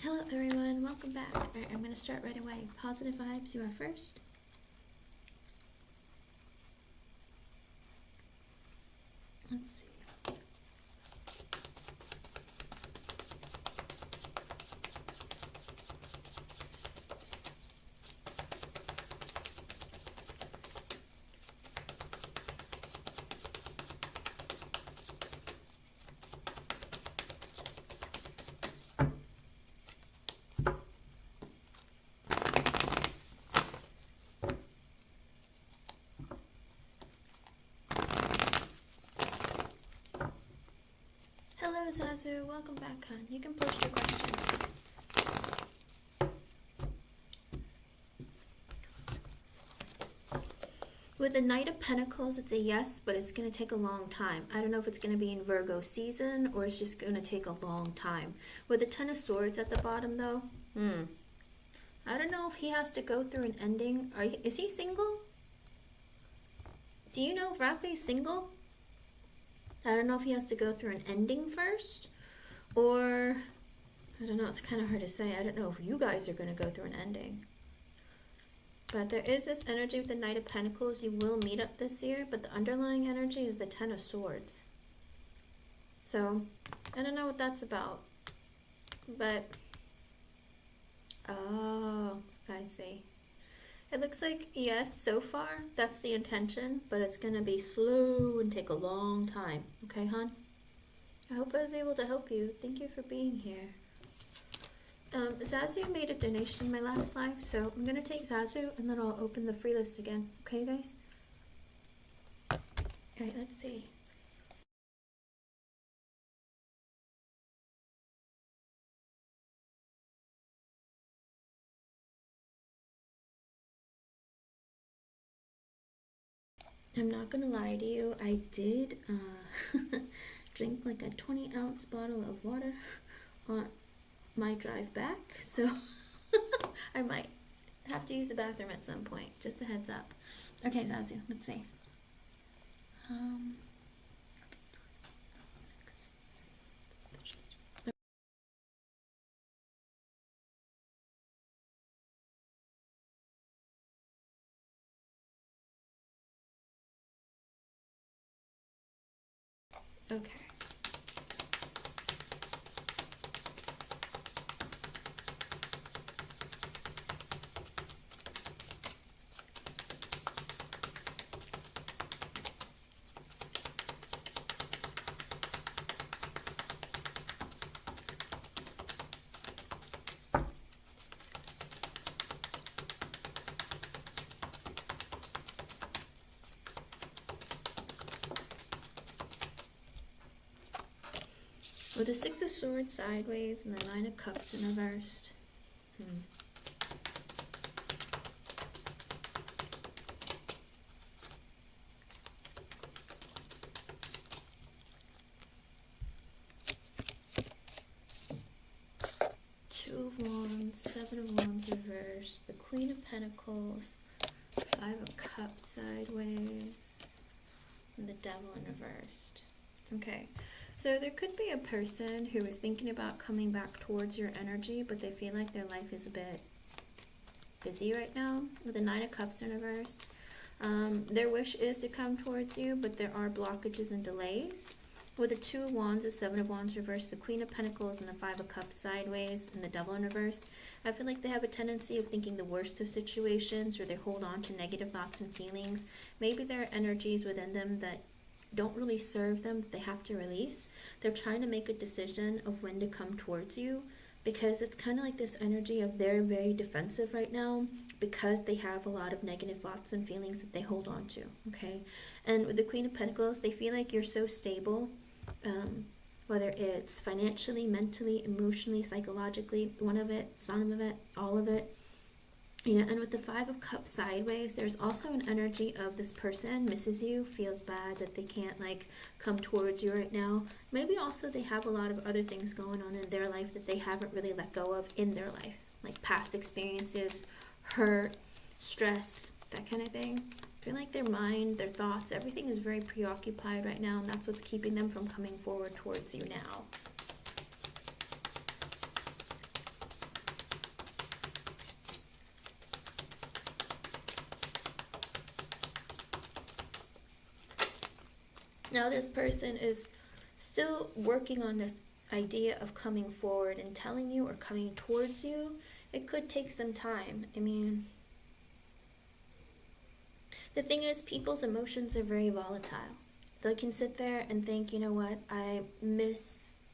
Hello everyone, welcome back. Alright, I'm going to start right away. Positive vibes, you are first. Let's see. Hello Zazu, welcome back, hon. You can post your question. With the Knight of Pentacles, it's a yes, but it's going to take a long time. I don't know if it's going to be in Virgo season or it's just going to take a long time. With the Ten of Swords at the bottom, though, I don't know if he has to go through an ending. Is he single? Do you know if Rafi's single? I don't know if he has to go through an ending first, or I don't know, it's kind of hard to say. I don't know if you guys are going to go through an ending. But there is this energy with the Knight of Pentacles. You will meet up this year, but the underlying energy is the Ten of Swords. So, I don't know what that's about. But, oh, I see. It looks like, yes, so far, that's the intention, but it's going to be slow and take a long time. Okay, hon? I hope I was able to help you. Thank you for being here. Zazu made a donation in my last live, so I'm going to take Zazu, and then I'll open the free list again. Okay, guys? Alright, let's see. I'm not gonna lie to you, I did drink like a 20-ounce bottle of water on my drive back, so I might have to use the bathroom at some point. Just a heads up. Okay, Zazu, let's see. Okay. With the Six of Swords sideways and the Nine of Cups in reversed. Two of Wands, Seven of Wands reversed, the Queen of Pentacles, Five of Cups sideways, and the Devil in reversed. Okay. So there could be a person who is thinking about coming back towards your energy, but they feel like their life is a bit busy right now. With the Nine of Cups in reversed, their wish is to come towards you, but there are blockages and delays. With the Two of Wands, the Seven of Wands reversed, the Queen of Pentacles, and the Five of Cups sideways, and the Devil in reversed, I feel like they have a tendency of thinking the worst of situations, or they hold on to negative thoughts and feelings. Maybe there are energies within them that don't really serve them, they have to release. They're trying to make a decision of when to come towards you, because it's kind of like this energy of they're very defensive right now because they have a lot of negative thoughts and feelings that they hold on to. Okay, and with the Queen of Pentacles, they feel like you're so stable, whether it's financially, mentally, emotionally, psychologically, one of it, some of it, all of it. Yeah, and with the Five of Cups sideways, there's also an energy of this person misses you, feels bad that they can't like come towards you right now. Maybe also they have a lot of other things going on in their life that they haven't really let go of in their life, like past experiences, hurt, stress, that kind of thing. I feel like their mind, their thoughts, everything is very preoccupied right now, and that's what's keeping them from coming forward towards you now. this person is still working on this idea of coming forward and telling you or coming towards you. It could take some time. I mean, the thing is, people's emotions are very volatile. They can sit there and think, you know what, I miss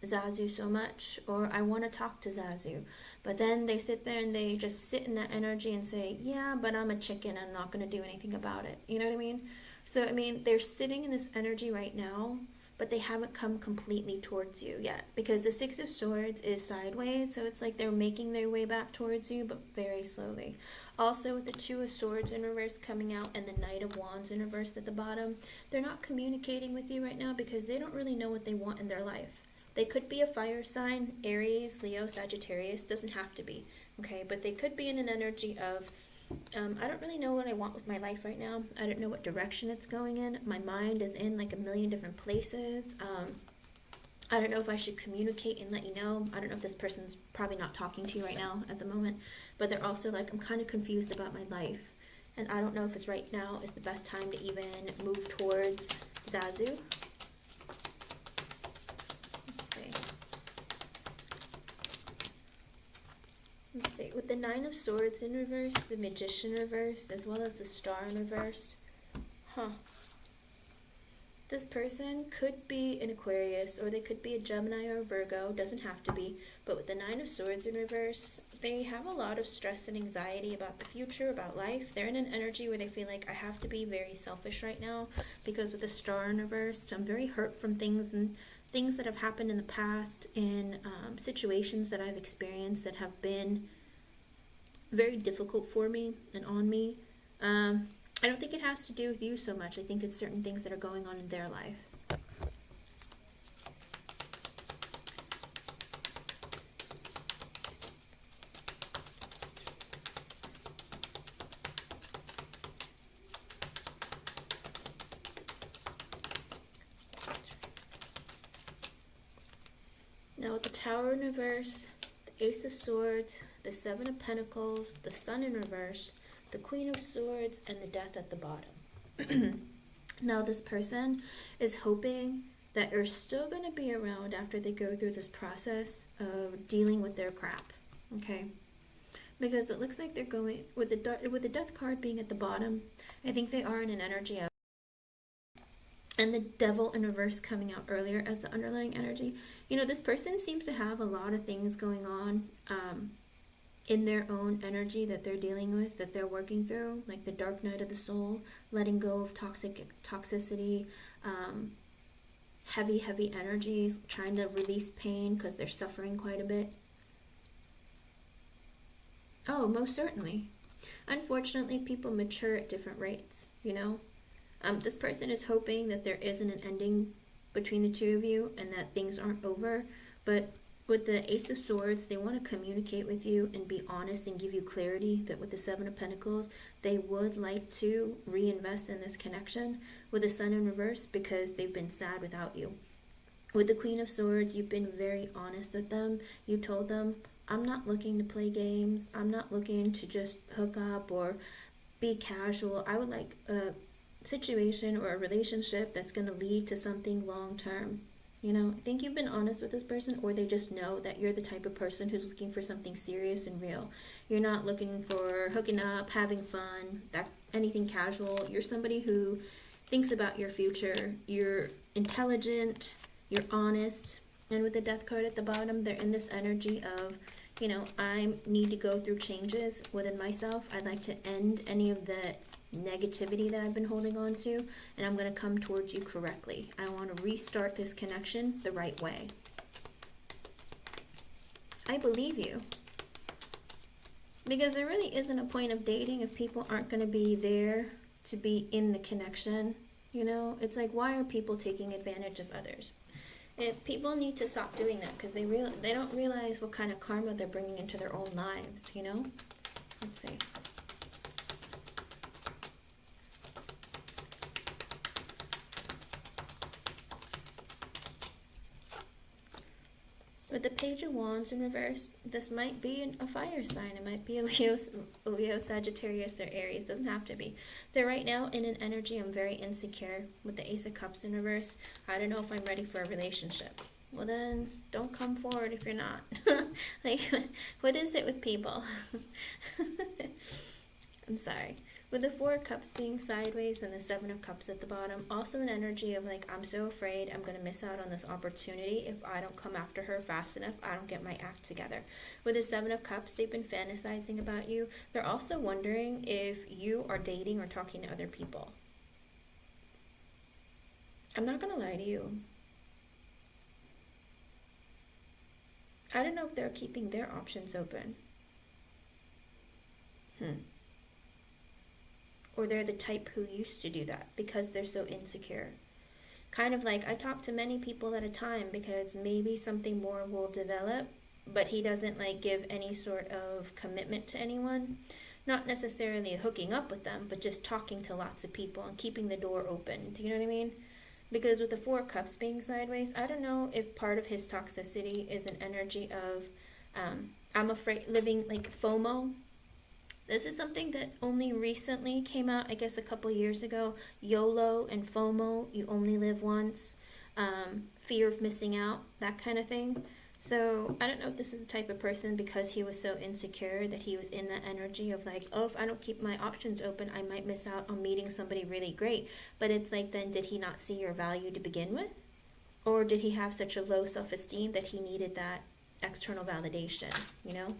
Zazu so much, or I want to talk to Zazu. But then they sit there and they just sit in that energy and say, yeah, but I'm a chicken, I'm not going to do anything about it. You know what I mean? So, I mean, they're sitting in this energy right now, but they haven't come completely towards you yet. Because the Six of Swords is sideways, so it's like they're making their way back towards you, but very slowly. Also, with the Two of Swords in reverse coming out and the Knight of Wands in reverse at the bottom, they're not communicating with you right now because they don't really know what they want in their life. They could be a fire sign, Aries, Leo, Sagittarius, doesn't have to be, okay? But they could be in an energy of, I don't really know what I want with my life right now. I don't know what direction it's going in. My mind is in like a million different places. I don't know if I should communicate and let you know. I don't know if this person's probably not talking to you right now at the moment, but they're also like, I'm kind of confused about my life. And I don't know if it's right now is the best time to even move towards Zazu. Let's see, with the Nine of Swords in reverse, the Magician reversed, as well as the Star in reversed. This person could be an Aquarius, or they could be a Gemini or a Virgo, doesn't have to be. But with the Nine of Swords in reverse, they have a lot of stress and anxiety about the future, about life. They're in an energy where they feel like, I have to be very selfish right now, because with the Star in reverse, I'm very hurt from things and things that have happened in the past, in situations that I've experienced that have been very difficult for me and on me. I don't think it has to do with you so much. I think it's certain things that are going on in their life. Now with the Tower in reverse, the Ace of Swords, the Seven of Pentacles, the Sun in reverse, the Queen of Swords, and the Death at the bottom. Now this person is hoping that you're still going to be around after they go through this process of dealing with their crap, okay? Because it looks like they're going, with the Death card being at the bottom, I think they are in an energy of, and the Devil in reverse coming out earlier as the underlying energy. You know, this person seems to have a lot of things going on in their own energy that they're dealing with, that they're working through, like the dark night of the soul, letting go of toxicity, heavy energies, trying to release pain because they're suffering quite a bit. Oh, most certainly. Unfortunately, people mature at different rates, you know? This person is hoping that there isn't an ending between the two of you and that things aren't over, but with the Ace of Swords, they want to communicate with you and be honest and give you clarity that with the Seven of Pentacles, they would like to reinvest in this connection with the Sun in reverse because they've been sad without you. With the Queen of Swords, you've been very honest with them. You told them, I'm not looking to play games. I'm not looking to just hook up or be casual. I would like a situation or a relationship that's going to lead to something long term. You know, I think you've been honest with this person, or they just know that you're the type of person who's looking for something serious and real. You're not looking for hooking up, having fun, anything casual. You're somebody who thinks about your future. You're intelligent, you're honest. And with the Death card at the bottom, they're in this energy of, you know, I need to go through changes within myself. I'd like to end any of the negativity that I've been holding on to, and I'm going to come towards you correctly. I want to restart this connection the right way. I believe you. Because there really isn't a point of dating if people aren't going to be there to be in the connection. You know, it's like, why are people taking advantage of others? If people need to stop doing that because they don't realize what kind of karma they're bringing into their own lives, you know? Let's see. With the Page of Wands in reverse, this might be a fire sign. It might be a Leo, Sagittarius, or Aries. Doesn't have to be. They're right now in an energy, I'm very insecure. With the Ace of Cups in reverse, I don't know if I'm ready for a relationship. Well then, don't come forward if you're not. Like, what is it with people? I'm sorry. With the Four of Cups being sideways and the Seven of Cups at the bottom, also an energy of like, I'm so afraid I'm going to miss out on this opportunity if I don't come after her fast enough, I don't get my act together. With the Seven of Cups, they've been fantasizing about you. They're also wondering if you are dating or talking to other people. I'm not going to lie to you. I don't know if they're keeping their options open. Or they're the type who used to do that because they're so insecure. Kind of like, I talk to many people at a time because maybe something more will develop, but he doesn't like give any sort of commitment to anyone. Not necessarily hooking up with them, but just talking to lots of people and keeping the door open. Do you know what I mean? Because with the Four of Cups being sideways, I don't know if part of his toxicity is an energy of, I'm afraid, living like FOMO. This is something that only recently came out, I guess a couple years ago. YOLO and FOMO, you only live once. Fear of missing out, that kind of thing. So I don't know if this is the type of person, because he was so insecure, that he was in that energy of like, oh, if I don't keep my options open, I might miss out on meeting somebody really great. But it's like, then did he not see your value to begin with? Or did he have such a low self-esteem that he needed that external validation, you know?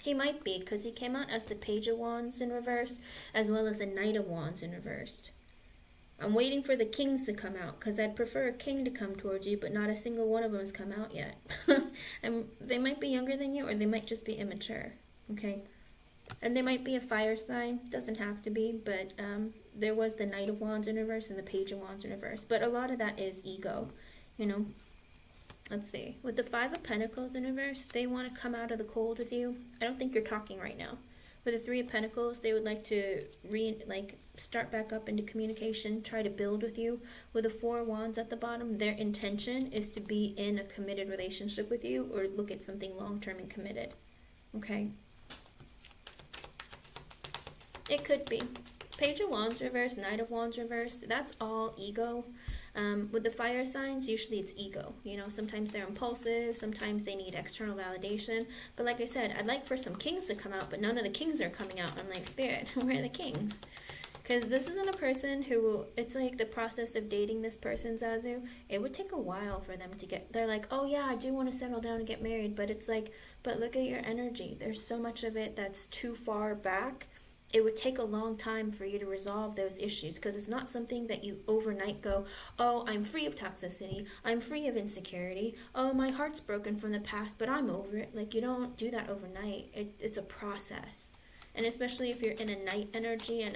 He might be, because he came out as the Page of Wands in reverse, as well as the Knight of Wands in reversed. I'm waiting for the kings to come out, because I'd prefer a king to come towards you, but not a single one of them has come out yet. And they might be younger than you, or they might just be immature, okay? And they might be a fire sign, doesn't have to be, but there was the Knight of Wands in reverse and the Page of Wands in reverse. But a lot of that is ego, you know? Let's see. With the Five of Pentacles in reverse, they want to come out of the cold with you. I don't think you're talking right now. With the Three of Pentacles, they would like to start back up into communication, try to build with you. With the Four of Wands at the bottom, their intention is to be in a committed relationship with you, or look at something long-term and committed. Okay? It could be. Page of Wands reversed, Knight of Wands reversed, that's all ego. With the fire signs, usually it's ego. You know, sometimes they're impulsive, sometimes they need external validation. But like I said, I'd like for some kings to come out, but none of the kings are coming out. I'm like, Spirit, where are the kings? Because this isn't a person who, it's like the process of dating this person, Zazu, it would take a while for them to get, they're like, oh yeah, I do want to settle down and get married. But it's like, but look at your energy. There's so much of it that's too far back. It would take a long time for you to resolve those issues, because it's not something that you overnight go, oh, I'm free of toxicity, I'm free of insecurity, oh, my heart's broken from the past, but I'm over it. Like, you don't do that overnight. It's a process. And especially if you're in a Knight energy and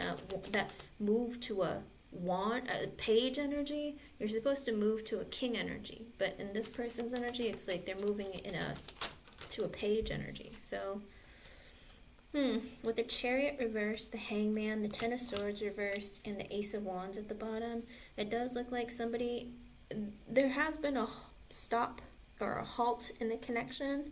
that move to a Page energy, you're supposed to move to a King energy. But in this person's energy, it's like they're moving to a Page energy. So with the Chariot reversed, the Hangman, the Ten of Swords reversed, and the Ace of Wands at the bottom, it does look like there has been a stop or a halt in the connection,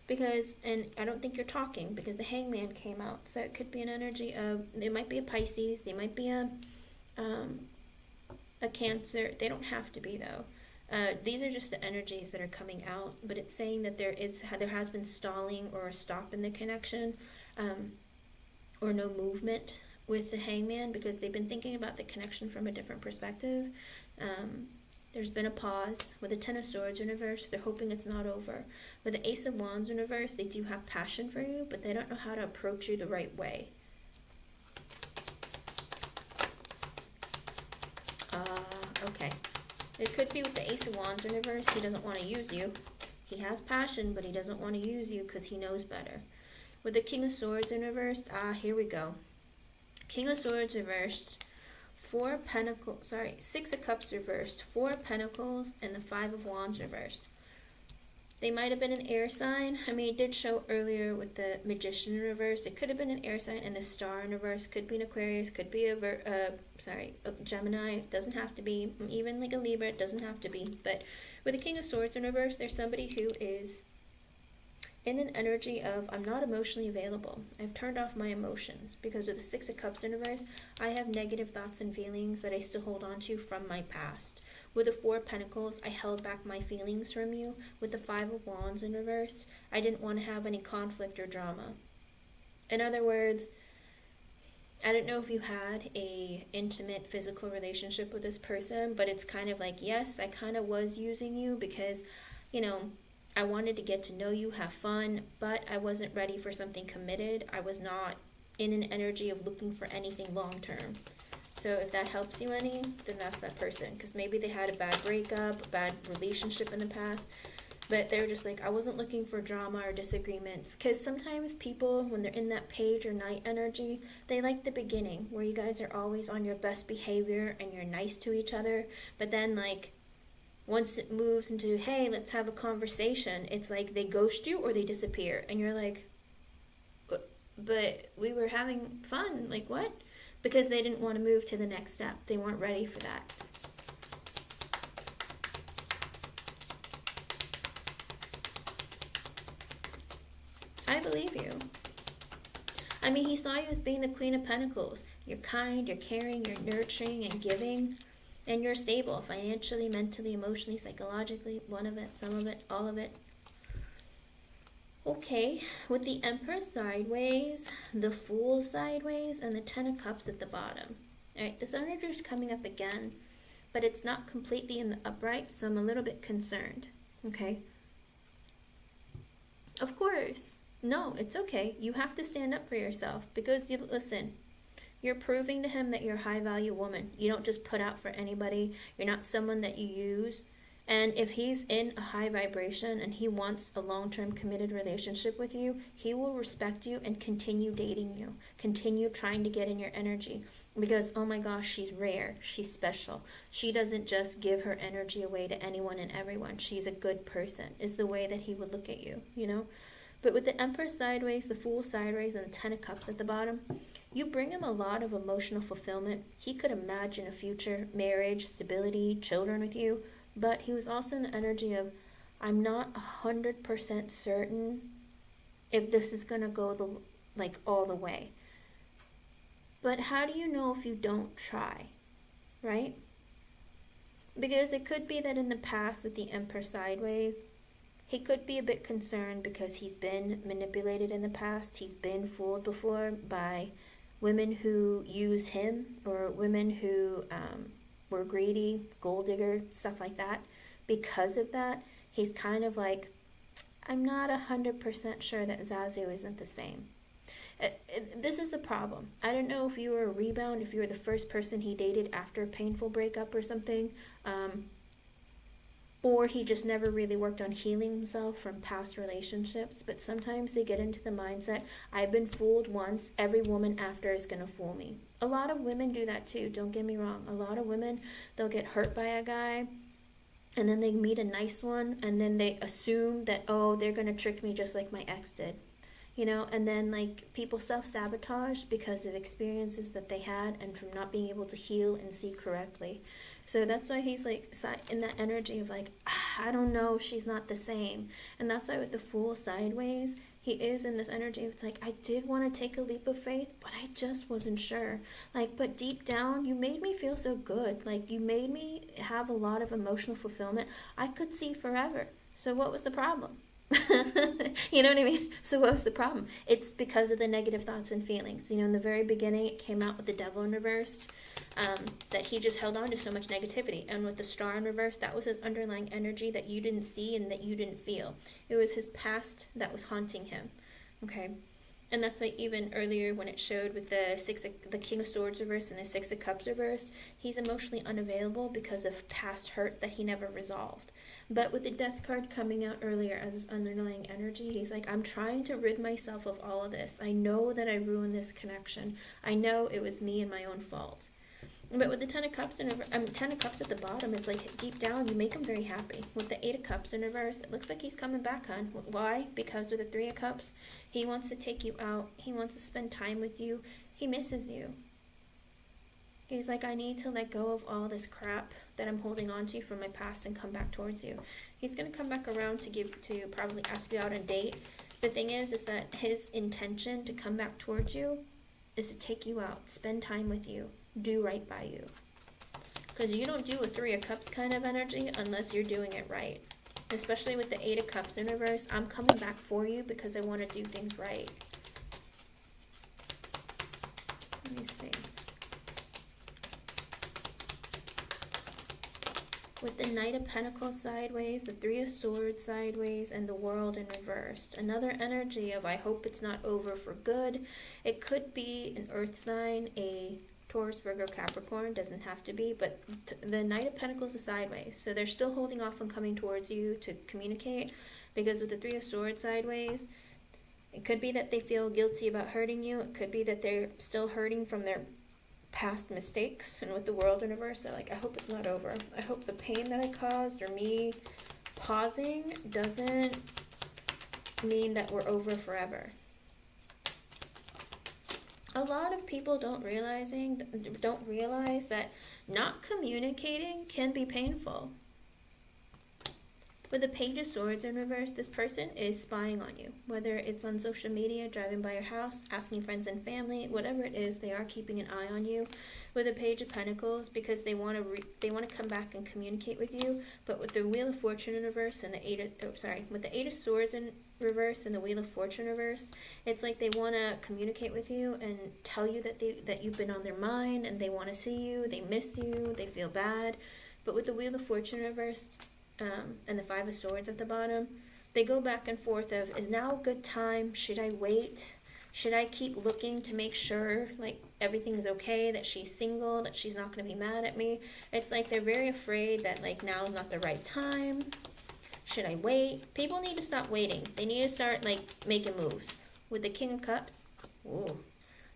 because, and I don't think you're talking, because the Hangman came out. So it could be an energy of, they might be a Pisces, they might be a Cancer. They don't have to be, though. These are just the energies that are coming out, but it's saying that there has been stalling or a stop in the connection. Or no movement with the Hangman, because they've been thinking about the connection from a different perspective. There's been a pause. With the Ten of Swords in reverse, they're hoping it's not over. With the Ace of Wands in reverse, they do have passion for you, but they don't know how to approach you the right way. Okay. It could be with the Ace of Wands in reverse, he doesn't want to use you. He has passion, but he doesn't want to use you because he knows better. With the King of Swords in reversed, here we go. King of Swords reversed, Six of Cups reversed, Four of Pentacles, and the Five of Wands reversed. They might have been an air sign. I mean, it did show earlier with the Magician in reverse. It could have been an air sign, and the Star in reverse could be an Aquarius, could be a Gemini. It doesn't have to be. Even like a Libra, it doesn't have to be. But with the King of Swords in reverse, there's somebody who is in an energy of, I'm not emotionally available. I've turned off my emotions. Because with the Six of Cups in reverse, I have negative thoughts and feelings that I still hold on to from my past. With the Four of Pentacles, I held back my feelings from you. With the Five of Wands in reverse, I didn't want to have any conflict or drama. In other words, I don't know if you had a intimate physical relationship with this person, but it's kind of like, yes, I kind of was using you because, I wanted to get to know you, have fun, but I wasn't ready for something committed. I was not in an energy of looking for anything long term. So if that helps you any, then that's that person. Because maybe they had a bad breakup, a bad relationship in the past, but they're just like, I wasn't looking for drama or disagreements. Because sometimes people, when they're in that page or knight energy, they like the beginning, where you guys are always on your best behavior and you're nice to each other. But then, like, once it moves into, hey, let's have a conversation, it's like they ghost you or they disappear. And you're like, but we were having fun. Like, what? Because they didn't want to move to the next step. They weren't ready for that. I believe you. I mean, he saw you as being the Queen of Pentacles. You're kind, you're caring, you're nurturing and giving. And you're stable financially, mentally, emotionally, psychologically, one of it, some of it, all of it. Okay, with the Empress sideways, the Fool sideways, and the Ten of Cups at the bottom. Alright, this energy is coming up again, but it's not completely in the upright, so I'm a little bit concerned. Okay? Of course. No, it's okay. You have to stand up for yourself because, listen, you're proving to him that you're a high-value woman. You don't just put out for anybody. You're not someone that you use. And if he's in a high vibration and he wants a long-term committed relationship with you, he will respect you and continue dating you. Continue trying to get in your energy. Because, oh my gosh, she's rare. She's special. She doesn't just give her energy away to anyone and everyone. She's a good person, is the way that he would look at you, But with the Empress sideways, the Fool sideways, and the Ten of Cups at the bottom, you bring him a lot of emotional fulfillment. He could imagine a future, marriage, stability, children with you, but he was also in the energy of, I'm not 100% certain if this is going to go all the way. But how do you know if you don't try, right? Because it could be that in the past with the Emperor sideways, he could be a bit concerned because he's been manipulated in the past. He's been fooled before by women who use him or women who were greedy, gold digger, stuff like that. Because of that, he's kind of like, I'm not 100% sure that Zazu isn't the same. This is the problem. I don't know if you were a rebound, if you were the first person he dated after a painful breakup or something. Or he just never really worked on healing himself from past relationships. But sometimes they get into the mindset, I've been fooled once, every woman after is going to fool me. A lot of women do that too, don't get me wrong. A lot of women, they'll get hurt by a guy, and then they meet a nice one, and then they assume that, oh, they're going to trick me just like my ex did. And then people self-sabotage because of experiences that they had and from not being able to heal and see correctly. So that's why he's in that energy of I don't know, she's not the same. And that's why with the Fool sideways, he is in this energy of I did want to take a leap of faith, but I just wasn't sure. But deep down, you made me feel so good. You made me have a lot of emotional fulfillment. I could see forever. So what was the problem? You know what I mean? So what was the problem? It's because of the negative thoughts and feelings. In the very beginning, it came out with the Devil in reverse. That he just held on to so much negativity. And with the Star in reverse, that was his underlying energy that you didn't see and that you didn't feel. It was his past that was haunting him. Okay? And that's why even earlier when it showed with the King of Swords reverse and the Six of Cups reverse, he's emotionally unavailable because of past hurt that he never resolved. But with the Death card coming out earlier as his underlying energy, he's I'm trying to rid myself of all of this. I know that I ruined this connection. I know it was me and my own fault. But with the Ten of Cups in reverse, Ten of Cups at the bottom, it's like deep down you make him very happy. With the Eight of Cups in reverse, it looks like he's coming back, hon. Why? Because with the Three of Cups, he wants to take you out. He wants to spend time with you. He misses you. He's like, I need to let go of all this crap that I'm holding on to from my past and come back towards you. He's gonna come back around to probably ask you out on a date. The thing is that his intention to come back towards you is to take you out, spend time with you, do right by you. Because you don't do a Three of Cups kind of energy unless you're doing it right. Especially with the Eight of Cups in reverse, I'm coming back for you because I want to do things right. Let me see. With the Knight of Pentacles sideways, the Three of Swords sideways, and the World in reversed. Another energy of I hope it's not over for good. It could be an earth sign, a Taurus, Virgo, Capricorn. Doesn't have to be, but the Knight of Pentacles is sideways. So they're still holding off on coming towards you to communicate. Because with the Three of Swords sideways, it could be that they feel guilty about hurting you. It could be that they're still hurting from their past mistakes. And with the World in reverse, they're like, I hope it's not over. I hope the pain that I caused or me pausing doesn't mean that we're over forever. A lot of people don't realize that not communicating can be painful. With the Page of Swords in reverse, this person is spying on you. Whether it's on social media, driving by your house, asking friends and family, whatever it is, they are keeping an eye on you. With the Page of Pentacles, because they want to come back and communicate with you. But with the Wheel of Fortune in reverse and with the Eight of Swords in reverse and the Wheel of Fortune reverse, it's like they want to communicate with you and tell you that you've been on their mind and they want to see you, they miss you, they feel bad. But with the Wheel of Fortune reverse, and the Five of Swords at the bottom, they go back and forth of, is now a good time? Should I wait? Should I keep looking to make sure like everything's okay, that she's single, that she's not going to be mad at me? It's like they're very afraid that like now's not the right time. Should I wait? People need to stop waiting. They need to start like making moves. With the King of Cups, ooh,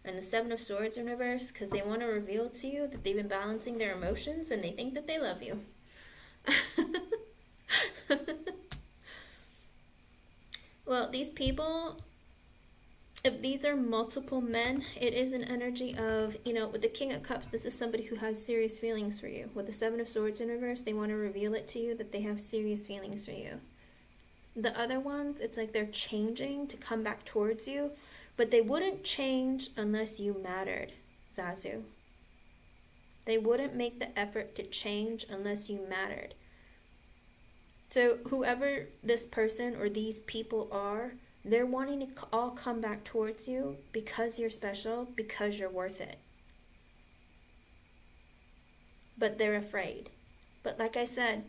and the Seven of Swords in reverse, because they want to reveal to you that they've been balancing their emotions and they think that they love you. Well, these people, if these are multiple men, it is an energy of, with the King of Cups, this is somebody who has serious feelings for you. With the Seven of Swords in reverse, they want to reveal it to you that they have serious feelings for you. The other ones, it's like they're changing to come back towards you, but they wouldn't change unless you mattered, Zazu. They wouldn't make the effort to change unless you mattered. So whoever this person or these people are, they're wanting to all come back towards you because you're special, because you're worth it. But they're afraid. But like I said,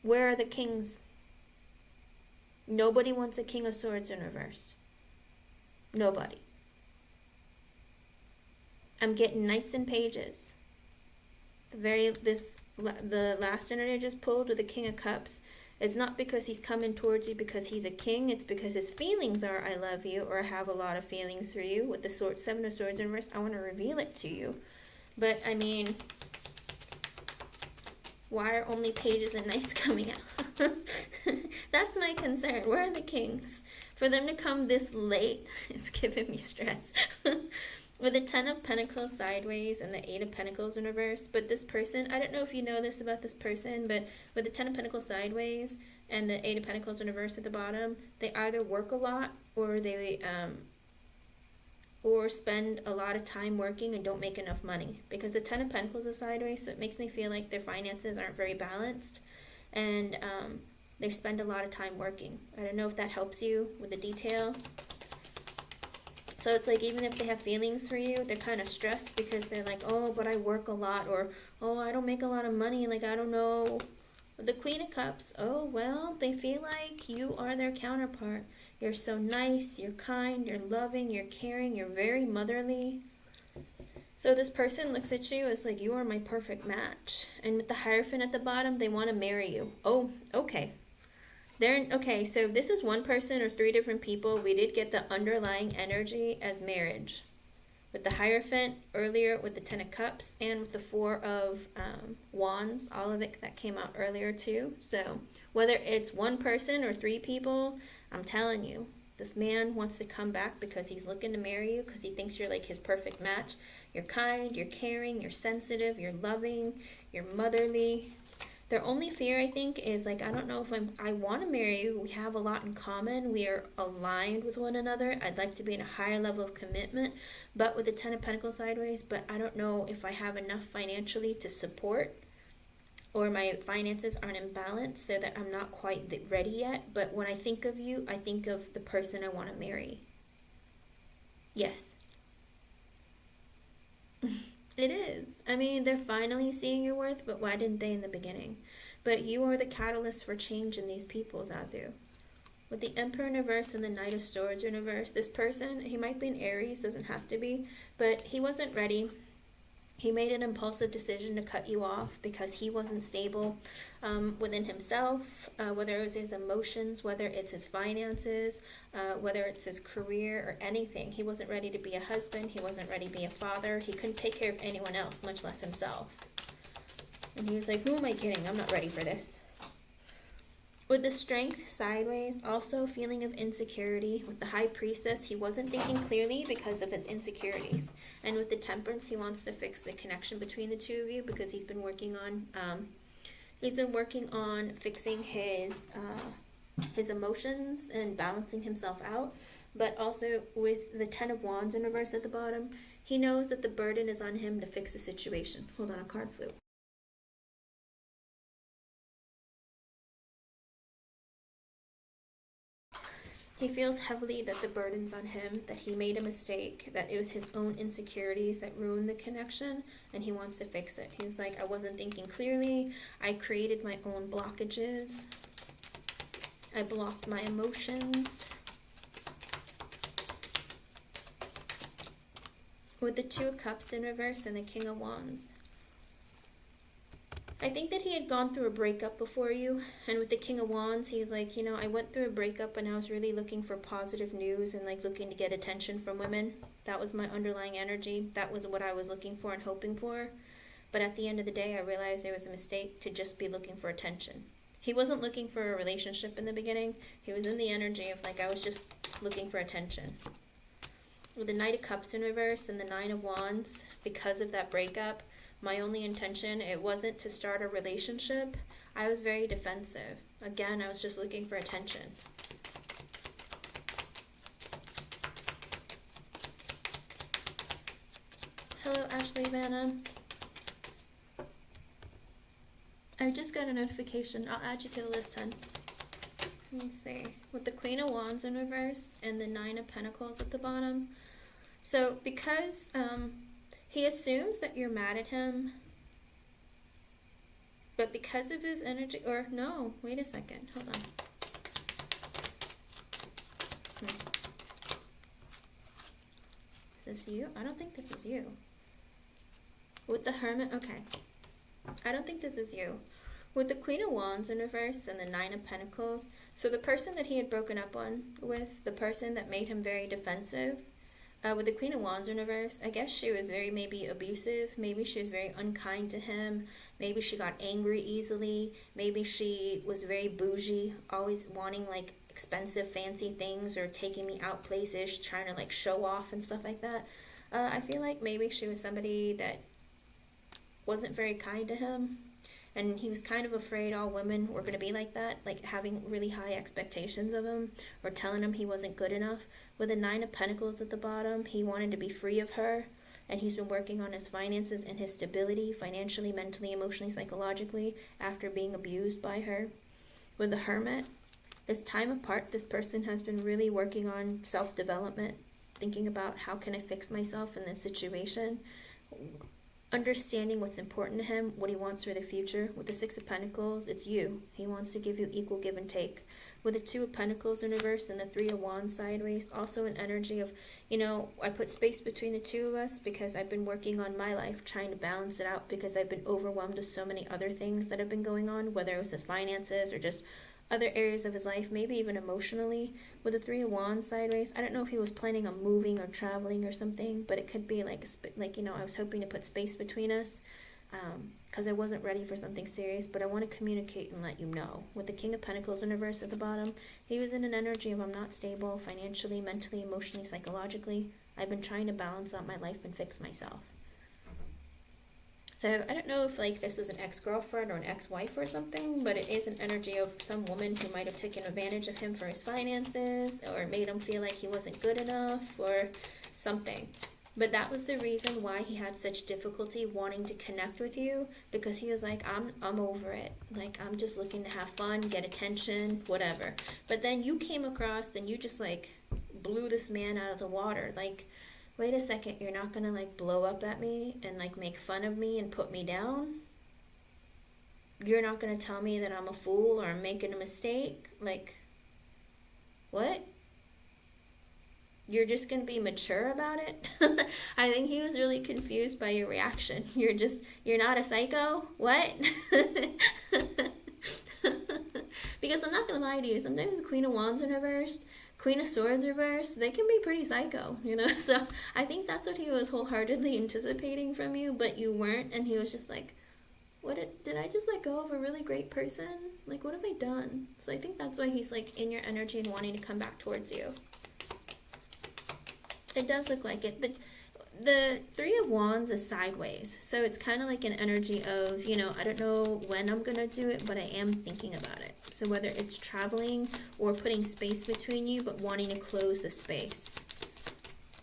where are the kings? Nobody wants a King of Swords in reverse. Nobody. I'm getting Knights and Pages. The last energy I just pulled with the King of Cups, it's not because he's coming towards you because he's a king. It's because his feelings are, I love you, or I have a lot of feelings for you. With the Seven of Swords in reverse, I want to reveal it to you. But, I mean, why are only Pages and Knights coming out? That's my concern. Where are the kings? For them to come this late, it's giving me stress. With the Ten of Pentacles sideways and the Eight of Pentacles in reverse. But this person, I don't know if you know this about this person, but with the Ten of Pentacles sideways and the Eight of Pentacles in reverse at the bottom, they either work a lot or they or spend a lot of time working and don't make enough money. Because the Ten of Pentacles is sideways, so it makes me feel like their finances aren't very balanced. And they spend a lot of time working. I don't know if that helps you with the detail. So it's like even if they have feelings for you, they're kind of stressed because they're like, oh, but I work a lot, or, oh, I don't make a lot of money, like, I don't know. The Queen of Cups, oh, well, they feel like you are their counterpart. You're so nice, you're kind, you're loving, you're caring, you're very motherly. So this person looks at you as like, you are my perfect match. And with the Hierophant at the bottom, they want to marry you. Oh, okay. Okay, so if this is one person or three different people, we did get the underlying energy as marriage. with the Hierophant earlier, with the Ten of Cups, and with the Four of Wands, all of it that came out earlier too. So whether it's one person or 3 people, I'm telling you, this man wants to come back because he's looking to marry you, because he thinks you're like his perfect match. You're kind, you're caring, you're sensitive, you're loving, you're motherly. Their only fear, I think, is like, I don't know if I want to marry you. We have a lot in common. We are aligned with one another. I'd like to be in a higher level of commitment, but with the Ten of Pentacles sideways, but I don't know if I have enough financially to support, or my finances aren't in balance so that I'm not quite ready yet. But when I think of you, I think of the person I want to marry. Yes. It is. I mean, they're finally seeing your worth, but why didn't they in the beginning? But you are the catalyst for change in these people, Zazu. With the Emperor in reverse and the Knight of Swords in reverse, this person, he might be an Aries, doesn't have to be, but he wasn't ready. He made an impulsive decision to cut you off because he wasn't stable within himself, whether it was his emotions, whether it's his finances, whether it's his career or anything. He wasn't ready to be a husband. He wasn't ready to be a father. He couldn't take care of anyone else, much less himself. And he was like, who am I kidding? I'm not ready for this. With the Strength sideways, also feeling of insecurity. With the High Priestess, he wasn't thinking clearly because of his insecurities. And with the Temperance, he wants to fix the connection between the two of you because he's been working on fixing his emotions and balancing himself out. But also with the Ten of Wands in reverse at the bottom, he knows that the burden is on him to fix the situation. Hold on, a card flew. He feels heavily that the burden's on him, that he made a mistake, that it was his own insecurities that ruined the connection, and he wants to fix it. He was like, I wasn't thinking clearly. I created my own blockages. I blocked my emotions. With the Two of Cups in reverse and the King of Wands, I think that he had gone through a breakup before you, and with the King of Wands, he's like, you know, I went through a breakup and I was really looking for positive news and like looking to get attention from women. That was my underlying energy. That was what I was looking for and hoping for. But at the end of the day, I realized it was a mistake to just be looking for attention. He wasn't looking for a relationship in the beginning. He was in the energy of like, I was just looking for attention. With the Knight of Cups in reverse and the Nine of Wands, because of that breakup, my only intention, it wasn't to start a relationship. I was very defensive. Again, I was just looking for attention. Hello, Ashley Vanna. I just got a notification. I'll add you to the list, hon. Let me see. With the Queen of Wands in reverse and the Nine of Pentacles at the bottom. So because he assumes that you're mad at him, but because of his energy, or no, wait a second, hold on. Is this you? I don't think this is you. With the Hermit, okay. I don't think this is you. With the Queen of Wands in reverse and the Nine of Pentacles, so the person that he had broken up with, the person that made him very defensive, with the Queen of Wands in reverse, I guess she was very maybe abusive. Maybe she was very unkind to him. Maybe she got angry easily. Maybe she was very bougie, always wanting like expensive, fancy things or taking me out places, trying to like show off and stuff like that. I feel like maybe she was somebody that wasn't very kind to him. And he was kind of afraid all women were going to be like that, like having really high expectations of him or telling him he wasn't good enough. With the Nine of Pentacles at the bottom, he wanted to be free of her, and he's been working on his finances and his stability, financially, mentally, emotionally, psychologically, after being abused by her. With the Hermit, this time apart, this person has been really working on self-development, thinking about how can I fix myself in this situation, understanding what's important to him, what he wants for the future. With the Six of Pentacles, it's you. He wants to give you equal give and take. With the Two of Pentacles in reverse and the Three of Wands sideways, also an energy of, you know, I put space between the two of us because I've been working on my life, trying to balance it out because I've been overwhelmed with so many other things that have been going on, whether it was his finances or just other areas of his life, maybe even emotionally. With the Three of Wands sideways, I don't know if he was planning on moving or traveling or something, but it could be like, you know, I was hoping to put space between us, because I wasn't ready for something serious, but I want to communicate and let you know. With the King of Pentacles in reverse at the bottom, he was in an energy of I'm not stable financially, mentally, emotionally, psychologically. I've been trying to balance out my life and fix myself. So I don't know if like this was an ex-girlfriend or an ex-wife or something, but it is an energy of some woman who might have taken advantage of him for his finances or made him feel like he wasn't good enough or something. But that was the reason why he had such difficulty wanting to connect with you, because he was like, I'm over it. Like, I'm just looking to have fun, get attention, whatever. But then you came across and you just like blew this man out of the water. Like, wait a second, you're not gonna like blow up at me and like make fun of me and put me down? You're not gonna tell me that I'm a fool or I'm making a mistake? Like, what? You're just gonna be mature about it? I think he was really confused by your reaction. You're not a psycho? What? Because I'm not gonna lie to you, sometimes the Queen of Wands in reversed, Queen of Swords reversed, they can be pretty psycho, you know? So I think that's what he was wholeheartedly anticipating from you, but you weren't, and he was just like, did I just let go of a really great person? Like, what have I done? So I think that's why he's like in your energy and wanting to come back towards you. It does look like it. The Three of Wands is sideways, so it's kind of like an energy of, you know, I don't know when I'm gonna do it, but I am thinking about it. So whether it's traveling or putting space between you, but wanting to close the space.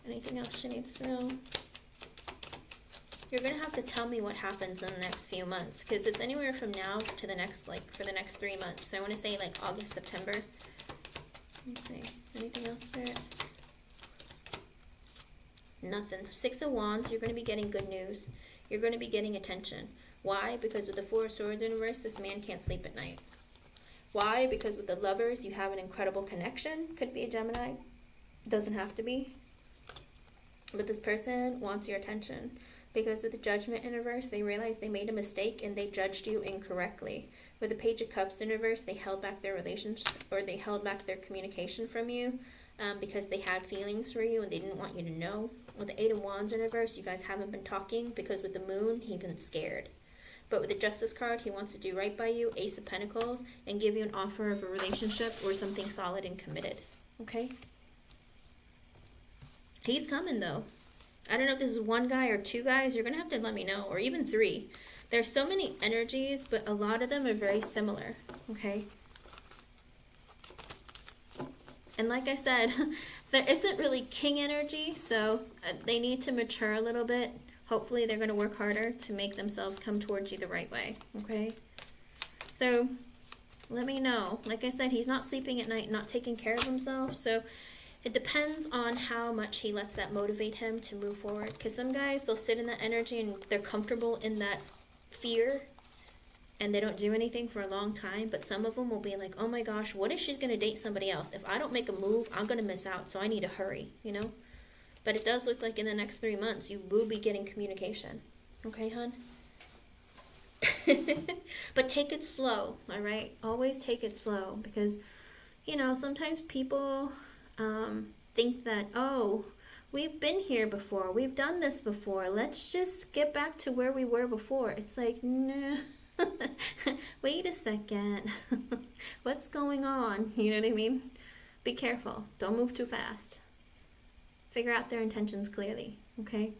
Anything else she needs to know? You're gonna have to tell me what happens in the next few months, because it's anywhere from now to the next, like, for the next 3 months. So I want to say like August, September. Let me see. Anything else, Spirit? Nothing. Six of Wands, you're going to be getting good news. You're going to be getting attention. Why? Because with the Four of Swords in reverse, this man can't sleep at night. Why? Because with the Lovers, you have an incredible connection. Could be a Gemini. Doesn't have to be. But this person wants your attention. Because with the Judgment in reverse, they realized they made a mistake and they judged you incorrectly. With the Page of Cups in reverse, they held back their relationship, or they held back their communication from you. Because they had feelings for you and they didn't want you to know. With the Eight of Wands in reverse, you guys haven't been talking because with the Moon, he's been scared. But with the Justice card, he wants to do right by you, Ace of Pentacles, and give you an offer of a relationship or something solid and committed. Okay? He's coming, though. I don't know if this is one guy or two guys. You're going to have to let me know, or even three. There's so many energies, but a lot of them are very similar. Okay? And like I said, there isn't really king energy, so they need to mature a little bit. Hopefully they're going to work harder to make themselves come towards you the right way, okay? So let me know. Like I said, he's not sleeping at night, not taking care of himself, so it depends on how much he lets that motivate him to move forward. Because some guys, they'll sit in that energy and they're comfortable in that fear and they don't do anything for a long time, but some of them will be like, oh my gosh, what if she's going to date somebody else? If I don't make a move, I'm going to miss out, so I need to hurry, you know? But it does look like in the next 3 months, you will be getting communication. Okay, hon? But take it slow, all right? Always take it slow, because, you know, sometimes people think that, oh, we've been here before, we've done this before, let's just get back to where we were before. It's like, no. Wait a second. What's going on? You know what I mean? Be careful. Don't move too fast. Figure out their intentions clearly. Okay?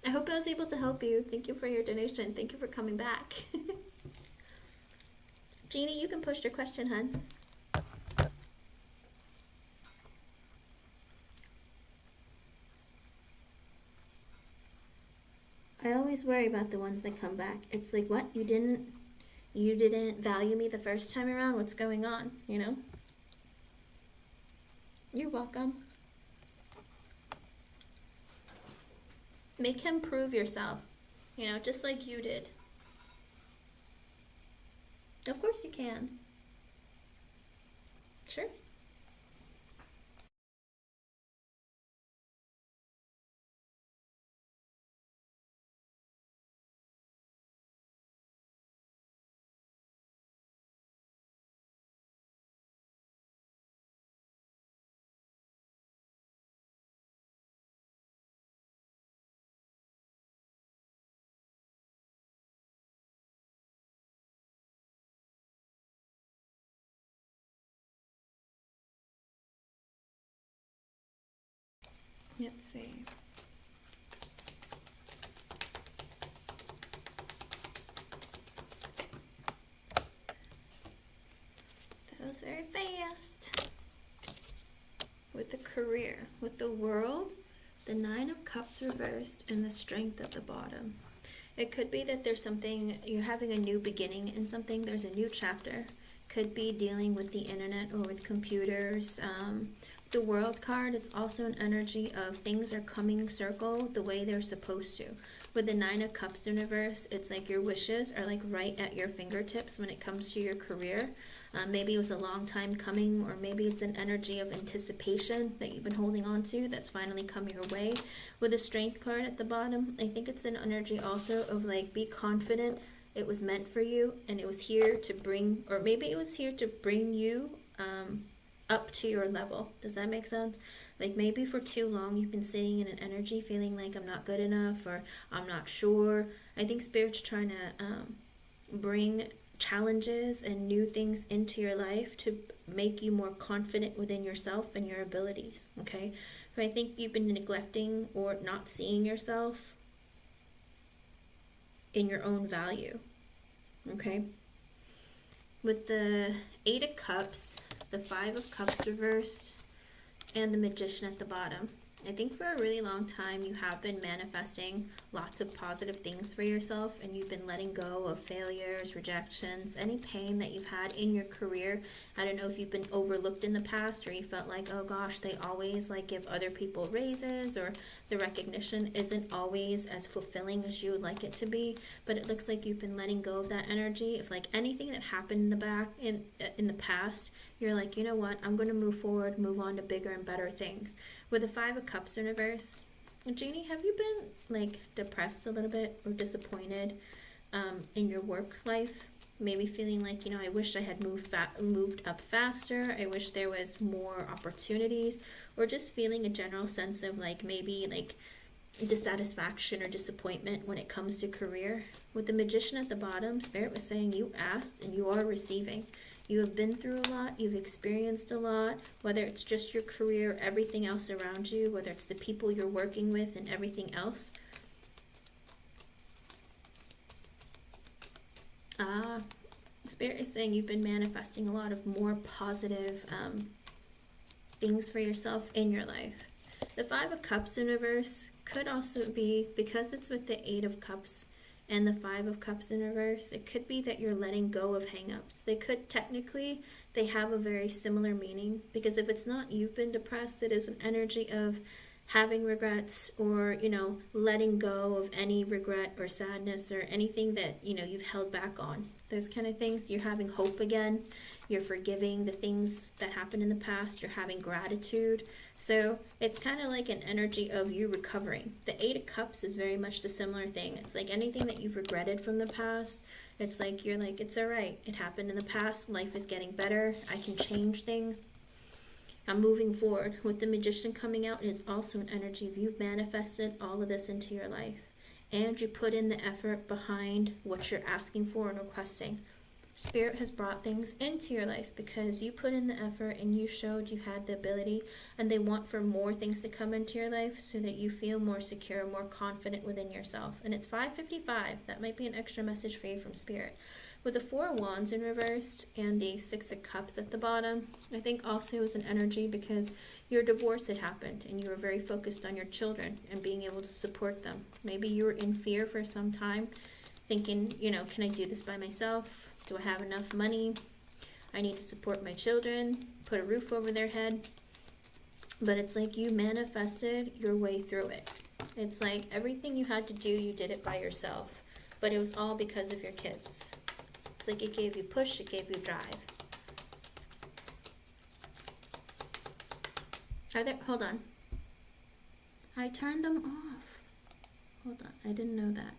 I hope I was able to help you. Thank you for your donation. Thank you for coming back. Jeannie, you can push your question, hun. I always worry about the ones that come back. It's like, what? You didn't value me the first time around? What's going on? You know? You're welcome. Make him prove yourself. You know, just like you did. Of course you can. Sure. Let's see. That was very fast. With the career, with the world, the Nine of Cups reversed, and the Strength at the bottom. It could be that there's something, you're having a new beginning in something, there's a new chapter. Could be dealing with the internet or with computers. The World card, it's also an energy of things are coming circle the way they're supposed to. With the Nine of Cups in reverse, it's like your wishes are like right at your fingertips when it comes to your career. Maybe it was a long time coming, or maybe it's an energy of anticipation that you've been holding on to that's finally come your way. With the Strength card at the bottom, I think it's an energy also of like, be confident, it was meant for you, and it was here to bring, or maybe it was here to bring you up to your level. Does that make sense? Like maybe for too long you've been sitting in an energy feeling like I'm not good enough, or I'm not sure. I think Spirit's trying to bring challenges and new things into your life to make you more confident within yourself and your abilities, okay? So I think you've been neglecting or not seeing yourself in your own value, okay? With the Eight of Cups, the Five of Cups reverse, and the Magician at the bottom, I think for a really long time you have been manifesting lots of positive things for yourself, and you've been letting go of failures, rejections, any pain that you've had in your career. I don't know if you've been overlooked in the past, or you felt like, oh gosh, they always like give other people raises, or the recognition isn't always as fulfilling as you would like it to be. But it looks like you've been letting go of that energy. If like anything that happened in the past, you're like, you know what, I'm going to move forward, move on to bigger and better things. With the Five of Cups in reverse, Jeannie, have you been like depressed a little bit or disappointed in your work life? Maybe feeling like, you know, I wish I had moved up faster. I wish there was more opportunities, or just feeling a general sense of like maybe like dissatisfaction or disappointment when it comes to career. With the Magician at the bottom, Spirit was saying you asked and you are receiving. You have been through a lot, you've experienced a lot, whether it's just your career, everything else around you, whether it's the people you're working with and everything else. Spirit is saying you've been manifesting a lot of more positive things for yourself in your life. The Five of Cups in reverse could also be, because it's with the Eight of Cups and the Five of Cups in reverse, it could be that you're letting go of hang-ups. They could technically, they have a very similar meaning, because if it's not you've been depressed, it is an energy of having regrets, or, you know, letting go of any regret or sadness or anything that, you know, you've held back on. Those kind of things. You're having hope again. You're forgiving the things that happened in the past. You're having gratitude. So it's kind of like an energy of you recovering. The Eight of Cups is very much the similar thing. It's like anything that you've regretted from the past. It's like you're like, it's all right. It happened in the past. Life is getting better. I can change things. I'm moving forward. With the Magician coming out, it is also an energy of you've manifested all of this into your life. And you put in the effort behind what you're asking for and requesting. Spirit has brought things into your life because you put in the effort and you showed you had the ability, and they want for more things to come into your life so that you feel more secure, more confident within yourself. And it's 5:55. That might be an extra message for you from Spirit. With the Four of Wands in reversed and the Six of Cups at the bottom, I think also is an energy because your divorce had happened and you were very focused on your children and being able to support them. Maybe you were in fear for some time, thinking, you know, can I do this by myself? Do I have enough money? I need to support my children, put a roof over their head. But it's like you manifested your way through it. It's like everything you had to do, you did it by yourself. But it was all because of your kids. It's like it gave you push, it gave you drive. Hold on. I turned them off. Hold on, I didn't know that.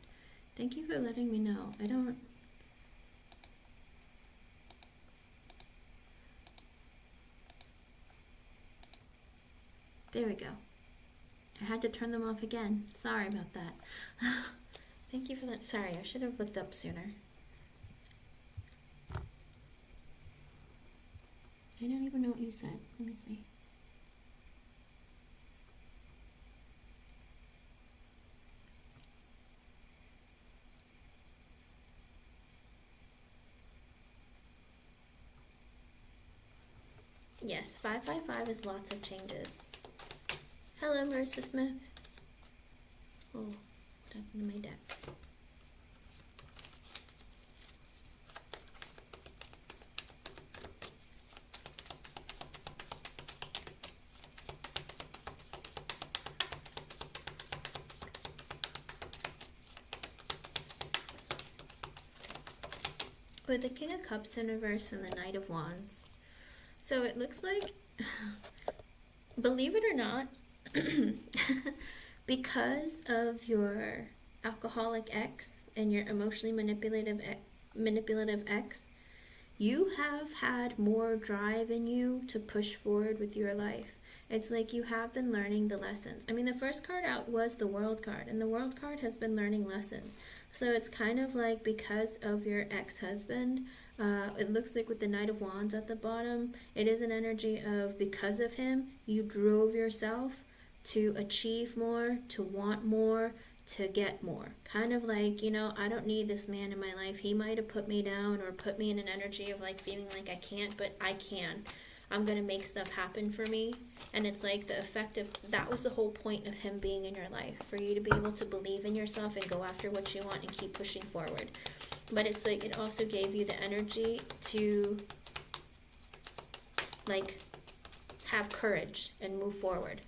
Thank you for letting me know. There we go. I had to turn them off again. Sorry about that. Thank you for that. Sorry, I should have looked up sooner. I don't even know what you said. Let me see. Yes, 555 is lots of changes. Hello, Marissa Smith. Oh, what happened to my deck? With the King of Cups in reverse and the Knight of Wands. So it looks like, believe it or not, because of your alcoholic ex and your emotionally manipulative ex, you have had more drive in you to push forward with your life. It's like you have been learning the lessons. I mean, the first card out was the World card, and the World card has been learning lessons. So it's kind of like because of your ex-husband, it looks like with the Knight of Wands at the bottom, it is an energy of because of him, you drove yourself to achieve more, to want more, to get more. Kind of like, you know, I don't need this man in my life. He might have put me down or put me in an energy of like feeling like I can't, but I can. I'm going to make stuff happen for me. And it's like the effect of, that was the whole point of him being in your life, for you to be able to believe in yourself and go after what you want and keep pushing forward. But it's like, it also gave you the energy to like have courage and move forward.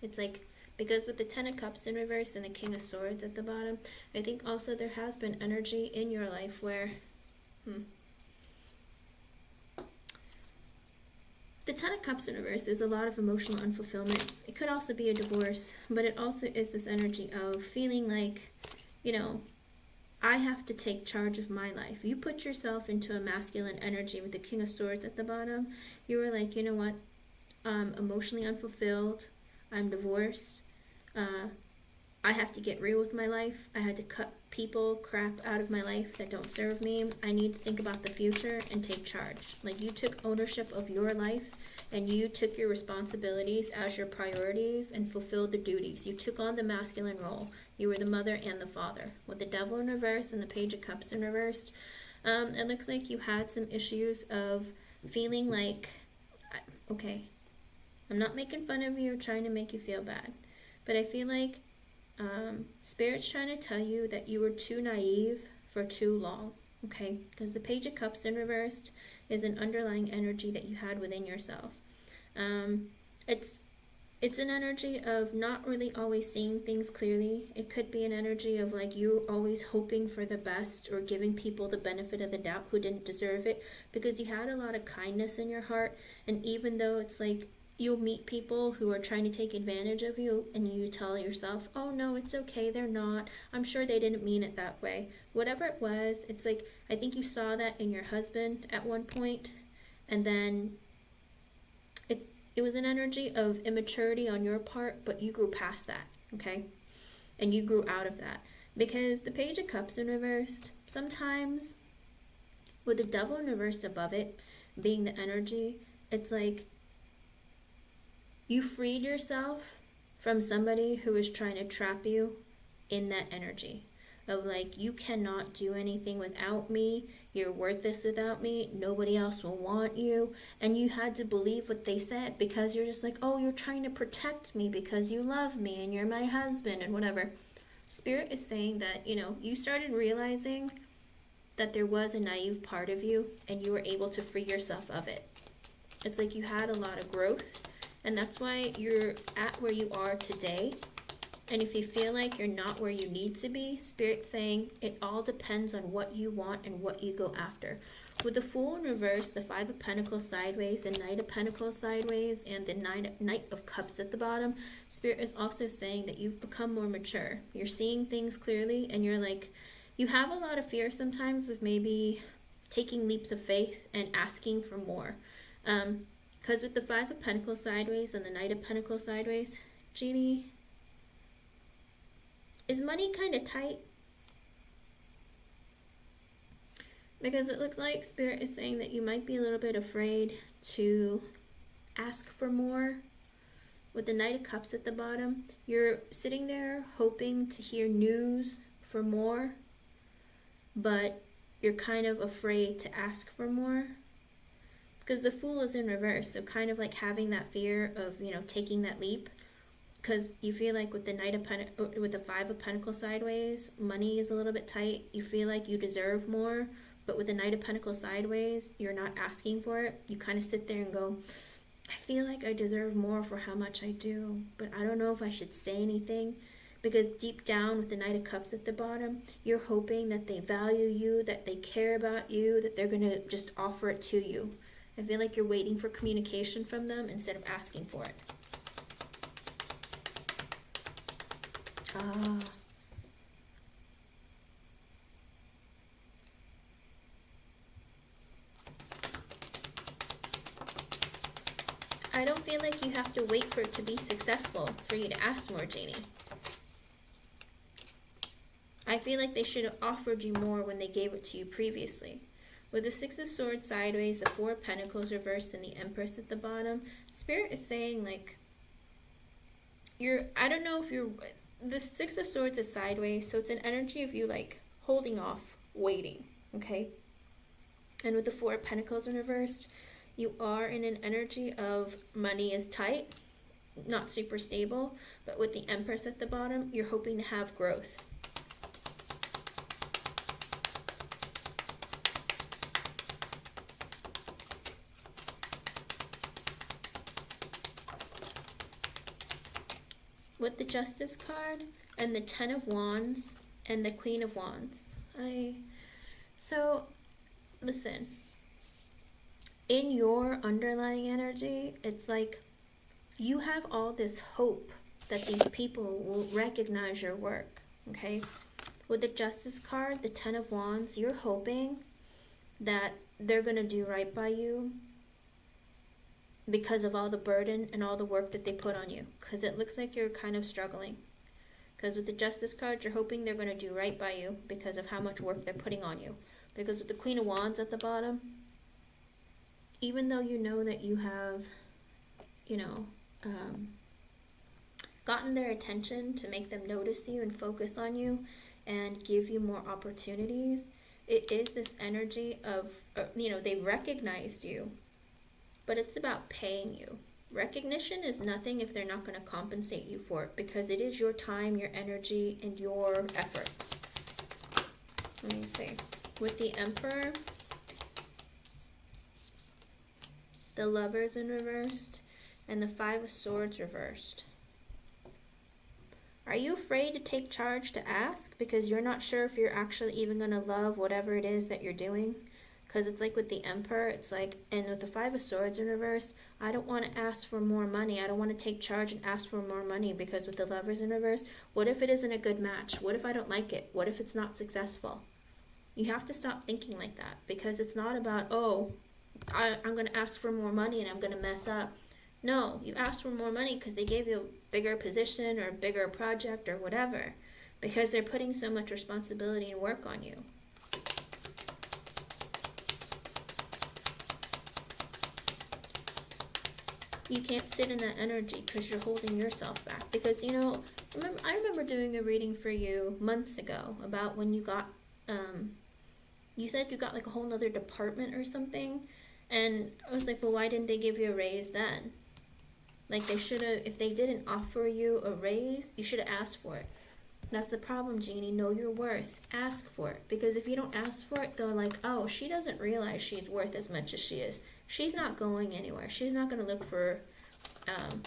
It's like, because with the Ten of Cups in reverse and the King of Swords at the bottom, I think also there has been energy in your life where, the Ten of Cups in reverse is a lot of emotional unfulfillment. It could also be a divorce, but it also is this energy of feeling like, you know, I have to take charge of my life. You put yourself into a masculine energy with the King of Swords at the bottom. You were like, you know what, I'm emotionally unfulfilled. I'm divorced. I have to get real with my life. I had to cut people, crap out of my life that don't serve me. I need to think about the future and take charge. Like, you took ownership of your life and you took your responsibilities as your priorities and fulfilled the duties. You took on the masculine role. You were the mother and the father. With the Devil in reverse and the Page of Cups in reversed, it looks like you had some issues of feeling like, okay, I'm not making fun of you or trying to make you feel bad, but I feel like Spirit's trying to tell you that you were too naive for too long, okay? Because the Page of Cups in reversed is an underlying energy that you had within yourself. It's an energy of not really always seeing things clearly. It could be an energy of like you always hoping for the best or giving people the benefit of the doubt who didn't deserve it, because you had a lot of kindness in your heart, and even though it's like you'll meet people who are trying to take advantage of you and you tell yourself, oh no, it's okay, they're not. I'm sure they didn't mean it that way. Whatever it was, it's like, I think you saw that in your husband at one point, and then it was an energy of immaturity on your part, but you grew past that, okay? And you grew out of that. Because the Page of Cups in reversed, sometimes with the Devil in reversed above it, being the energy, it's like you freed yourself from somebody who is trying to trap you in that energy of like, you cannot do anything without me, you're worthless without me, nobody else will want you. And you had to believe what they said because you're just like, oh, you're trying to protect me because you love me and you're my husband and whatever. Spirit is saying that, you know, you started realizing that there was a naive part of you and you were able to free yourself of it. It's like you had a lot of growth, and that's why you're at where you are today. And if you feel like you're not where you need to be, Spirit's saying it all depends on what you want and what you go after. With the Fool in reverse, the Five of Pentacles sideways, the Knight of Pentacles sideways, and the Knight of Cups at the bottom, Spirit is also saying that you've become more mature. You're seeing things clearly, and you're like, you have a lot of fear sometimes of maybe taking leaps of faith and asking for more. Because with the Five of Pentacles sideways and the Knight of Pentacles sideways, Jeannie, is money kind of tight? Because it looks like Spirit is saying that you might be a little bit afraid to ask for more. With the Knight of Cups at the bottom, you're sitting there hoping to hear news for more, but you're kind of afraid to ask for more. because the Fool is in reverse, so kind of like having that fear of, you know, taking that leap, because you feel like with the with the Five of Pentacles sideways, money is a little bit tight. You feel like you deserve more, but with the Knight of Pentacles sideways, you're not asking for it. You kind of sit there and go, I feel like I deserve more for how much I do, but I don't know if I should say anything, because deep down with the Knight of Cups at the bottom, you're hoping that they value you, that they care about you, that they're going to just offer it to you. I feel like you're waiting for communication from them instead of asking for it. Ah. I don't feel like you have to wait for it to be successful for you to ask more, Janie. I feel like they should have offered you more when they gave it to you previously. With the Six of Swords sideways, the Four of Pentacles reversed, and the Empress at the bottom, Spirit is saying, like, I don't know if you're, the Six of Swords is sideways, so it's an energy of you, like, holding off, waiting, okay? And with the Four of Pentacles in reversed, you are in an energy of money is tight, not super stable, but with the Empress at the bottom, you're hoping to have growth. With the Justice card and the Ten of Wands and the Queen of Wands. So, listen. In your underlying energy, it's like you have all this hope that these people will recognize your work, okay? With the Justice card, the Ten of Wands, you're hoping that they're going to do right by you because of all the burden and all the work that they put on you, because it looks like you're kind of struggling. Because with the Justice card, you're hoping they're going to do right by you because of how much work they're putting on you. Because with the Queen of Wands at the bottom, even though you know that you have, you know, gotten their attention to make them notice you and focus on you and give you more opportunities, it is this energy of, you know, they've recognized you, but it's about paying you. Recognition is nothing if they're not going to compensate you for it, because it is your time, your energy, and your efforts. Let me see. With the Emperor, the Lovers in reversed, and the Five of Swords reversed. Are you afraid to take charge to ask because you're not sure if you're actually even going to love whatever it is that you're doing? Because it's like with the Emperor, it's like, and with the Five of Swords in reverse, I don't want to ask for more money. I don't want to take charge and ask for more money, because with the Lovers in reverse, what if it isn't a good match? What if I don't like it? What if it's not successful? You have to stop thinking like that, because it's not about, oh, I'm going to ask for more money and I'm going to mess up. No, you asked for more money because they gave you a bigger position or a bigger project or whatever, because they're putting so much responsibility and work on you. You can't sit in that energy because you're holding yourself back. Because, you know, I remember doing a reading for you months ago about when you got, you said you got like a whole nother department or something. And I was like, well, why didn't they give you a raise then? Like, they should have, if they didn't offer you a raise, you should have asked for it. That's the problem, Jeannie. Know your worth. Ask for it. Because if you don't ask for it, they're like, oh, she doesn't realize she's worth as much as she is. She's not going anywhere. She's not going to look for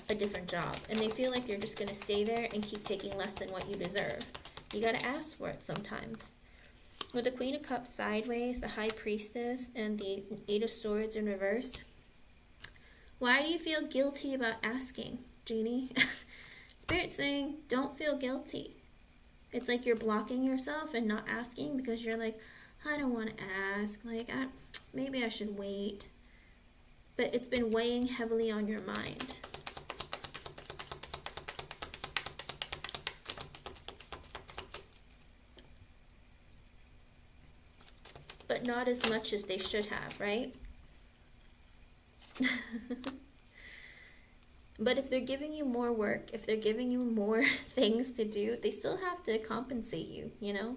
a different job. And they feel like you're just going to stay there and keep taking less than what you deserve. You got to ask for it sometimes. With the Queen of Cups sideways, the High Priestess, and the Eight of Swords in reverse. Why do you feel guilty about asking, Jeannie? Spirit's saying, don't feel guilty. It's like you're blocking yourself and not asking because you're like, I don't want to ask. Like, maybe I should wait. But it's been weighing heavily on your mind. But not as much as they should have, right? But if they're giving you more work, if they're giving you more things to do, they still have to compensate you, you know?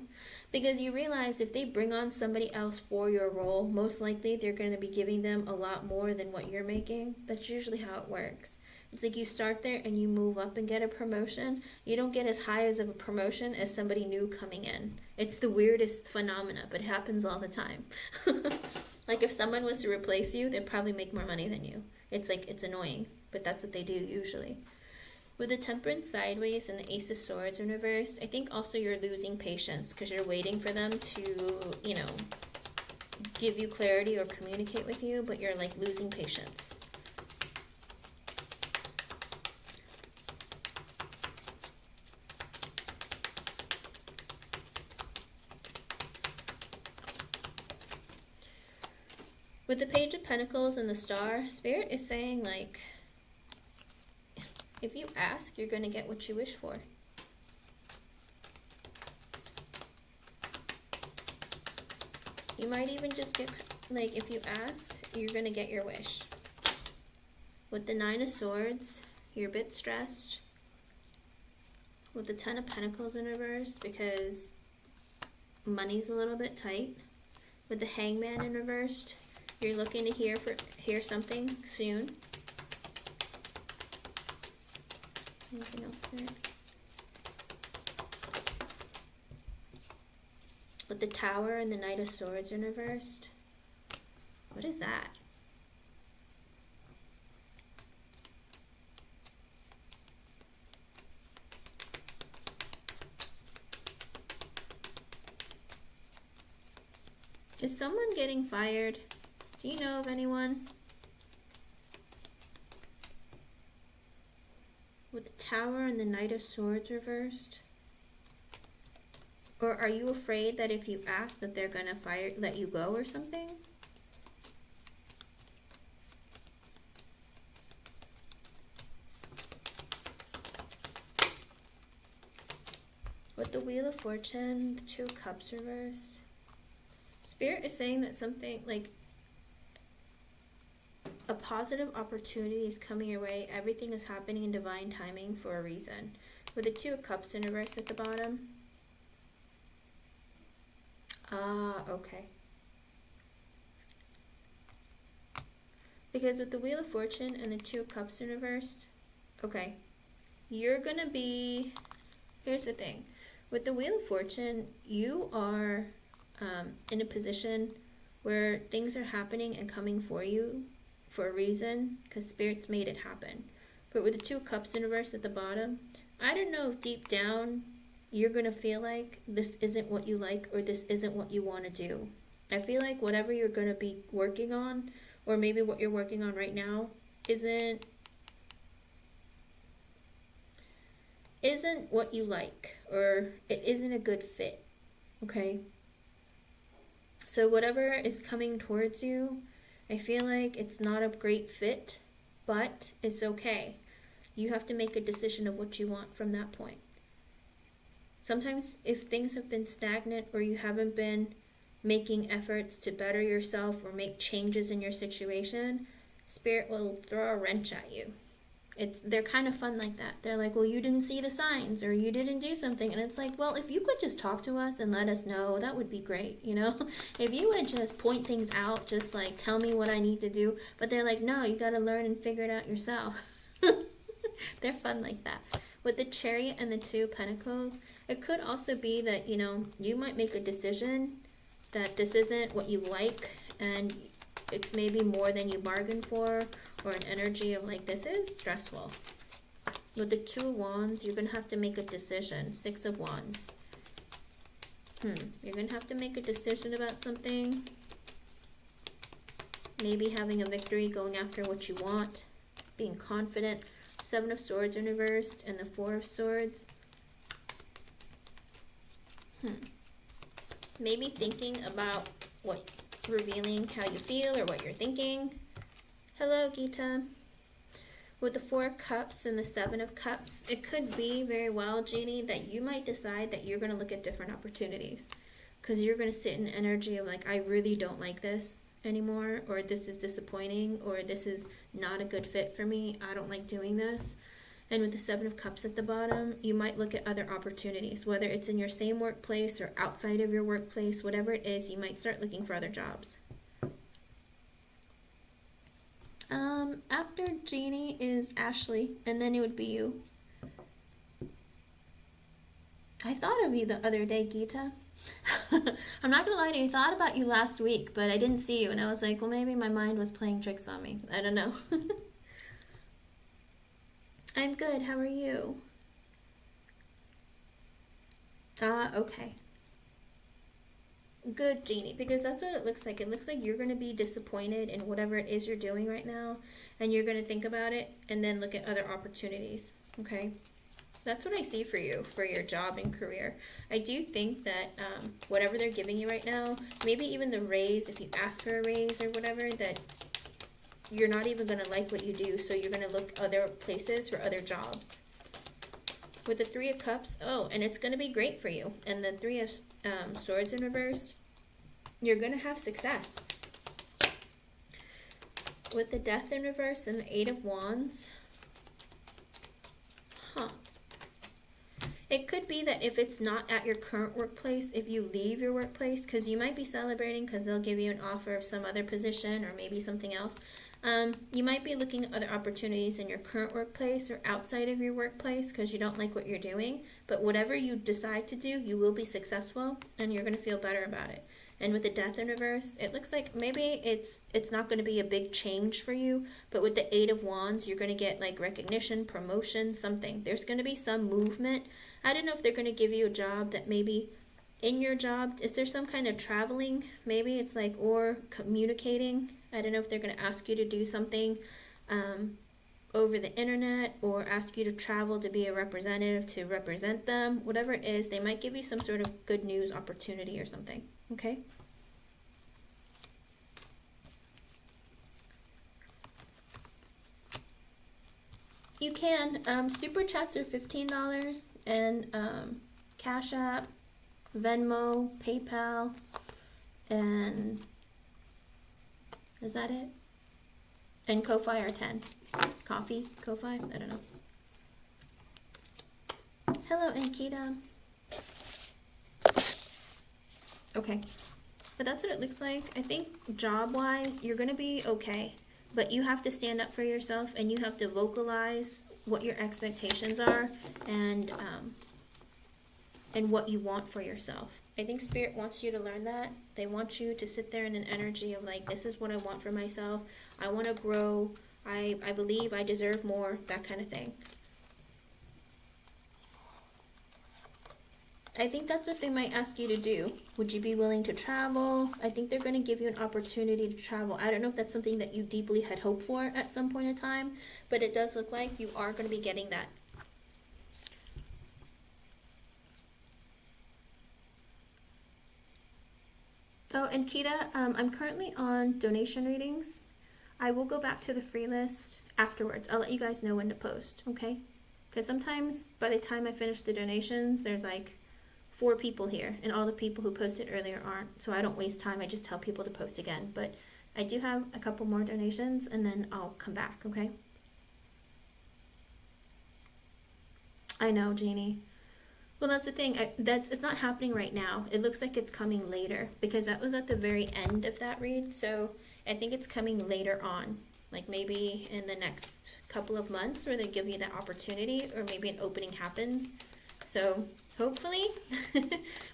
Because you realize if they bring on somebody else for your role, most likely they're going to be giving them a lot more than what you're making. That's usually how it works. It's like you start there and you move up and get a promotion. You don't get as high as of a promotion as somebody new coming in. It's the weirdest phenomena, but it happens all the time. Like if someone was to replace you, they'd probably make more money than you. It's like, it's annoying, but that's what they do usually. With the Temperance sideways and the Ace of Swords in reverse, I think also you're losing patience because you're waiting for them to, you know, give you clarity or communicate with you, but you're like losing patience. With the Page of Pentacles and the Star, Spirit is saying like, if you ask, you're going to get what you wish for. You might even just get, like, if you ask, you're going to get your wish. With the Nine of Swords, you're a bit stressed. With the Ten of Pentacles in reverse, because money's a little bit tight. With the Hangman in reversed, you're looking to hear something soon. Anything else there? With the Tower and the Knight of Swords in reversed. What is that? Is someone getting fired? Do you know of anyone? With the Tower and the Knight of Swords reversed? Or are you afraid that if you ask that they're gonna let you go or something? With the Wheel of Fortune, the Two of Cups reversed. Spirit is saying that something like a positive opportunity is coming your way. Everything is happening in divine timing for a reason. With the Two of Cups in reverse at the bottom. Okay. Because with the Wheel of Fortune and the Two of Cups in reversed, okay, you're gonna be, here's the thing. With the Wheel of Fortune, you are in a position where things are happening and coming for you for a reason, because Spirit's made it happen. But with the Two of Cups in reverse at the bottom, I don't know if deep down you're going to feel like this isn't what you like or this isn't what you want to do. I feel like whatever you're going to be working on, or maybe what you're working on right now, isn't what you like, or it isn't a good fit, okay? So whatever is coming towards you, I feel like it's not a great fit, but it's okay. You have to make a decision of what you want from that point. Sometimes if things have been stagnant or you haven't been making efforts to better yourself or make changes in your situation, Spirit will throw a wrench at you. They're kind of fun like that. They're like, well, you didn't see the signs or you didn't do something. And it's like, well, if you could just talk to us and let us know, that would be great, you know? If you would just point things out, just like tell me what I need to do. But they're like, no, you got to learn and figure it out yourself. They're fun like that. With the Chariot and the Two of Pentacles, it could also be that, you know, you might make a decision that this isn't what you like and it's maybe more than you bargained for, or an energy of like, this is stressful. With the Two of Wands, you're going to have to make a decision. Six of Wands. You're going to have to make a decision about something. Maybe having a victory, going after what you want, being confident. Seven of Swords in reversed and the Four of Swords. Maybe thinking about revealing how you feel or what you're thinking. Hello, Gita. With the Four of Cups and the Seven of Cups, it could be very well, Jeannie, that you might decide that you're going to look at different opportunities. Because you're going to sit in energy of like, I really don't like this. anymore, or this is disappointing, or this is not a good fit for me, I don't like doing this. And with the Seven of Cups at the bottom, you might look at other opportunities, whether it's in your same workplace or outside of your workplace, whatever it is, you might start looking for other jobs. After Jeannie is Ashley, and then it would be you. I thought of you the other day, Geeta. I'm not gonna lie to you, I thought about you last week, but I didn't see you, and I was like, well, maybe my mind was playing tricks on me. I don't know. I'm good, how are you? Okay. Good, Jeannie, because that's what it looks like. It looks like you're going to be disappointed in whatever it is you're doing right now, and you're going to think about it and then look at other opportunities, okay? That's what I see for you, for your job and career. I do think that whatever they're giving you right now, maybe even the raise, if you ask for a raise or whatever, that you're not even going to like what you do, so you're going to look other places for other jobs. With the Three of Cups, oh, and it's going to be great for you. And the Three of Swords in reverse, you're going to have success. With the Death in reverse and the Eight of Wands, it could be that if it's not at your current workplace, if you leave your workplace, because you might be celebrating because they'll give you an offer of some other position or maybe something else. You might be looking at other opportunities in your current workplace or outside of your workplace because you don't like what you're doing. But whatever you decide to do, you will be successful and you're going to feel better about it. And with the Death in reverse, it looks like maybe it's not going to be a big change for you. But with the Eight of Wands, you're going to get like recognition, promotion, something. There's going to be some movement. I don't know if they're going to give you a job that maybe in your job, is there some kind of traveling? Maybe it's like, or communicating. I don't know if they're going to ask you to do something over the internet or ask you to travel to be a representative to represent them. Whatever it is, they might give you some sort of good news opportunity or something. Okay? You can. Super chats are $15 and Cash App, Venmo, PayPal, and is that it? And Ko-Fi are 10. Coffee, Ko-Fi, I don't know. Hello, Ankita. Okay, but that's what it looks like. I think job-wise, you're going to be okay, but you have to stand up for yourself and you have to vocalize what your expectations are and what you want for yourself. I think Spirit wants you to learn that. They want you to sit there in an energy of like, this is what I want for myself. I want to grow. I believe I deserve more, that kind of thing. I think that's what they might ask you to do. Would you be willing to travel? I think they're going to give you an opportunity to travel. I don't know if that's something that you deeply had hoped for at some point in time, but it does look like you are going to be getting that. Oh, and Kita, I'm currently on donation readings. I will go back to the free list afterwards. I'll let you guys know when to post, okay? Because sometimes by the time I finish the donations, there's like 4 people here, and all the people who posted earlier aren't. So I don't waste time. I just tell people to post again. But I do have a couple more donations, and then I'll come back, okay? I know, Jeannie. Well, that's the thing. It's not happening right now. It looks like it's coming later because that was at the very end of that read. So I think it's coming later on, like maybe in the next couple of months where they give you that opportunity or maybe an opening happens. So hopefully,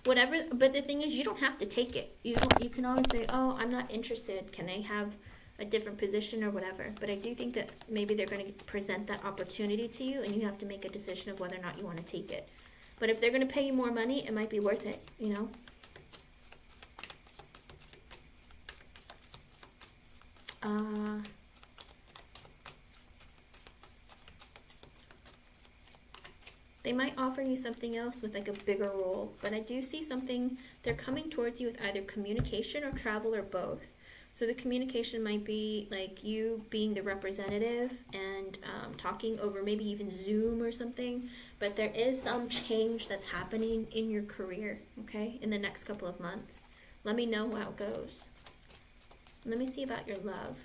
whatever. But the thing is, you don't have to take it. You can always say, oh, I'm not interested. Can I have a different position or whatever? But I do think that maybe they're going to present that opportunity to you and you have to make a decision of whether or not you want to take it. But if they're going to pay you more money, it might be worth it, you know? They might offer you something else with like a bigger role. But I do see something, they're coming towards you with either communication or travel or both. So the communication might be like you being the representative and talking over maybe even Zoom or something. But there is some change that's happening in your career, okay, in the next couple of months. Let me know how it goes. Let me see about your love.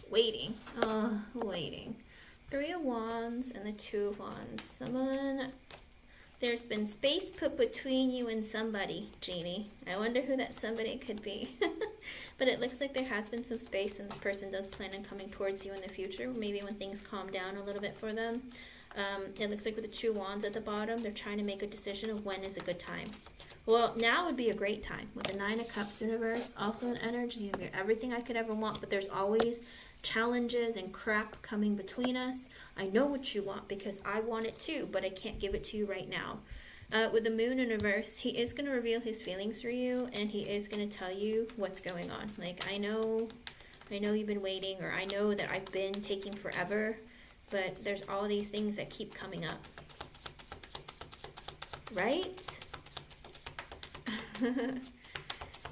Waiting. Oh, waiting. 3 of Wands and the 2 of Wands. There's been space put between you and somebody, Jeannie. I wonder who that somebody could be. But it looks like there has been some space, and this person does plan on coming towards you in the future, maybe when things calm down a little bit for them. It looks like with the 2 Wands at the bottom, they're trying to make a decision of when is a good time. Well, now would be a great time. With the 9 of Cups in reverse, also an energy of everything I could ever want, but there's always challenges and crap coming between us. I know what you want because I want it too, but I can't give it to you right now. With the Moon in reverse, he is going to reveal his feelings for you, and he is going to tell you what's going on. Like, I know you've been waiting, or I know that I've been taking forever, but there's all these things that keep coming up. Right?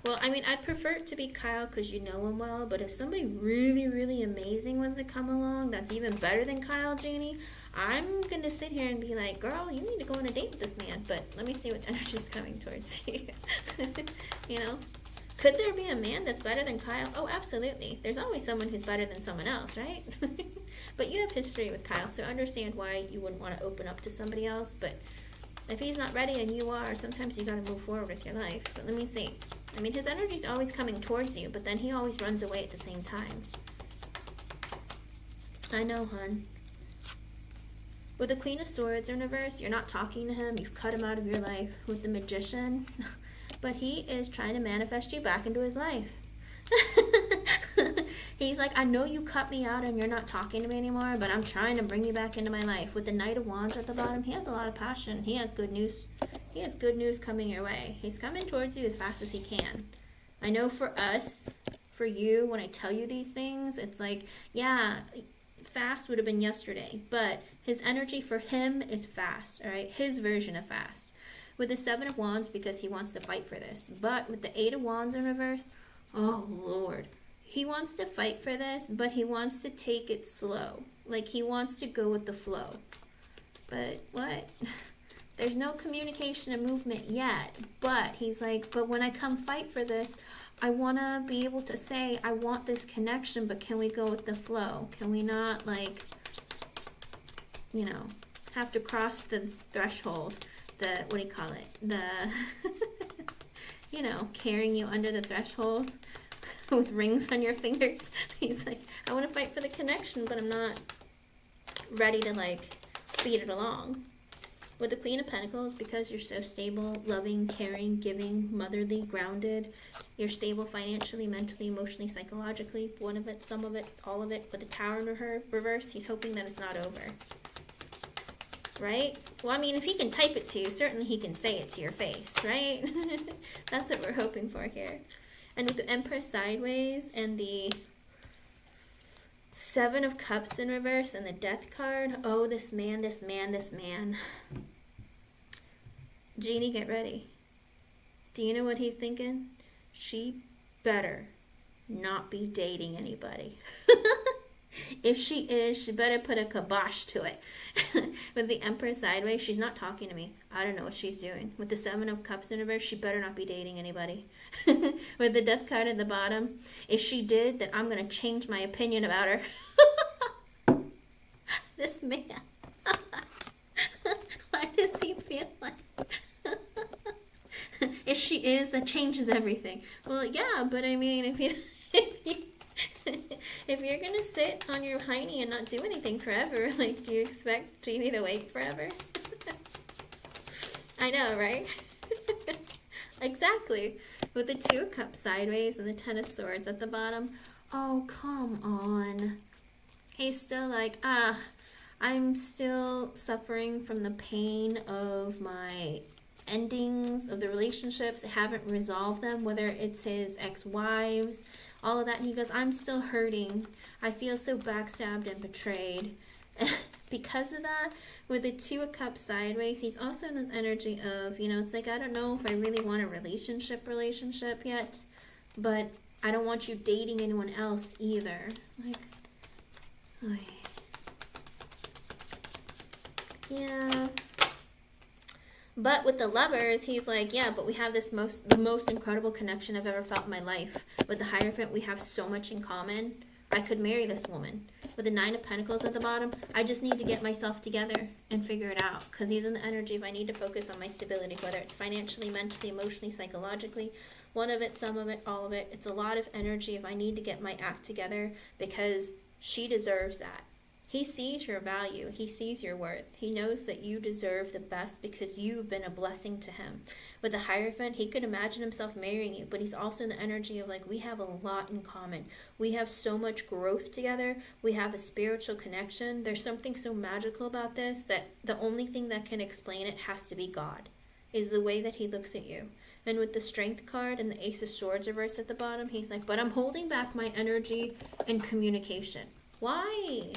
Well, I mean, I'd prefer it to be Kyle because you know him well, but if somebody really, really amazing was to come along, that's even better than Kyle, Janie, I'm going to sit here and be like, girl, you need to go on a date with this man, but let me see what energy is coming towards you. You know? Could there be a man that's better than Kyle? Oh, absolutely. There's always someone who's better than someone else, right? But you have history with Kyle, so understand why you wouldn't want to open up to somebody else, but if he's not ready and you are, sometimes you got to move forward with your life. But let me see. I mean, his energy is always coming towards you, but then he always runs away at the same time. I know, hon. With the Queen of Swords in reverse, you're not talking to him. You've cut him out of your life. With the Magician, but he is trying to manifest you back into his life. He's like, I know you cut me out and you're not talking to me anymore, but I'm trying to bring you back into my life. With the Knight of Wands at the bottom, he has a lot of passion. He has good news. He has good news coming your way. He's coming towards you as fast as he can. I know for us, for you, when I tell you these things, it's like, yeah, fast would have been yesterday, but his energy for him is fast, all right? His version of fast. With the 7 of Wands, because he wants to fight for this. But with the 8 of Wands in reverse, oh, Lord. He wants to fight for this, but he wants to take it slow. Like, he wants to go with the flow. But what? There's no communication and movement yet. But he's like, but when I come fight for this, I want to be able to say, I want this connection, but can we go with the flow? Can we not, like, you know, have to cross the threshold? The, what do you call it? The, you know, carrying you under the threshold with rings on your fingers. He's like, I want to fight for the connection, but I'm not ready to, like, speed it along. With the Queen of Pentacles, because you're so stable, loving, caring, giving, motherly, grounded, you're stable financially, mentally, emotionally, psychologically, one of it, some of it, all of it. With the Tower in her reverse, he's hoping that it's not over. Right? Well, I mean, if he can type it to you, certainly he can say it to your face, right? That's what we're hoping for here. And with the Empress sideways and the 7 of Cups in reverse and the Death card, oh, this man, this man, this man. Jeannie, get ready. Do you know what he's thinking? She better not be dating anybody. If she is, she better put a kibosh to it. With the Empress sideways, she's not talking to me. I don't know what she's doing. With the 7 of Cups in reverse, she better not be dating anybody. With the Death card at the bottom, if she did, then I'm going to change my opinion about her. This man. Why does he feel like... If she is, that changes everything. Well, yeah, but I mean, if you're gonna sit on your hiney and not do anything forever, like, do you expect Jeannie to wait forever? I know, right? Exactly. With the 2 of Cups sideways and the 10 of Swords at the bottom. Oh, come on. He's still like, I'm still suffering from the pain of my endings of the relationships, haven't resolved them, whether it's his ex-wives, all of that. And he goes, I'm still hurting. I feel so backstabbed and betrayed. Because of that, with the Two of Cups sideways, he's also in this energy of, you know, it's like, I don't know if I really want a relationship yet, but I don't want you dating anyone else either. Like, oy. Yeah. But with the Lovers, he's like, yeah, but we have the most incredible connection I've ever felt in my life. With the Hierophant, we have so much in common. I could marry this woman. With the Nine of Pentacles at the bottom, I just need to get myself together and figure it out. Because he's in the energy of I need to focus on my stability, whether it's financially, mentally, emotionally, psychologically. One of it, some of it, all of it. It's a lot of energy of I need to get my act together because she deserves that. He sees your value. He sees your worth. He knows that you deserve the best because you've been a blessing to him. With the Hierophant, he could imagine himself marrying you, but he's also in the energy of like, we have a lot in common. We have so much growth together. We have a spiritual connection. There's something so magical about this that the only thing that can explain it has to be God, is the way that he looks at you. And with the Strength card and the Ace of Swords reversed at the bottom, he's like, but I'm holding back my energy and communication. Why?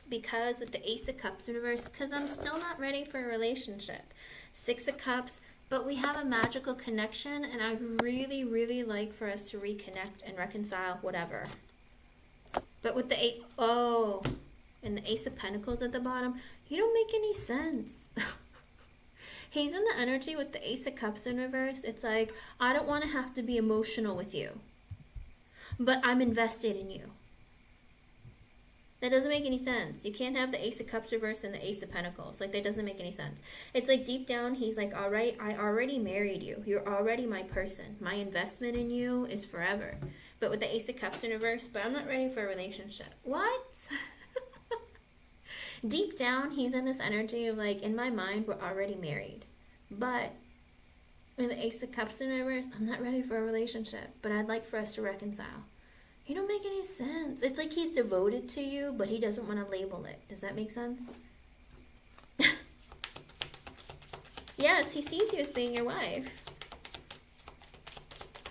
Because with the Ace of Cups in reverse, because I'm still not ready for a relationship. Six of Cups, but we have a magical connection, and I'd really, really like for us to reconnect and reconcile, whatever. But with the and the Ace of Pentacles at the bottom, you don't make any sense. He's in the energy with the Ace of Cups in reverse. It's like, I don't want to have to be emotional with you, but I'm invested in you. That doesn't make any sense. You can't have the Ace of Cups reversed and the Ace of Pentacles. Like, that doesn't make any sense. It's like deep down, he's like, all right, I already married you. You're already my person. My investment in you is forever. But with the Ace of Cups in reverse, but I'm not ready for a relationship. What? Deep down, he's in this energy of like, in my mind, we're already married. But with the Ace of Cups in reverse, I'm not ready for a relationship. But I'd like for us to reconcile. You don't make any sense. It's like he's devoted to you, but he doesn't want to label it. Does that make sense? Yes, he sees you as being your wife.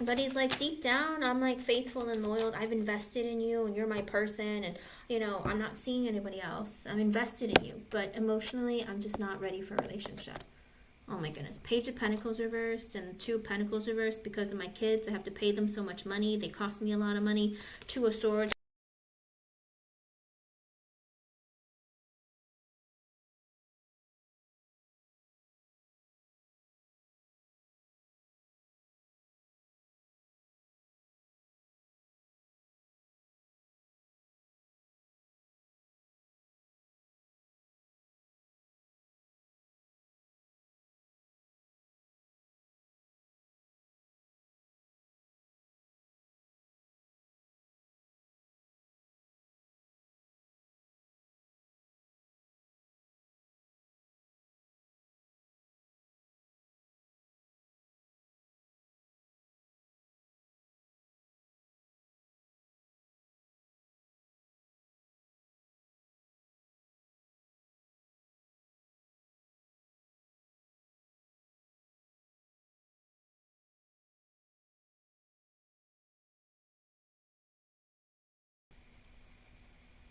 But he's like, deep down, I'm like faithful and loyal. I've invested in you and you're my person. And, you know, I'm not seeing anybody else. I'm invested in you. But emotionally, I'm just not ready for a relationship. Oh my goodness. Page of Pentacles reversed and Two of Pentacles reversed because of my kids. I have to pay them so much money. They cost me a lot of money. Two of Swords.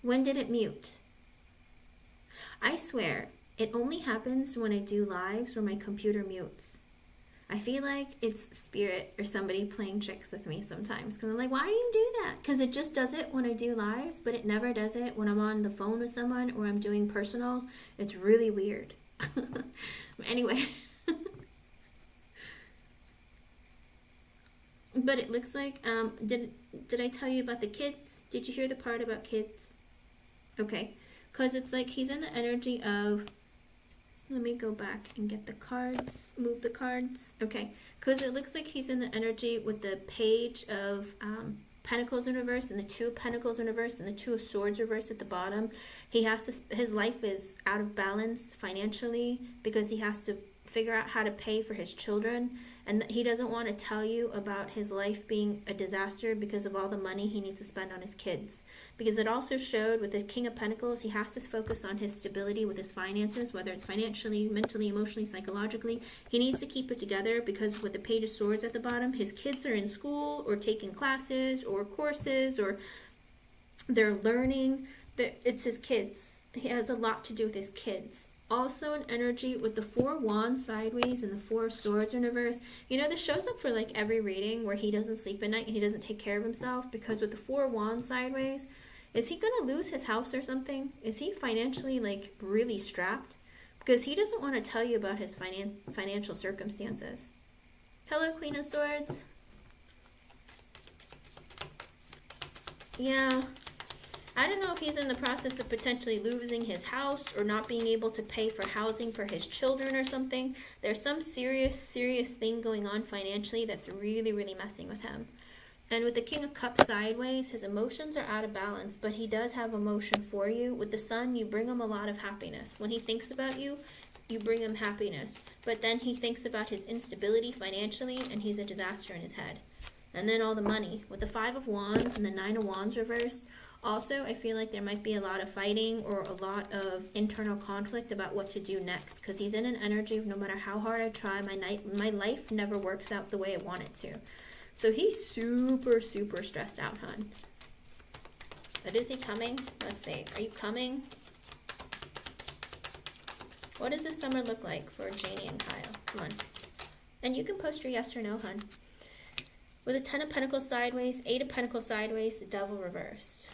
When did it mute? I swear, it only happens when I do lives where my computer mutes. I feel like it's spirit or somebody playing tricks with me sometimes. Because I'm like, why do you do that? Because it just does it when I do lives, but it never does it when I'm on the phone with someone or I'm doing personals. It's really weird. Anyway. But it looks like, did I tell you about the kids? Did you hear the part about kids? Okay. Because it's like he's in the energy of, let me go back and get the cards, move the cards. Okay, because it looks like he's in the energy with the Page of Pentacles in reverse and the Two of Pentacles in reverse and the Two of Swords reverse at the bottom. He has to, his life is out of balance financially because he has to figure out how to pay for his children, and he doesn't want to tell you about his life being a disaster because of all the money he needs to spend on his kids. Because it also showed with the King of Pentacles, he has to focus on his stability with his finances, whether it's financially, mentally, emotionally, psychologically. He needs to keep it together because with the Page of Swords at the bottom, his kids are in school or taking classes or courses or they're learning. It's his kids. He has a lot to do with his kids. Also an energy with the 4 Wands sideways and the 4 Swords in reverse. You know, this shows up for like every reading where he doesn't sleep at night and he doesn't take care of himself, because with the 4 Wands sideways, is he going to lose his house or something? Is he financially like really strapped? Because he doesn't want to tell you about his financial circumstances. Hello, Queen of Swords. Yeah. I don't know if he's in the process of potentially losing his house or not being able to pay for housing for his children or something. There's some serious thing going on financially that's really, really messing with him. And with the King of Cups sideways, his emotions are out of balance, but he does have emotion for you. With the Sun, you bring him a lot of happiness. When he thinks about you, you bring him happiness. But then he thinks about his instability financially, and he's a disaster in his head. And then all the money. With the 5 of Wands and the 9 of Wands reversed, also, I feel like there might be a lot of fighting or a lot of internal conflict about what to do next, because he's in an energy of no matter how hard I try, my life never works out the way I want it to. So he's super stressed out, hon. But is he coming? Let's see. Are you coming? What does this summer look like for Janie and Kyle? Come on. And you can post your yes or no, hon. With a 10 of Pentacles sideways, 8 of Pentacles sideways, the Devil reversed.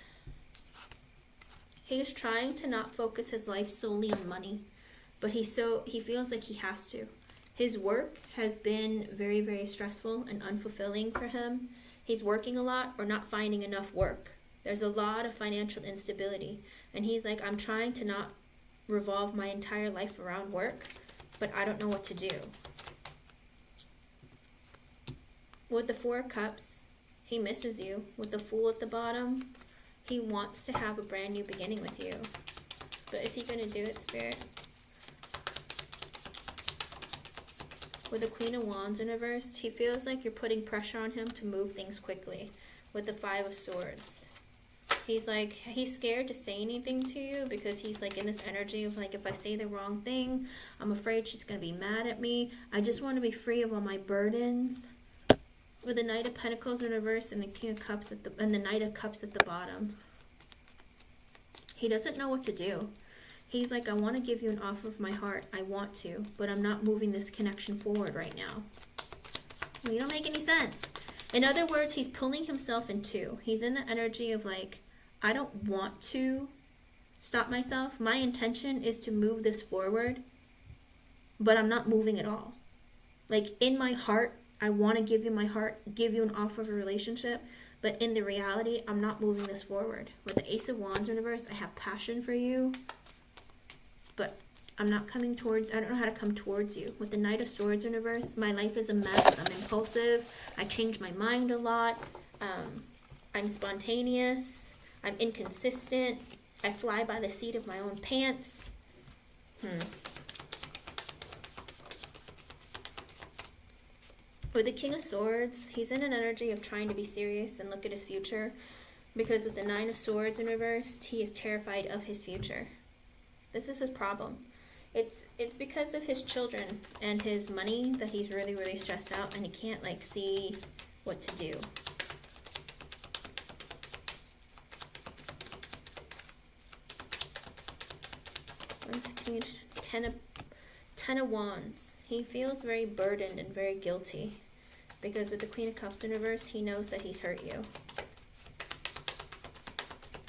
He is trying to not focus his life solely on money, but he feels like he has to. His work has been very stressful and unfulfilling for him. He's working a lot or not finding enough work. There's a lot of financial instability, and he's like, I'm trying to not revolve my entire life around work, but I don't know what to do. With the 4 of Cups, he misses you. With the Fool at the bottom, he wants to have a brand new beginning with you. But is he going to do it, Spirit? With the Queen of Wands in reverse, he feels like you're putting pressure on him to move things quickly. With the 5 of Swords, he's like, he's scared to say anything to you because he's like in this energy of like, if I say the wrong thing, I'm afraid she's going to be mad at me. I just want to be free of all my burdens. With the Knight of Pentacles in reverse and the King of Cups and the Knight of Cups at the bottom, he doesn't know what to do. He's like, I want to give you an offer of my heart. I want to, but I'm not moving this connection forward right now. Well, you don't make any sense. In other words, he's pulling himself in two. He's in the energy of like, I don't want to stop myself. My intention is to move this forward, but I'm not moving at all. Like in my heart, I want to give you my heart, give you an offer of a relationship, but in the reality, I'm not moving this forward. With the Ace of Wands in reverse, I have passion for you, but I'm not coming towards, I don't know how to come towards you. With the Knight of Swords in reverse, my life is a mess. I'm impulsive. I change my mind a lot. I'm spontaneous. I'm inconsistent. I fly by the seat of my own pants. With the King of Swords, he's in an energy of trying to be serious and look at his future, because with the 9 of Swords in reverse, he is terrified of his future. This is his problem. It's because of his children and his money that he's really stressed out, and he can't like see what to do. Once again, 10 of Wands. He feels very burdened and very guilty, because with the Queen of Cups in reverse, he knows that he's hurt you.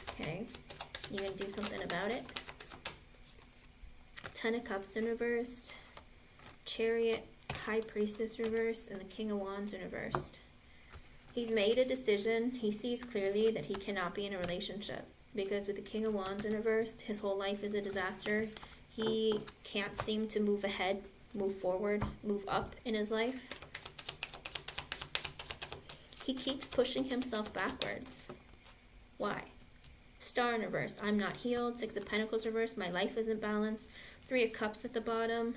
Okay, you gonna do something about it? 10 of Cups in reversed, Chariot, High Priestess reversed, and the King of Wands in reversed. He's made a decision. He sees clearly that he cannot be in a relationship, because with the King of Wands in reversed, his whole life is a disaster. He can't seem to move ahead, move forward, move up in his life. He keeps pushing himself backwards. Why? Star in reverse. I'm not healed. 6 of Pentacles reverse. My life isn't balanced. 3 of Cups at the bottom.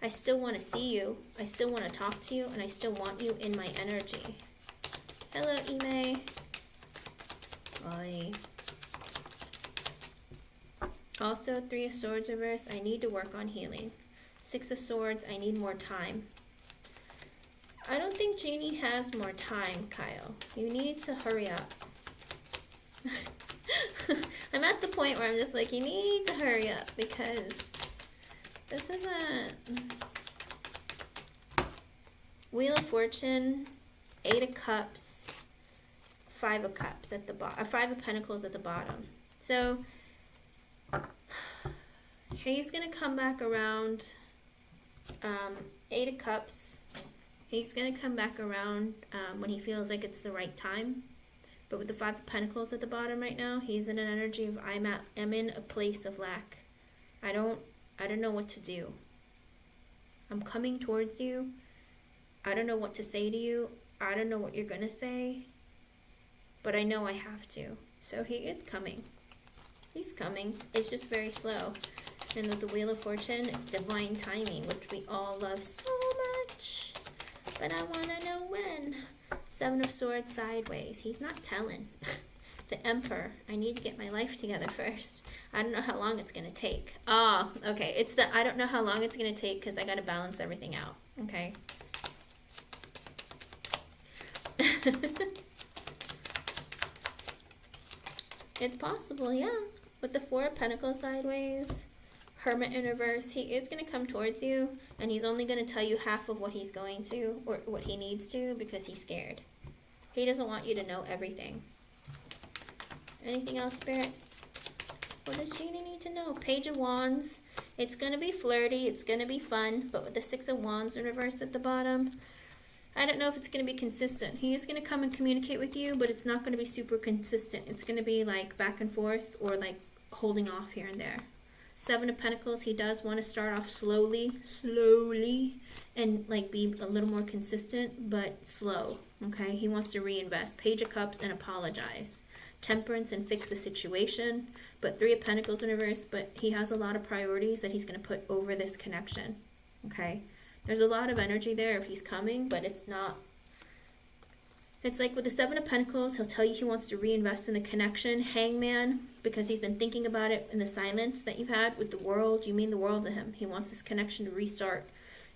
I still want to see you. I still want to talk to you, and I still want you in my energy. Hello, Ime. Oi. Also, 3 of Swords reverse. I need to work on healing. 6 of Swords. I need more time. I don't think Jeannie has more time, Kyle. You need to hurry up. I'm at the point where I'm just like, you need to hurry up because this isn't... Wheel of Fortune, 8 of Cups, 5 of Cups at the bottom, 5 of Pentacles at the bottom. So he's gonna come back around. 8 of Cups. He's gonna come back around when he feels like it's the right time. But with the 5 of Pentacles at the bottom right now, he's in an energy of I'm in a place of lack. I don't know what to do. I'm coming towards you. I don't know what to say to you. I don't know what you're gonna say. But I know I have to. So he is coming. He's coming. It's just very slow. And with the Wheel of Fortune, it's divine timing, which we all love so much. But I wanna know when. 7 of Swords sideways. He's not telling. The Emperor. I need to get my life together first. I don't know how long it's going to take. Oh, okay. It's the I don't know how long it's going to take because I got to balance everything out. Okay. It's possible, yeah. With the 4 of Pentacles sideways, Hermit in reverse, he is going to come towards you, and he's only going to tell you half of what he's going to, or what he needs to, because he's scared. He doesn't want you to know everything. Anything else, Spirit? What does Jeannie need to know? Page of Wands. It's going to be flirty. It's going to be fun. But with the 6 of Wands in reverse at the bottom, I don't know if it's going to be consistent. He is going to come and communicate with you, but it's not going to be super consistent. It's going to be like back and forth or like holding off here and there. 7 of Pentacles, he does want to start off slowly, and like be a little more consistent, but slow, okay? He wants to reinvest. Page of Cups and apologize. Temperance and fix the situation, but 3 of Pentacles in reverse, but he has a lot of priorities that he's going to put over this connection, okay? There's a lot of energy there if he's coming, but it's not. It's like with the 7 of Pentacles, he'll tell you he wants to reinvest in the connection. Hangman, because he's been thinking about it in the silence that you've had with the world. You mean the world to him. He wants this connection to restart.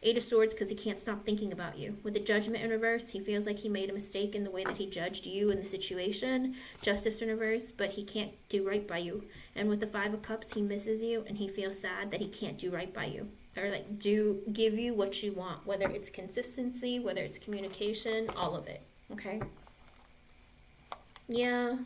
8 of Swords, because he can't stop thinking about you. With the Judgment in reverse, he feels like he made a mistake in the way that he judged you in the situation. Justice in reverse, but he can't do right by you. And with the 5 of Cups, he misses you, and he feels sad that he can't do right by you. Or like give you what you want, whether it's consistency, whether it's communication, all of it. Okay? Yeah.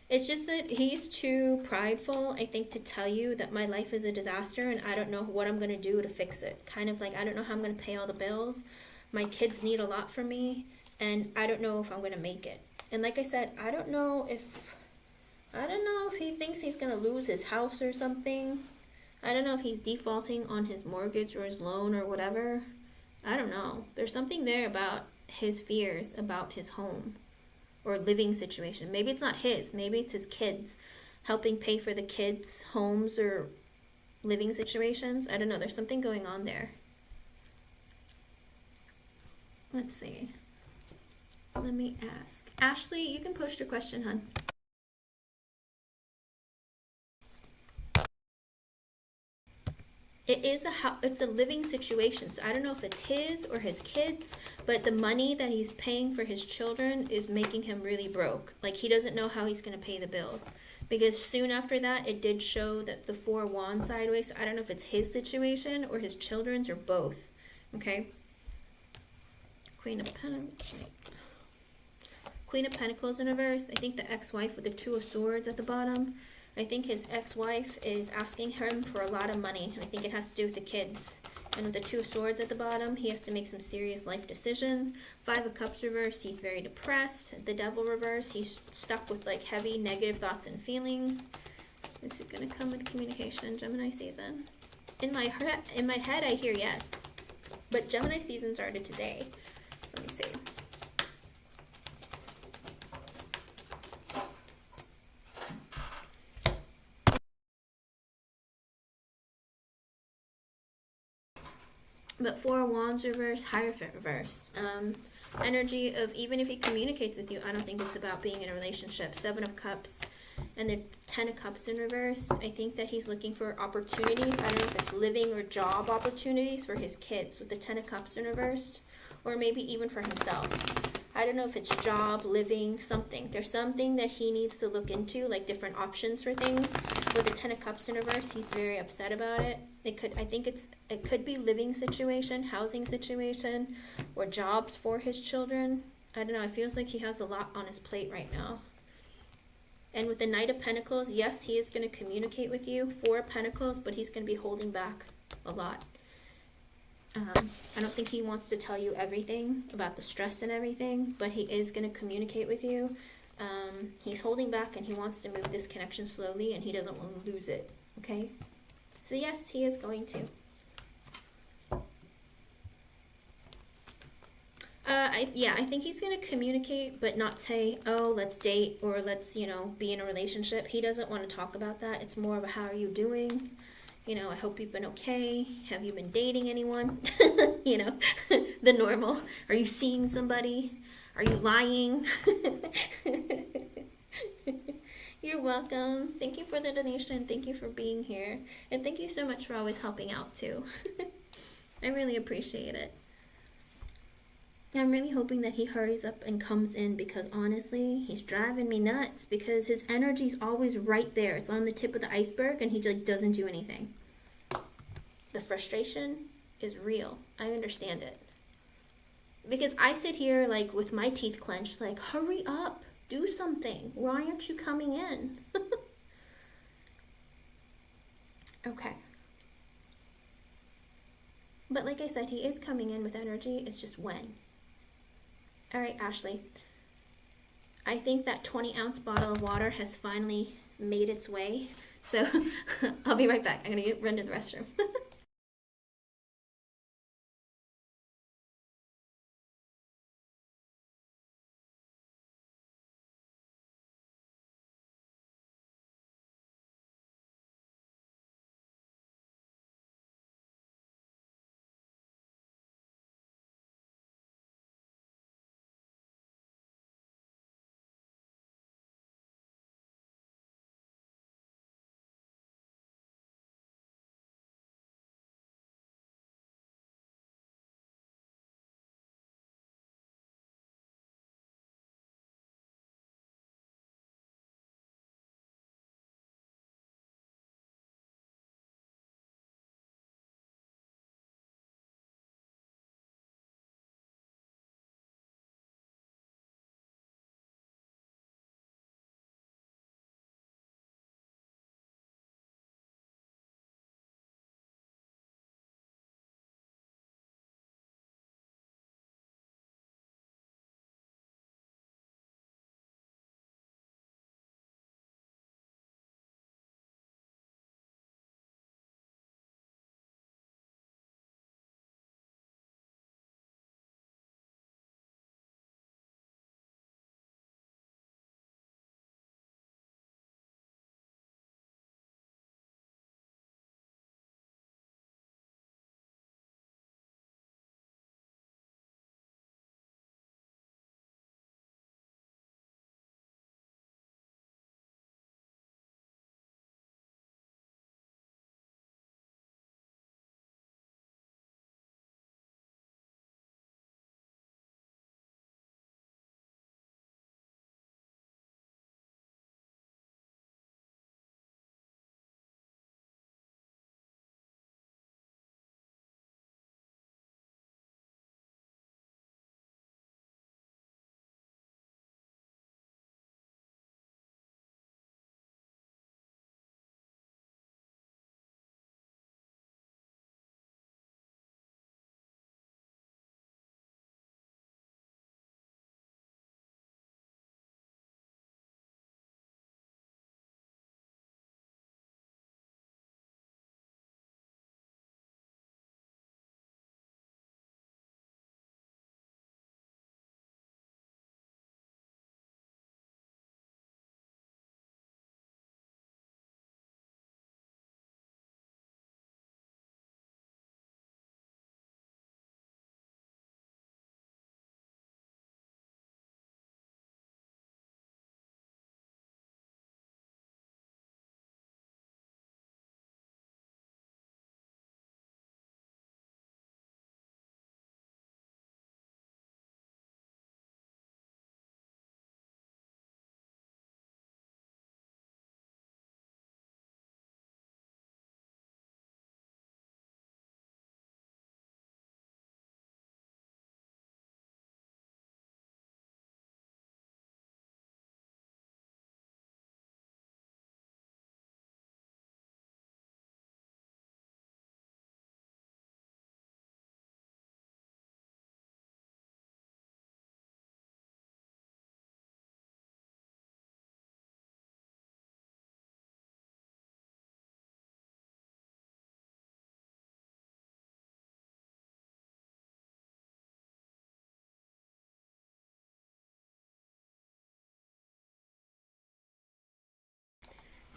It's just that he's too prideful, I think, to tell you that my life is a disaster and I don't know what I'm going to do to fix it. Kind of like, I don't know how I'm going to pay all the bills. My kids need a lot from me and I don't know if I'm going to make it. And like I said, I don't know if he thinks he's going to lose his house or something. I don't know if he's defaulting on his mortgage or his loan or whatever. I don't know. There's something there about his fears about his home or living situation. Maybe it's not his. Maybe it's his kids. Helping pay for the kids' homes or living situations. I don't know. There's something going on there. Let's see. Let me ask. Ashley, you can post your question, hon. It's a living situation, so I don't know if it's his or his kids, but the money that he's paying for his children is making him really broke. Like, he doesn't know how he's going to pay the bills. Because soon after that, it did show that the 4 of Wands sideways, so I don't know if it's his situation or his children's or both. Okay? Queen of Pentacles in reverse. I think the ex-wife with the 2 of Swords at the bottom. I think his ex-wife is asking him for a lot of money. I think it has to do with the kids. And with the 2 of Swords at the bottom, he has to make some serious life decisions. 5 of Cups reverse, he's very depressed. The Devil reverse, he's stuck with like heavy negative thoughts and feelings. Is it going to come with communication in Gemini season? In my head, I hear yes. But Gemini season started today. So let me see. But Four of Wands reversed, Hierophant reversed. Energy of even if he communicates with you, I don't think it's about being in a relationship. Seven of Cups and the Ten of Cups in reverse. I think that he's looking for opportunities. I don't know if it's living or job opportunities for his kids with the Ten of Cups in reversed, or maybe even for himself. I don't know if it's job, living, something. There's something that he needs to look into, like different options for things. With the Ten of Cups in reverse, he's very upset about it. It could be living situation, housing situation, or jobs for his children. I don't know. It feels like he has a lot on his plate right now. And with the Knight of Pentacles, yes, he is going to communicate with you. Four of Pentacles, but he's going to be holding back a lot. I don't think he wants to tell you everything about the stress and everything, but he is going to communicate with you. He's holding back and he wants to move this connection slowly and he doesn't want to lose it. Okay? So yes, he is going to. I think he's going to communicate, but not say, oh, let's date or let's, be in a relationship. He doesn't want to talk about that. It's more of a, how are you doing? I hope you've been okay. Have you been dating anyone? The normal. Are you seeing somebody? Are you lying? You're welcome. Thank you for the donation. Thank you for being here. And thank you so much for always helping out too. I really appreciate it. I'm really hoping that he hurries up and comes in, because honestly, he's driving me nuts because his energy's always right there. It's on the tip of the iceberg and he just doesn't do anything. The frustration is real. I understand it. Because I sit here like with my teeth clenched, like, hurry up, do something. Why aren't you coming in? Okay. But like I said, he is coming in with energy. It's just when. All right, Ashley. I think that 20-ounce bottle of water has finally made its way. So I'll be right back. I'm going to run to the restroom.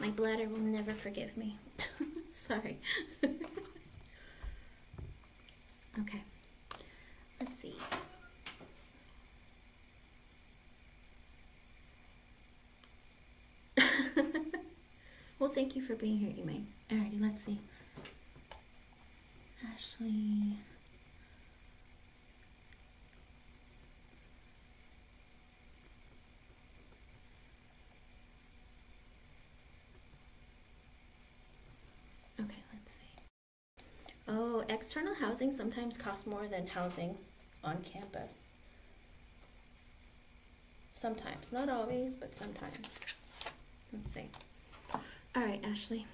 My bladder will never forgive me. Sorry. Okay. Let's see. Well, thank you for being here, Elaine. Alrighty, let's see. Ashley. Okay, let's see. Oh, external housing sometimes costs more than housing on campus. Sometimes, not always, but sometimes. Let's see. All right, Ashley.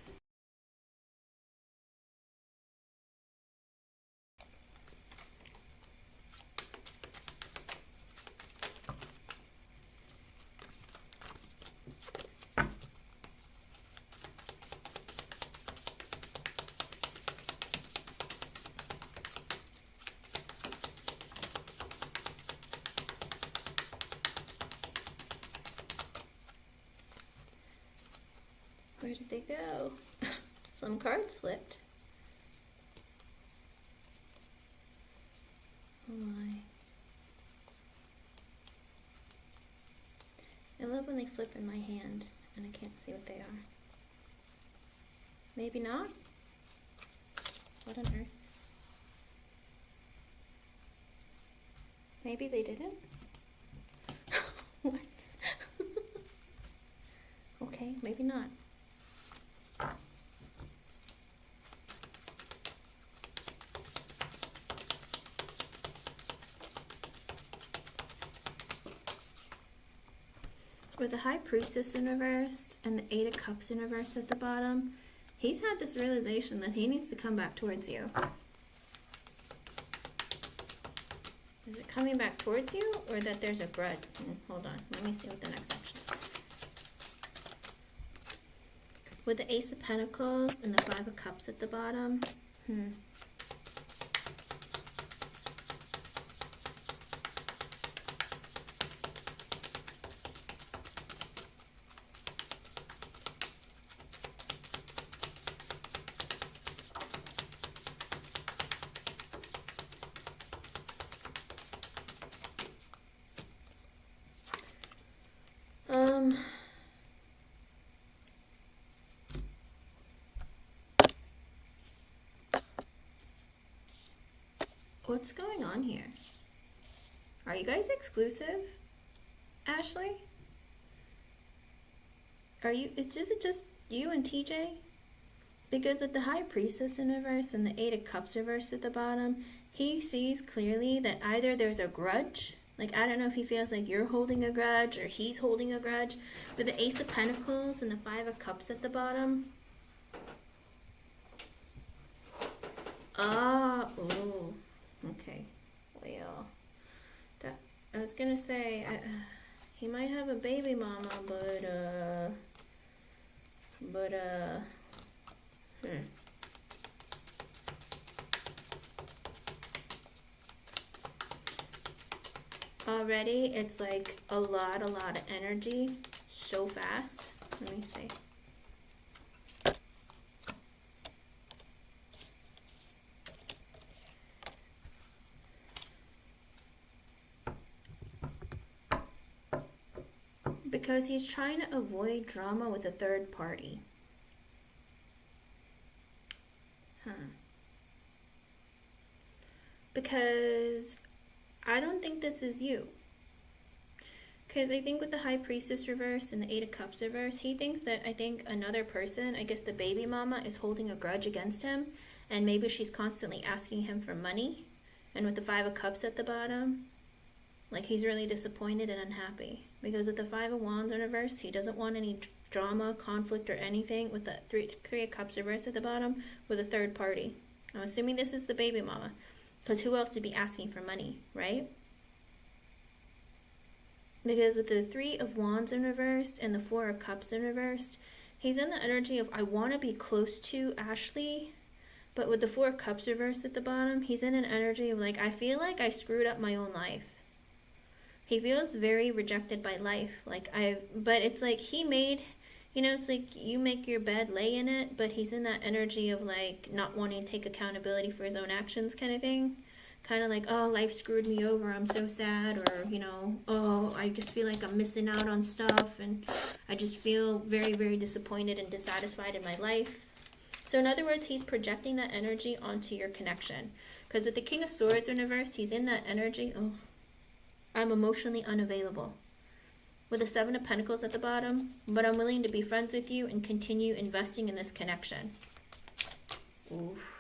Where did they go? Some cards slipped. Oh my. I love when they flip in my hand and I can't see what they are. Maybe not? What on earth? Maybe they didn't? What? Okay, maybe not. With the High Priestess in reverse and the Eight of Cups in reverse at the bottom, he's had this realization that he needs to come back towards you. Is it coming back towards you, or that there's a grudge? Hold on, let me see what the next section is. With the Ace of Pentacles and the Five of Cups at the bottom, what's going on here? Are you guys exclusive, Ashley? Is it just you and TJ? Because with the High Priestess in reverse and the Eight of Cups reverse at the bottom, he sees clearly that either there's a grudge, like I don't know if he feels like you're holding a grudge or he's holding a grudge. With the Ace of Pentacles and the Five of Cups at the bottom. Oh, okay. Well, I was gonna say, he might have a baby mama, Already, it's like a lot of energy, so fast. Let me see. Because he's trying to avoid drama with a third party. Because I don't think this is you. Because I think with the High Priestess reverse and the Eight of Cups reverse, he thinks that I think another person, I guess the baby mama, is holding a grudge against him. And maybe she's constantly asking him for money. And with the Five of Cups at the bottom, like he's really disappointed and unhappy. Because with the Five of Wands in reverse, he doesn't want any drama, conflict, or anything. With the Three of Cups reverse at the bottom, with a third party. I'm assuming this is the baby mama. Because who else would be asking for money, right? Because with the Three of Wands in reverse and the Four of Cups in reverse, he's in the energy of, I want to be close to Ashley. But with the Four of Cups reverse at the bottom, he's in an energy of like, I feel like I screwed up my own life. He feels very rejected by life. But it's like he made You know, it's like you make your bed, lay in it, but he's in that energy of like not wanting to take accountability for his own actions kind of thing. Kind of like, oh, life screwed me over, I'm so sad, or, you know, oh, I just feel like I'm missing out on stuff, and I just feel very, very disappointed and dissatisfied in my life. So in other words, he's projecting that energy onto your connection. Because with the King of Swords in reverse, he's in that energy, oh, I'm emotionally unavailable. With the Seven of Pentacles at the bottom, but I'm willing to be friends with you and continue investing in this connection. Oof.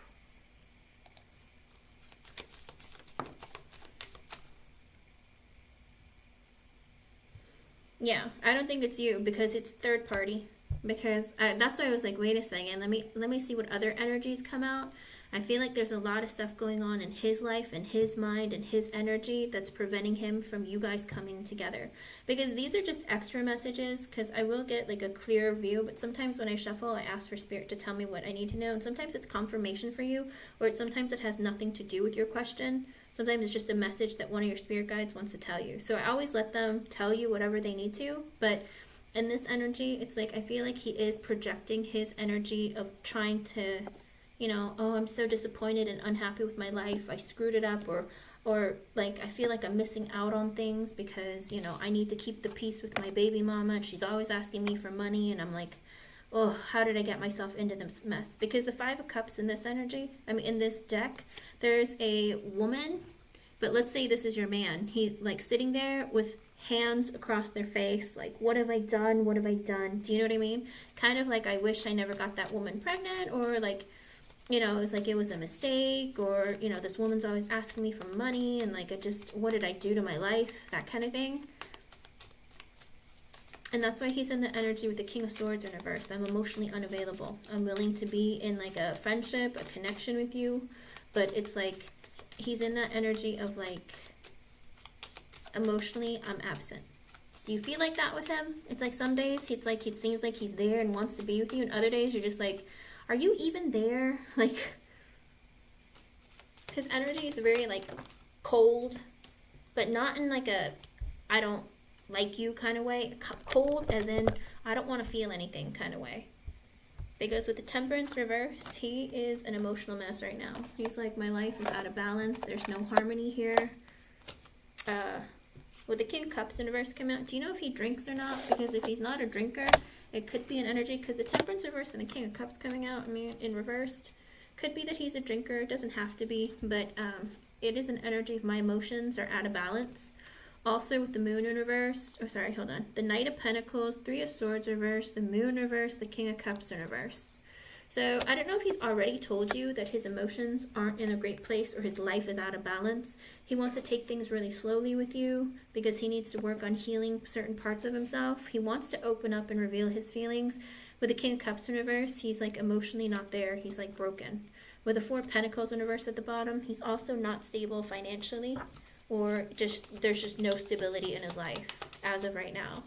Yeah, I don't think it's you because it's third party. Because that's why I was like, wait a second, let me see what other energies come out. I feel like there's a lot of stuff going on in his life and his mind and his energy that's preventing him from you guys coming together. Because these are just extra messages, because I will get like a clear view, but sometimes when I shuffle, I ask for spirit to tell me what I need to know. And sometimes it's confirmation for you, or sometimes it has nothing to do with your question. Sometimes it's just a message that one of your spirit guides wants to tell you. So I always let them tell you whatever they need to, but in this energy, it's like I feel like he is projecting his energy of trying to, you know, oh, I'm so disappointed and unhappy with my life. I screwed it up, or like I feel like I'm missing out on things because, you know, I need to keep the peace with my baby mama and she's always asking me for money, and I'm like, oh, how did I get myself into this mess? Because the Five of Cups in this energy, I mean in this deck, there's a woman, but let's say this is your man. He like sitting there with hands across their face, like, what have I done? What have I done? Do you know what I mean? Kind of like, I wish I never got that woman pregnant, or like, you know, it's like it was a mistake, or, you know, this woman's always asking me for money, and like, what did I do to my life? That kind of thing. And that's why he's in the energy with the King of Swords in reverse. I'm emotionally unavailable. I'm willing to be in like a friendship, a connection with you, but it's like he's in that energy of like, emotionally, I'm absent. Do you feel like that with him? It's like some days it's like it seems like he's there and wants to be with you, and other days you're just like, are you even there? Like, his energy is very like cold, but not in like a I don't like you kind of way. Cold as in I don't want to feel anything kind of way. Because with the Temperance reversed, he is an emotional mess right now. He's like, my life is out of balance. There's no harmony here. With the King of Cups in reverse come out, do you know if he drinks or not? Because if he's not a drinker, it could be an energy, because the Temperance reverse and the King of Cups coming out, I mean, in reversed, could be that he's a drinker. It doesn't have to be, but it is an energy of my emotions are out of balance. Also with the Moon in reverse, oh sorry, hold on, the Knight of Pentacles, Three of Swords reverse, the Moon reverse, the King of Cups in reverse. So I don't know if he's already told you that his emotions aren't in a great place or his life is out of balance. He wants to take things really slowly with you because he needs to work on healing certain parts of himself. He wants to open up and reveal his feelings. With the King of Cups in reverse, he's like emotionally not there. He's like broken. With the Four of Pentacles in reverse at the bottom, he's also not stable financially, or just there's just no stability in his life as of right now.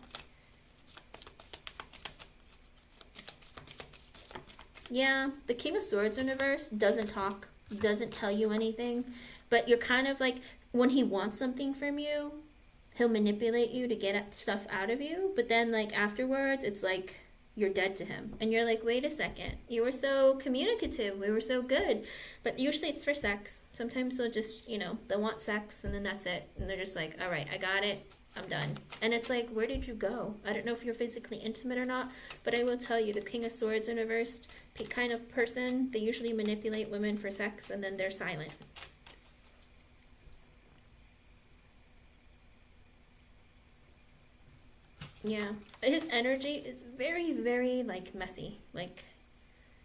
Yeah, the King of Swords in reverse doesn't talk, doesn't tell you anything, but you're kind of like, when he wants something from you, he'll manipulate you to get stuff out of you, but then like afterwards, it's like you're dead to him. And you're like, wait a second, you were so communicative, we were so good. But usually it's for sex. Sometimes they'll just, you know, they'll want sex and then that's it. And they're just like, all right, I got it. I'm done. And it's like, where did you go? I don't know if you're physically intimate or not, but I will tell you, the King of Swords in reversed kind of person, they usually manipulate women for sex and then they're silent. Yeah, his energy is very, very like messy. Like,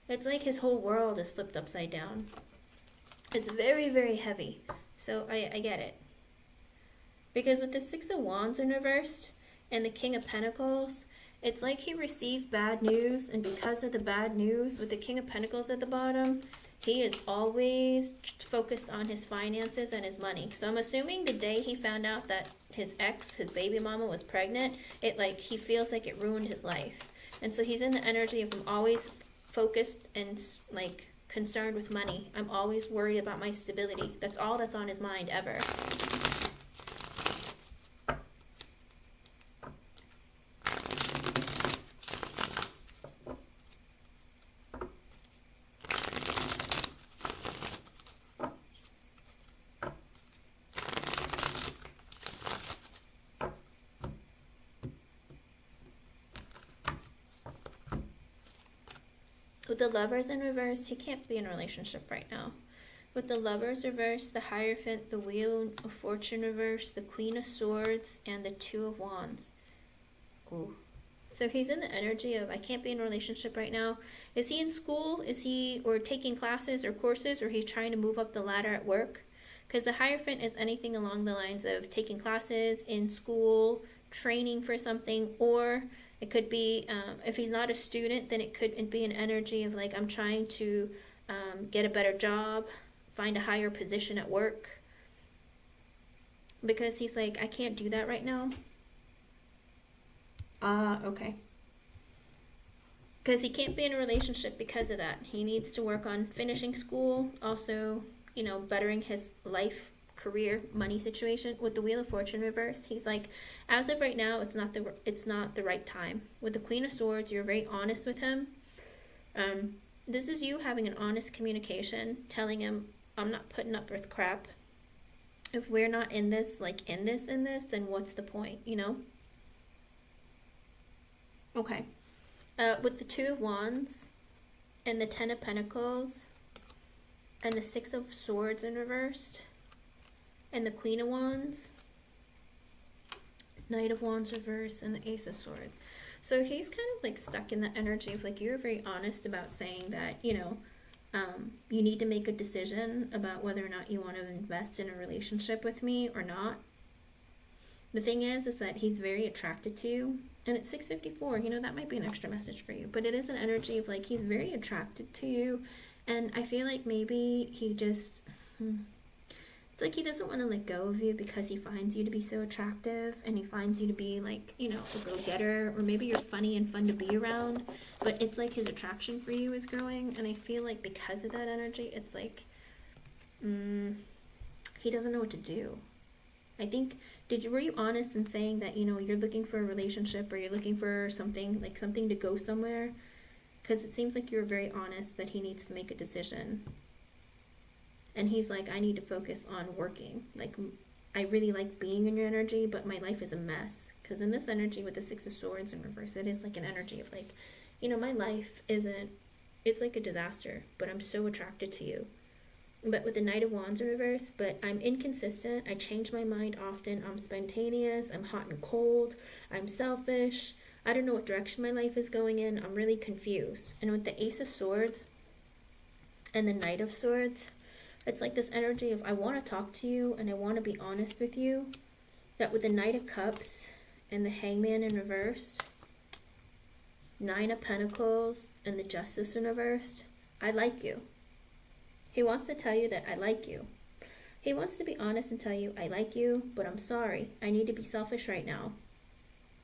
it's like his whole world is flipped upside down. It's very, very heavy. So I get it. Because with the Six of Wands in reversed and the King of Pentacles, it's like he received bad news, and because of the bad news, with the King of Pentacles at the bottom, he is always focused on his finances and his money. So I'm assuming the day he found out that his ex, his baby mama, was pregnant, it like, he feels like it ruined his life. And so he's in the energy of, I'm always focused and like concerned with money. I'm always worried about my stability. That's all that's on his mind ever. With the Lovers in reverse, he can't be in a relationship right now. With the Lovers reversed, the Hierophant, the Wheel of Fortune reversed, the Queen of Swords, and the Two of Wands. Ooh. So he's in the energy of, I can't be in a relationship right now. Is he in school? Is he, or taking classes or courses, or he's trying to move up the ladder at work? Because the Hierophant is anything along the lines of taking classes, in school, training for something, or it could be, if he's not a student, then it could be an energy of like, I'm trying to get a better job, find a higher position at work. Because he's like, I can't do that right now. Okay. Because he can't be in a relationship because of that. He needs to work on finishing school, also, you know, bettering his life, career, money situation. With the Wheel of Fortune reverse, he's like, as of right now, it's not the right time. With the Queen of Swords, you're very honest with him. This is you having an honest communication, telling him, I'm not putting up with crap. If we're not in this, like in this, then what's the point, you know? Okay. With the Two of Wands and the Ten of Pentacles and the Six of Swords in reversed and the Queen of Wands, Knight of Wands reversed, and the Ace of Swords. So he's kind of like stuck in the energy of like, you're very honest about saying that, you know, you need to make a decision about whether or not you want to invest in a relationship with me or not. The thing is that he's very attracted to you. And it's 6:54, you know, that might be an extra message for you. But it is an energy of like, he's very attracted to you. And I feel like maybe he just, it's like he doesn't want to let go of you because he finds you to be so attractive. And he finds you to be like, you know, a go-getter. Or maybe you're funny and fun to be around. But it's like his attraction for you is growing. And I feel like because of that energy, it's like, he doesn't know what to do. I think, were you honest in saying that, you know, you're looking for a relationship or you're looking for something, like something to go somewhere? Because it seems like you're very honest that he needs to make a decision. And he's like, I need to focus on working. Like, I really like being in your energy, but my life is a mess. Because in this energy with the Six of Swords in reverse, it is like an energy of like, you know, my life isn't, it's like a disaster, but I'm so attracted to you. But with the Knight of Wands in reverse, but I'm inconsistent, I change my mind often, I'm spontaneous, I'm hot and cold, I'm selfish, I don't know what direction my life is going in, I'm really confused. And with the Ace of Swords and the Knight of Swords, it's like this energy of I want to talk to you and I want to be honest with you. That with the Knight of Cups and the Hangman in reverse, Nine of Pentacles and the Justice in reverse, I like you. He wants to tell you that I like you. He wants to be honest and tell you, I like you, but I'm sorry. I need to be selfish right now.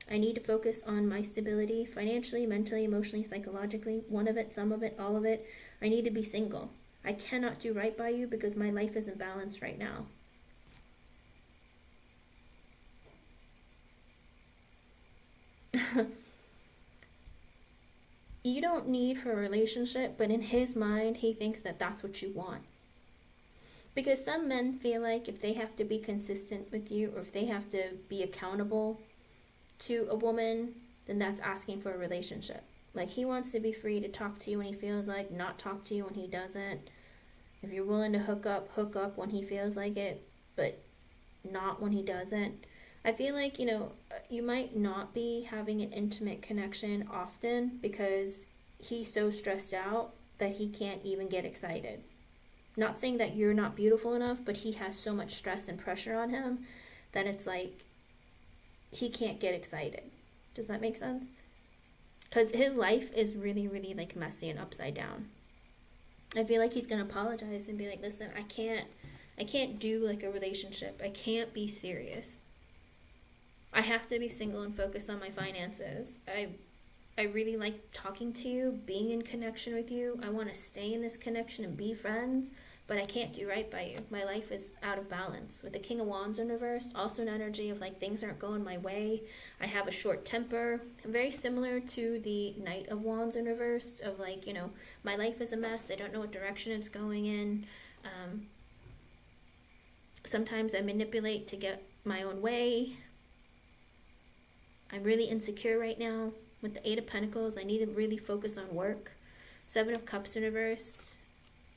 I need to focus on my stability, financially, mentally, emotionally, psychologically, one of it, some of it, all of it. I need to be single. I cannot do right by you because my life isn't balanced right now. You don't need for a relationship, but in his mind, he thinks that that's what you want. Because some men feel like if they have to be consistent with you, or if they have to be accountable to a woman, then that's asking for a relationship. Like, he wants to be free to talk to you when he feels like, not talk to you when he doesn't. If you're willing to hook up when he feels like it, but not when he doesn't. I feel like, you know, you might not be having an intimate connection often because he's so stressed out that he can't even get excited. Not saying that you're not beautiful enough, but he has so much stress and pressure on him that it's like he can't get excited. Does that make sense? Because his life is really, really like messy and upside down. I feel like he's going to apologize and be like, listen, I can't do like a relationship. I can't be serious. I have to be single and focus on my finances. I really like talking to you, being in connection with you. I want to stay in this connection and be friends, but I can't do right by you. My life is out of balance. With the King of Wands in reverse, also an energy of like things aren't going my way. I have a short temper. Very similar to the Knight of Wands in reverse of like, you know, my life is a mess. I don't know what direction it's going in. Sometimes I manipulate to get my own way. I'm really insecure right now. With the Eight of Pentacles, I need to really focus on work. Seven of Cups in reverse.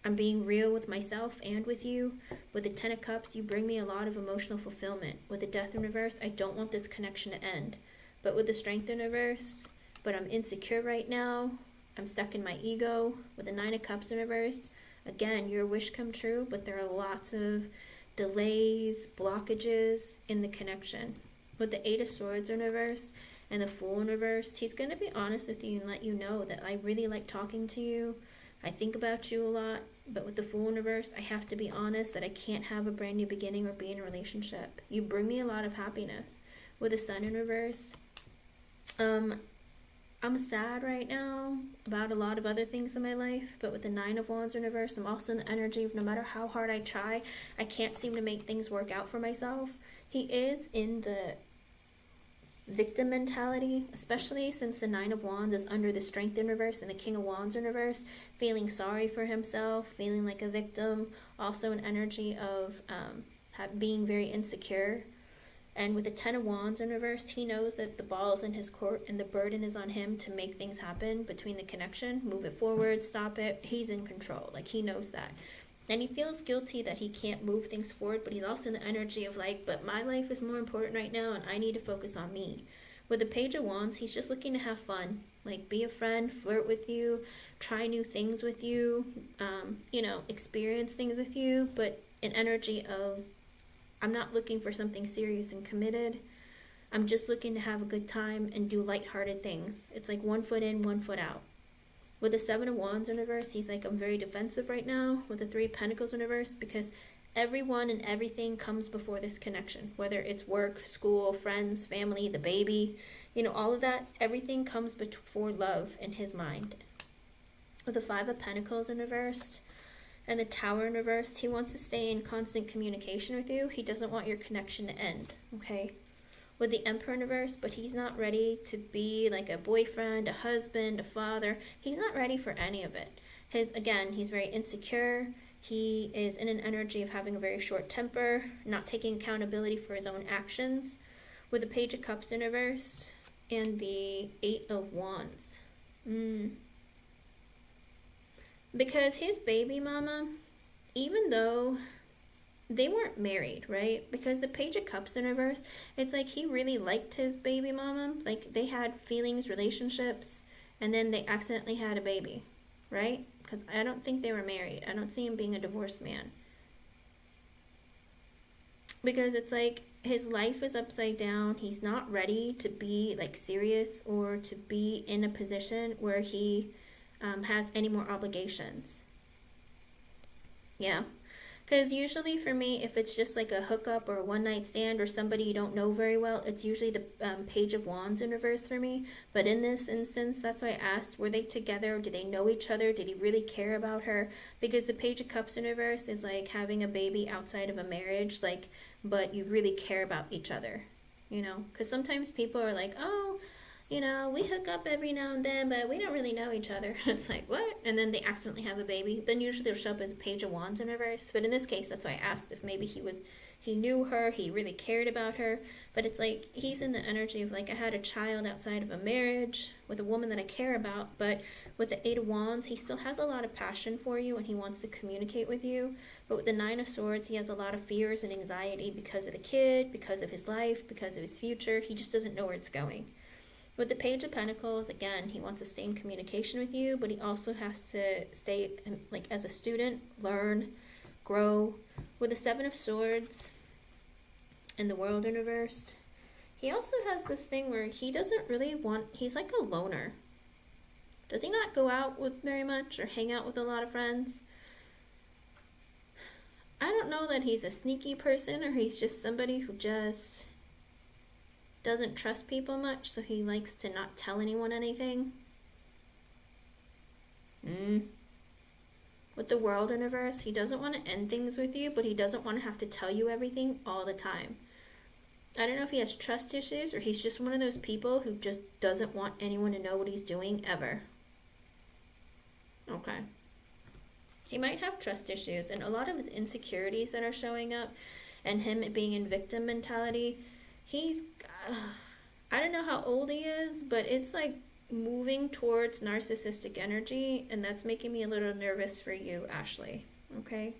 I'm being real with myself and with you. With the Ten of Cups, you bring me a lot of emotional fulfillment. With the Death in reverse, I don't want this connection to end. But with the Strength in reverse, but I'm insecure right now. I'm stuck in my ego. With the Nine of Cups in reverse, again, your wish come true, but there are lots of delays, blockages in the connection. With the Eight of Swords in reverse and the Fool in reverse, he's going to be honest with you and let you know that I really like talking to you. I think about you a lot, but with the Fool in reverse, I have to be honest that I can't have a brand new beginning or be in a relationship. You bring me a lot of happiness. With the Sun in reverse, I'm sad right now about a lot of other things in my life, but with the Nine of Wands in reverse, I'm also in the energy of no matter how hard I try, I can't seem to make things work out for myself. He is in the victim mentality, especially since the Nine of Wands is under the Strength in reverse and the King of Wands in reverse, feeling sorry for himself, feeling like a victim, also an energy of being very insecure. And with the Ten of Wands in reverse, he knows that the ball is in his court and the burden is on him to make things happen between the connection, move it forward, stop it. He's in control, like he knows that. And he feels guilty that he can't move things forward, but he's also in the energy of like, but my life is more important right now and I need to focus on me. With the Page of Wands, he's just looking to have fun, like be a friend, flirt with you, try new things with you, experience things with you, but an energy of, I'm not looking for something serious and committed. I'm just looking to have a good time and do lighthearted things. It's like 1 foot in, 1 foot out. With the Seven of Wands in reverse, he's like, I'm very defensive right now. With the Three of Pentacles in reverse, because everyone and everything comes before this connection. Whether it's work, school, friends, family, the baby, all of that, everything comes before love in his mind. With the Five of Pentacles in reverse and the Tower in reverse, he wants to stay in constant communication with you. He doesn't want your connection to end, okay? With the Emperor in reverse, but he's not ready to be like a boyfriend, a husband, a father. He's not ready for any of it. He's very insecure. He is in an energy of having a very short temper, not taking accountability for his own actions. With the Page of Cups in reverse and the Eight of Wands. Because his baby mama, even though they weren't married, right? Because the Page of Cups in reverse, it's like he really liked his baby mama. Like they had feelings, relationships, and then they accidentally had a baby, right? Because I don't think they were married. I don't see him being a divorced man. Because it's like his life is upside down. He's not ready to be like serious or to be in a position where he has any more obligations. Yeah. Because usually for me, if it's just like a hookup or a one-night stand or somebody you don't know very well, it's usually the Page of Wands in reverse for me. But in this instance, that's why I asked, were they together? Do they know each other? Did he really care about her? Because the Page of Cups in reverse is like having a baby outside of a marriage, like, but you really care about each other, Because sometimes people are like, oh, we hook up every now and then, but we don't really know each other. It's like, what? And then they accidentally have a baby. Then usually they'll show up as a Page of Wands in reverse. But in this case, that's why I asked if maybe he knew her, he really cared about her. But it's like, he's in the energy of like, I had a child outside of a marriage with a woman that I care about. But with the Eight of Wands, he still has a lot of passion for you and he wants to communicate with you. But with the Nine of Swords, he has a lot of fears and anxiety because of the kid, because of his life, because of his future. He just doesn't know where it's going. With the Page of Pentacles, again, he wants to stay in communication with you, but he also has to stay, like, as a student, learn, grow. With the Seven of Swords and the World in reverse, he also has this thing where he doesn't really he's like a loner. Does he not go out with very much or hang out with a lot of friends? I don't know that he's a sneaky person or he's just somebody who just doesn't trust people much, so he likes to not tell anyone anything. With the World in reverse, he doesn't want to end things with you, but he doesn't want to have to tell you everything all the time. I don't know if he has trust issues or he's just one of those people who just doesn't want anyone to know what he's doing ever. Okay. He might have trust issues, and a lot of his insecurities that are showing up and him being in victim mentality, he's, I don't know how old he is, but it's like moving towards narcissistic energy, and that's making me a little nervous for you, Ashley. Okay?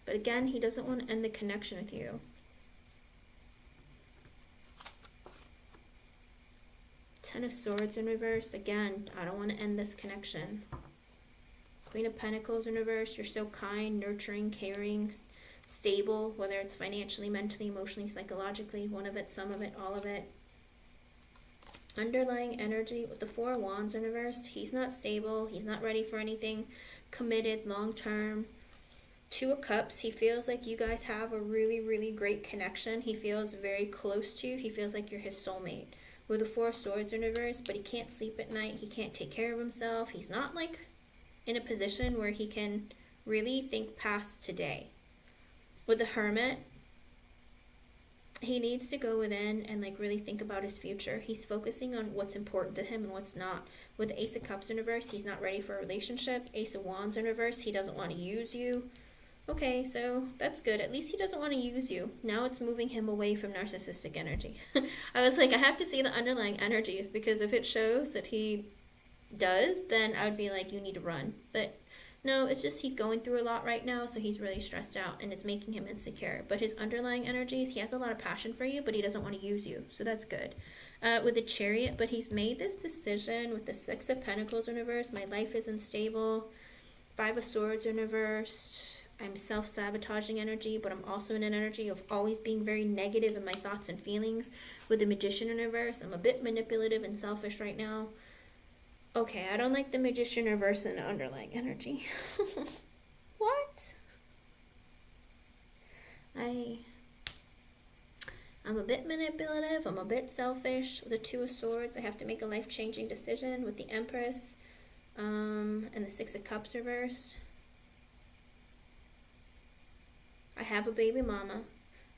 But again, he doesn't want to end the connection with you. Ten of Swords in reverse. Again, I don't want to end this connection. Queen of Pentacles in reverse. You're so kind, nurturing, caring, stable, whether it's financially, mentally, emotionally, psychologically, one of it, some of it, all of it. Underlying energy with the Four of Wands in reverse. He's not stable. He's not ready for anything committed, long-term. Two of Cups. He feels like you guys have a really, really great connection. He feels very close to you. He feels like you're his soulmate. With the Four of Swords in reverse, but he can't sleep at night. He can't take care of himself. He's not like in a position where he can really think past today. With the Hermit, he needs to go within and like really think about his future. He's focusing on what's important to him and what's not. With the Ace of Cups in reverse, he's not ready for a relationship. Ace of Wands in reverse, he doesn't want to use you. Okay, so that's good. At least he doesn't want to use you. Now it's moving him away from narcissistic energy. I was like, I have to see the underlying energies, because if it shows that he does, then I would be like, you need to run. But no, it's just he's going through a lot right now, so he's really stressed out, and it's making him insecure. But his underlying energies, he has a lot of passion for you, but he doesn't want to use you, so that's good. With the Chariot, but he's made this decision with the Six of Pentacles in reverse. My life is unstable. Five of Swords in reverse. I'm self-sabotaging energy, but I'm also in an energy of always being very negative in my thoughts and feelings. With the Magician in reverse, I'm a bit manipulative and selfish right now. Okay, I don't like the Magician in reverse and the underlying energy. What? I'm a bit manipulative. I'm a bit selfish. With the Two of Swords, I have to make a life-changing decision. With the Empress and the Six of Cups reversed. I have a baby mama.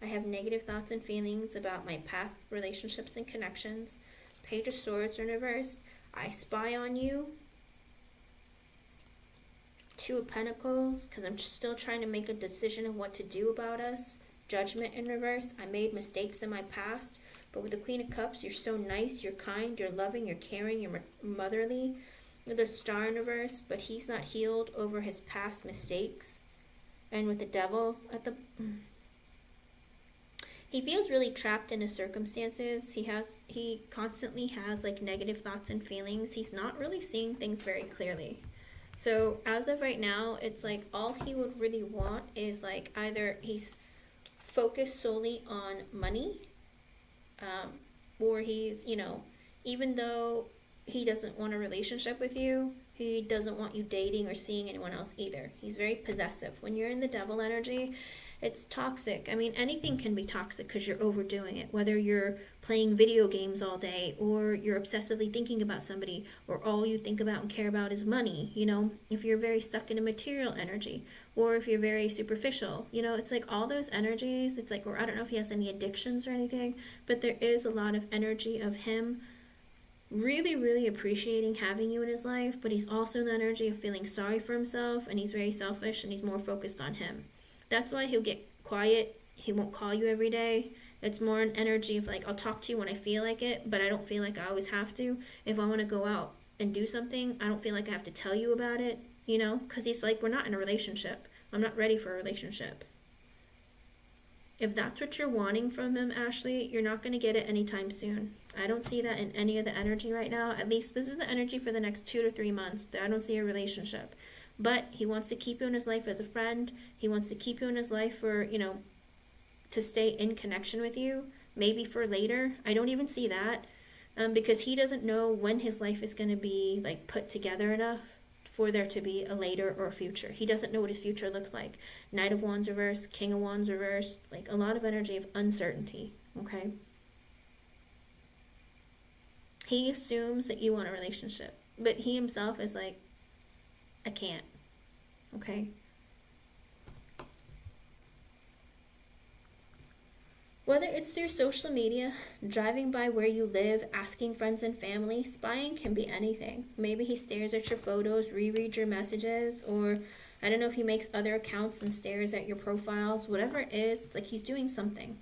I have negative thoughts and feelings about my past relationships and connections. Page of Swords in reverse. I spy on you. Two of Pentacles, because I'm still trying to make a decision of what to do about us. Judgment in reverse. I made mistakes in my past. But with the Queen of Cups, you're so nice, you're kind, you're loving, you're caring, you're motherly. With the Star in reverse, but he's not healed over his past mistakes. And with the Devil at the... He feels really trapped in his circumstances. He constantly has like negative thoughts and feelings. He's not really seeing things very clearly. So as of right now, it's like all he would really want is like either he's focused solely on money, or he's, you know, even though he doesn't want a relationship with you, he doesn't want you dating or seeing anyone else either. He's very possessive. When you're in the Devil energy, it's toxic. I mean, anything can be toxic because you're overdoing it. Whether you're playing video games all day, or you're obsessively thinking about somebody, or all you think about and care about is money, you know, if you're very stuck in a material energy, or if you're very superficial, you know, it's like all those energies, it's like, or I don't know if he has any addictions or anything, but there is a lot of energy of him really, really appreciating having you in his life, but he's also in the energy of feeling sorry for himself, and he's very selfish, and he's more focused on him. That's why he'll get quiet. He won't call you every day. It's more an energy of like, I'll talk to you when I feel like it, but I don't feel like I always have to. If I want to go out and do something, I don't feel like I have to tell you about it, you know, because he's like, we're not in a relationship. I'm not ready for a relationship. If that's what you're wanting from him, Ashley, you're not going to get it anytime soon. I don't see that in any of the energy right now. At least this is the energy for the next 2 to 3 months. I don't see a relationship. But he wants to keep you in his life as a friend. He wants to keep you in his life for, you know, to stay in connection with you. Maybe for later. I don't even see that. Because he doesn't know when his life is going to be, like, put together enough for there to be a later or a future. He doesn't know what his future looks like. Knight of Wands reversed, King of Wands reversed. Like, a lot of energy of uncertainty. Okay? He assumes that you want a relationship. But he himself is like, I can't. Okay? Whether it's through social media, driving by where you live, asking friends and family, spying can be anything. Maybe he stares at your photos, rereads your messages, or I don't know if he makes other accounts and stares at your profiles. Whatever it is, it's like he's doing something.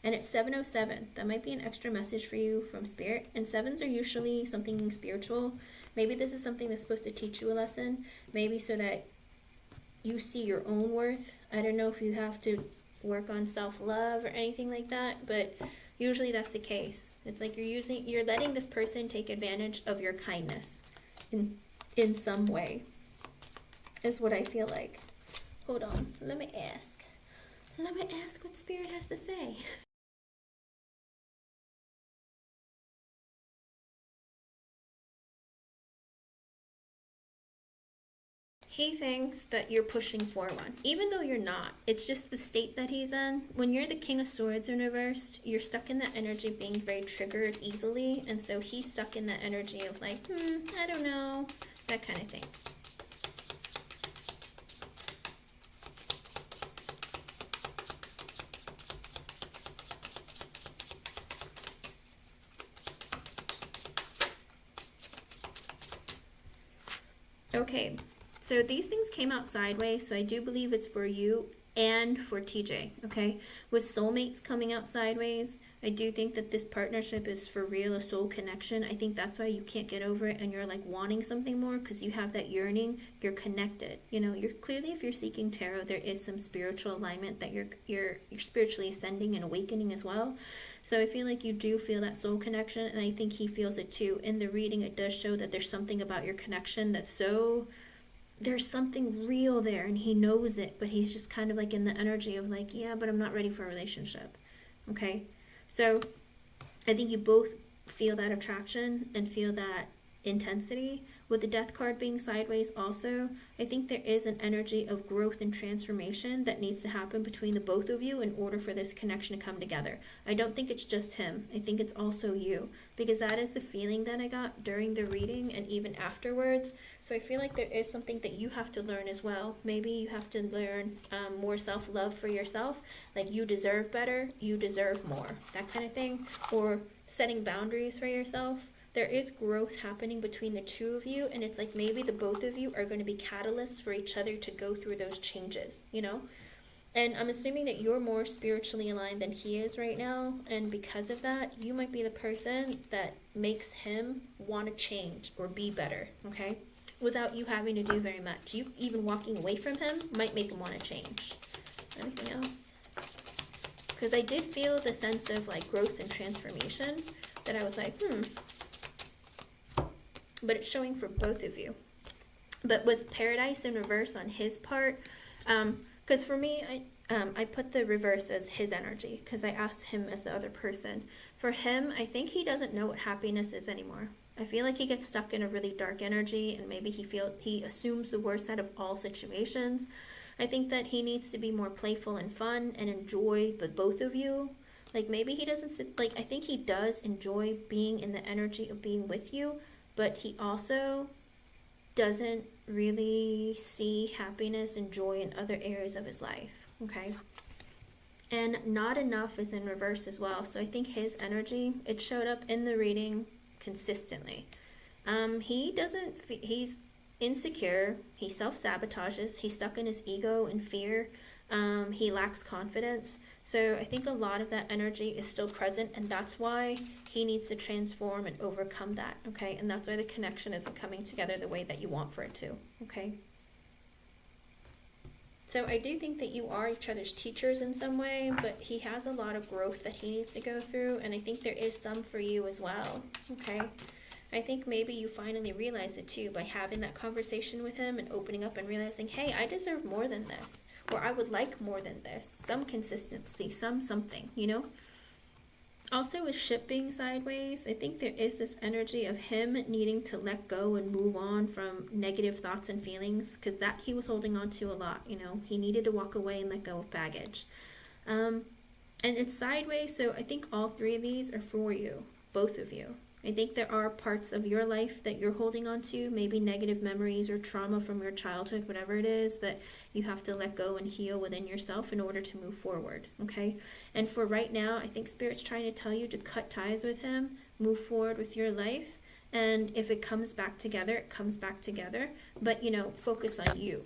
And it's 707. That might be an extra message for you from Spirit. And 7s are usually something spiritual. Maybe this is something that's supposed to teach you a lesson. Maybe so that you see your own worth. I don't know if you have to work on self-love or anything like that, but usually that's the case. It's like you're letting this person take advantage of your kindness in some way, is what I feel like. Hold on, let me ask what Spirit has to say. He thinks that you're pushing forward, even though you're not. It's just the state that he's in. When you're the King of Swords in reversed, you're stuck in that energy being very triggered easily, and so he's stuck in that energy of like, I don't know, that kind of thing. Okay. So these things came out sideways, so I do believe it's for you and for TJ, okay? With soulmates coming out sideways, I do think that this partnership is for real, a soul connection. I think that's why you can't get over it and you're like wanting something more, because you have that yearning, you're connected. You know, you're clearly, if you're seeking tarot, there is some spiritual alignment that you're spiritually ascending and awakening as well. So I feel like you do feel that soul connection, and I think he feels it too. In the reading, it does show that there's something about your connection that's so... there's something real there, and he knows it, but he's just kind of like in the energy of like, yeah, but I'm not ready for a relationship. Okay, so I think you both feel that attraction and feel that intensity. With the Death card being sideways also, I think there is an energy of growth and transformation that needs to happen between the both of you in order for this connection to come together. I don't think it's just him. I think it's also you, because that is the feeling that I got during the reading and even afterwards. So I feel like there is something that you have to learn as well. Maybe you have to learn more self-love for yourself. Like, you deserve better, you deserve more, that kind of thing. Or setting boundaries for yourself. There is growth happening between the two of you, and it's like maybe the both of you are going to be catalysts for each other to go through those changes, you know? And I'm assuming that you're more spiritually aligned than he is right now, and because of that, you might be the person that makes him want to change or be better, okay? Without you having to do very much. You even walking away from him might make him want to change. Anything else? Because I did feel the sense of like growth and transformation that I was like, but it's showing for both of you. But with Paradise in reverse on his part, because for me, I put the reverse as his energy, because I asked him as the other person. For him, I think he doesn't know what happiness is anymore. I feel like he gets stuck in a really dark energy, and maybe he assumes the worst out of all situations. I think that he needs to be more playful and fun and enjoy the both of you. Like, maybe he doesn't like, I think he does enjoy being in the energy of being with you, but he also doesn't really see happiness and joy in other areas of his life, okay? And not enough is in reverse as well. So I think his energy, it showed up in the reading consistently. He's insecure, he self-sabotages, he's stuck in his ego and fear, he lacks confidence. So I think a lot of that energy is still present, and that's why he needs to transform and overcome that, okay? And that's why the connection isn't coming together the way that you want for it to, okay? So I do think that you are each other's teachers in some way, but he has a lot of growth that he needs to go through, and I think there is some for you as well, okay? I think maybe you finally realize it too by having that conversation with him and opening up and realizing, hey, I deserve more than this. Or I would like more than this. Some consistency, something, you know? Also with ship being sideways, I think there is this energy of him needing to let go and move on from negative thoughts and feelings, because that he was holding on to a lot, you know? He needed to walk away and let go of baggage. And it's sideways, so I think all three of these are for you, both of you. I think there are parts of your life that you're holding on to, maybe negative memories or trauma from your childhood, whatever it is, that you have to let go and heal within yourself in order to move forward, okay? And for right now, I think Spirit's trying to tell you to cut ties with him, move forward with your life, and if it comes back together, it comes back together, but, you know, focus on you.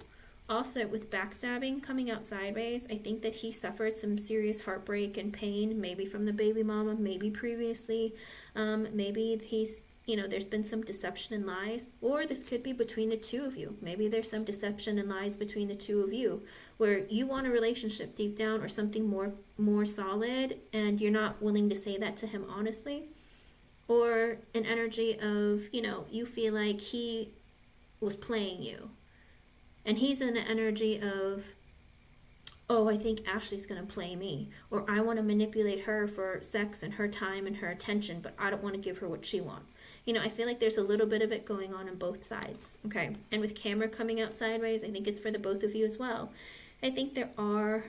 also with backstabbing coming out sideways, I think that he suffered some serious heartbreak and pain, maybe from the baby mama, maybe previously. Maybe he's, you know, there's been some deception and lies, or this could be between the two of you. Maybe there's some deception and lies between the two of you, where you want a relationship deep down or something more solid, and you're not willing to say that to him honestly. Or an energy of, you know, you feel like he was playing you, and he's in an energy of, oh, I think Ashley's going to play me, or I want to manipulate her for sex and her time and her attention, but I don't want to give her what she wants. You know, I feel like there's a little bit of it going on both sides, okay? And with camera coming out sideways, I think it's for the both of you as well. I think there are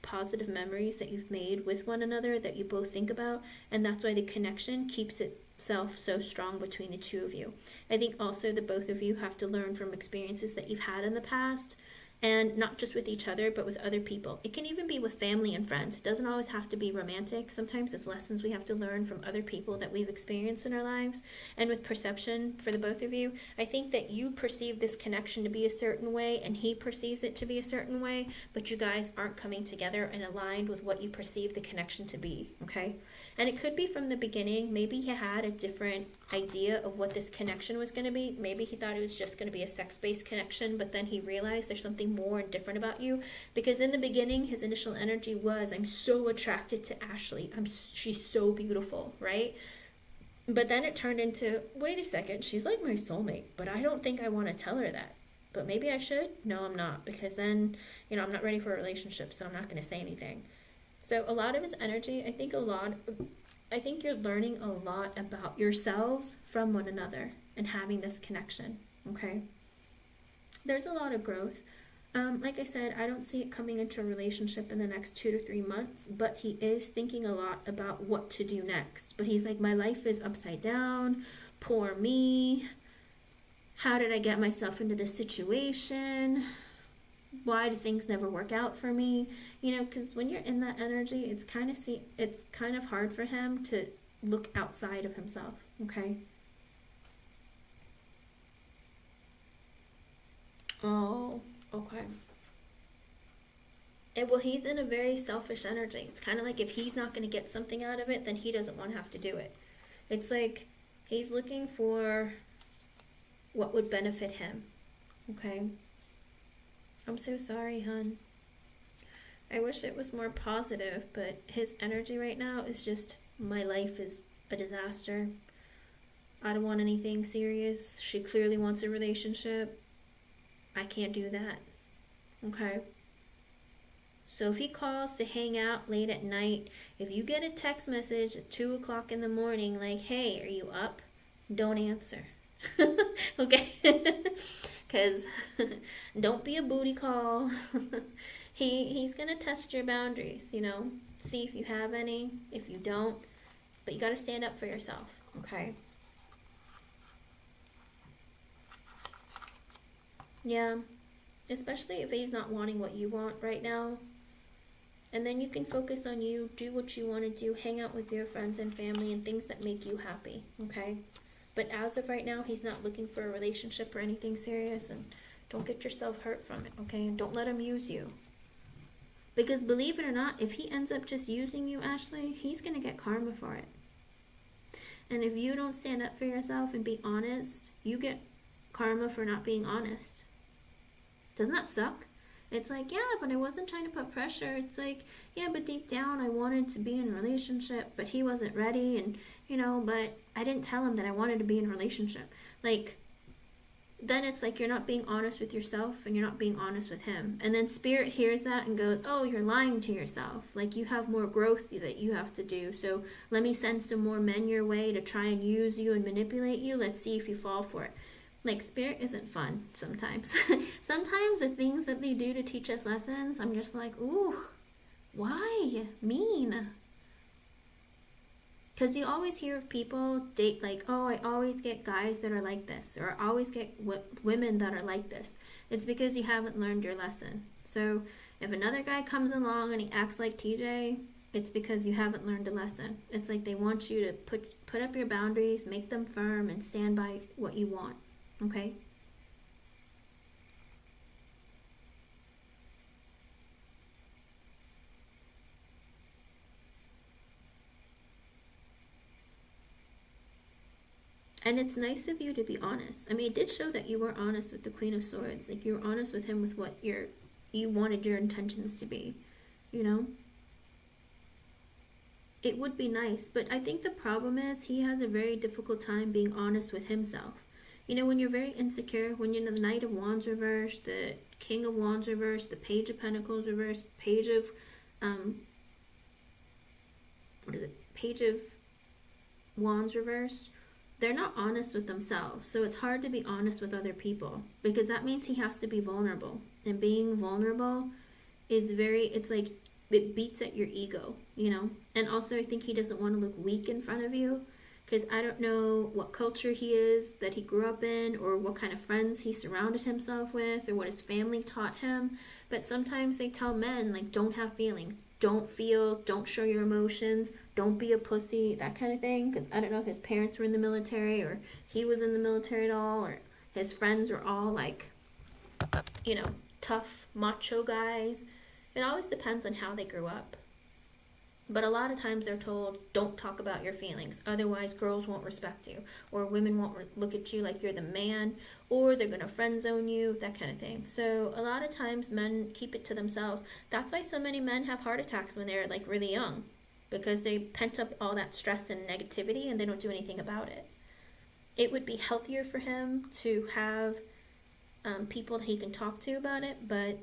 positive memories that you've made with one another that you both think about, and that's why the connection keeps itself so strong between the two of you. I think also the both of you have to learn from experiences that you've had in the past, and not just with each other, but with other people. It can even be with family and friends. It doesn't always have to be romantic. Sometimes it's lessons we have to learn from other people that we've experienced in our lives. And with perception, for the both of you, I think that you perceive this connection to be a certain way, and he perceives it to be a certain way, but you guys aren't coming together and aligned with what you perceive the connection to be, okay? And it could be from the beginning, maybe he had a different idea of what this connection was going to be. Maybe he thought it was just going to be a sex-based connection, but then he realized there's something more and different about you. Because in the beginning, his initial energy was, I'm so attracted to Ashley. She's so beautiful, right? But then it turned into, wait a second, she's like my soulmate, but I don't think I want to tell her that. But maybe I should? No, I'm not, because then, you know, I'm not ready for a relationship, so I'm not going to say anything. So a lot of his energy, I think you're learning a lot about yourselves from one another and having this connection, okay? There's a lot of growth. Like I said, I don't see it coming into a relationship in the next 2 to 3 months, but he is thinking a lot about what to do next. But he's like, my life is upside down, poor me. How did I get myself into this situation? Why do things never work out for me? You know, because when you're in that energy, it's kind of hard for him to look outside of himself, okay? Oh, okay. And well, he's in a very selfish energy. It's kind of like if he's not going to get something out of it, then he doesn't want to have to do it. It's like he's looking for what would benefit him, okay? I'm so sorry, hon. I wish it was more positive, but his energy right now is just, my life is a disaster. I don't want anything serious. She clearly wants a relationship. I can't do that. Okay? So if he calls to hang out late at night, if you get a text message at 2 o'clock in the morning like, hey, are you up? Don't answer. Okay? Because don't be a booty call. He's going to test your boundaries, you know. See if you have any, if you don't. But you got to stand up for yourself, okay? Yeah. Especially if he's not wanting what you want right now. And then you can focus on you, do what you want to do, hang out with your friends and family and things that make you happy, okay? But as of right now, he's not looking for a relationship or anything serious, and don't get yourself hurt from it, okay? And don't let him use you. Because believe it or not, if he ends up just using you, Ashley, he's going to get karma for it. And if you don't stand up for yourself and be honest, you get karma for not being honest. Doesn't that suck? It's like, yeah, but I wasn't trying to put pressure. It's like, yeah, but deep down I wanted to be in a relationship, but he wasn't ready, and, you know, but I didn't tell him that I wanted to be in a relationship. Like, then it's like you're not being honest with yourself and you're not being honest with him. And then Spirit hears that and goes, oh, you're lying to yourself. Like, you have more growth that you have to do. So let me send some more men your way to try and use you and manipulate you. Let's see if you fall for it. Like, Spirit isn't fun sometimes. Sometimes the things that they do to teach us lessons, I'm just like, ooh, why? Mean. Because you always hear of people date like, oh, I always get guys that are like this, or I always get women that are like this. It's because you haven't learned your lesson. So if another guy comes along and he acts like TJ, it's because you haven't learned a lesson. It's like they want you to put up your boundaries, make them firm, and stand by what you want. Okay? And it's nice of you to be honest. I mean, it did show that you were honest with the Queen of Swords. Like, you were honest with him with what you wanted your intentions to be, you know? It would be nice, but I think the problem is he has a very difficult time being honest with himself. You know, when you're very insecure, when you're the Knight of Wands reversed, the King of Wands reversed, the Page of Pentacles reversed, Page of, Page of Wands reversed, they're not honest with themselves. So it's hard to be honest with other people, because that means he has to be vulnerable. And being vulnerable is it's like, it beats at your ego, you know? And also I think he doesn't want to look weak in front of you, because I don't know what culture he is, that he grew up in, or what kind of friends he surrounded himself with, or what his family taught him. But sometimes they tell men, like, don't have feelings, don't feel, don't show your emotions, don't be a pussy, that kind of thing. Because I don't know if his parents were in the military, or he was in the military at all, or his friends were all like, you know, tough macho guys. It always depends on how they grew up. But a lot of times they're told, don't talk about your feelings, otherwise girls won't respect you, or women won't look at you like you're the man, or they're going to friend zone you, that kind of thing. So a lot of times men keep it to themselves. That's why so many men have heart attacks when they're like really young, because they pent up all that stress and negativity and they don't do anything about it. It would be healthier for him to have people that he can talk to about it, but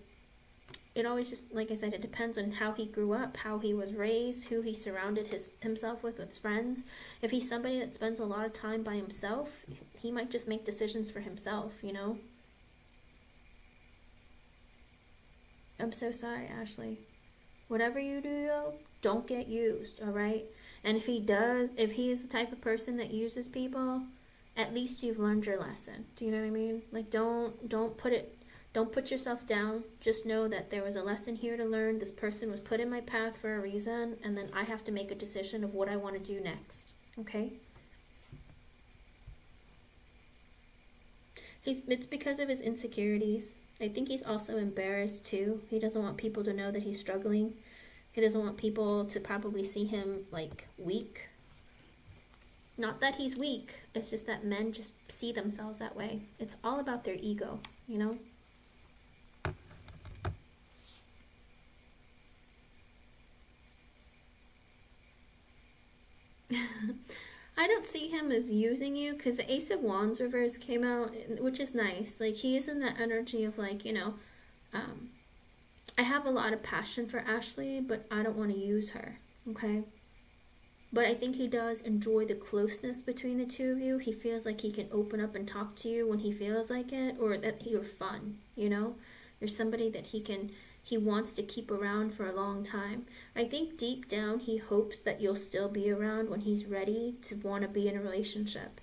it always just, like I said, it depends on how he grew up, how he was raised, who he surrounded himself with friends. If he's somebody that spends a lot of time by himself, he might just make decisions for himself, you know? I'm so sorry, Ashley. Whatever you do, though, don't get used, alright? And if he is the type of person that uses people, at least you've learned your lesson. Do you know what I mean? Like, don't put yourself down. Just know that there was a lesson here to learn. This person was put in my path for a reason, and then I have to make a decision of what I want to do next. Okay? It's because of his insecurities. I think he's also embarrassed too. He doesn't want people to know that he's struggling. He doesn't want people to probably see him like weak. Not that he's weak. It's just that men just see themselves that way. It's all about their ego, you know? I don't see him as using you, because the Ace of Wands reverse came out, which is nice. Like, he is in that energy of, like, you know, I have a lot of passion for Ashley, but I don't want to use her, okay? But I think he does enjoy the closeness between the two of you. He feels like he can open up and talk to you when he feels like it, or that you're fun, you know? You're somebody that he wants to keep around for a long time. I think deep down he hopes that you'll still be around when he's ready to want to be in a relationship.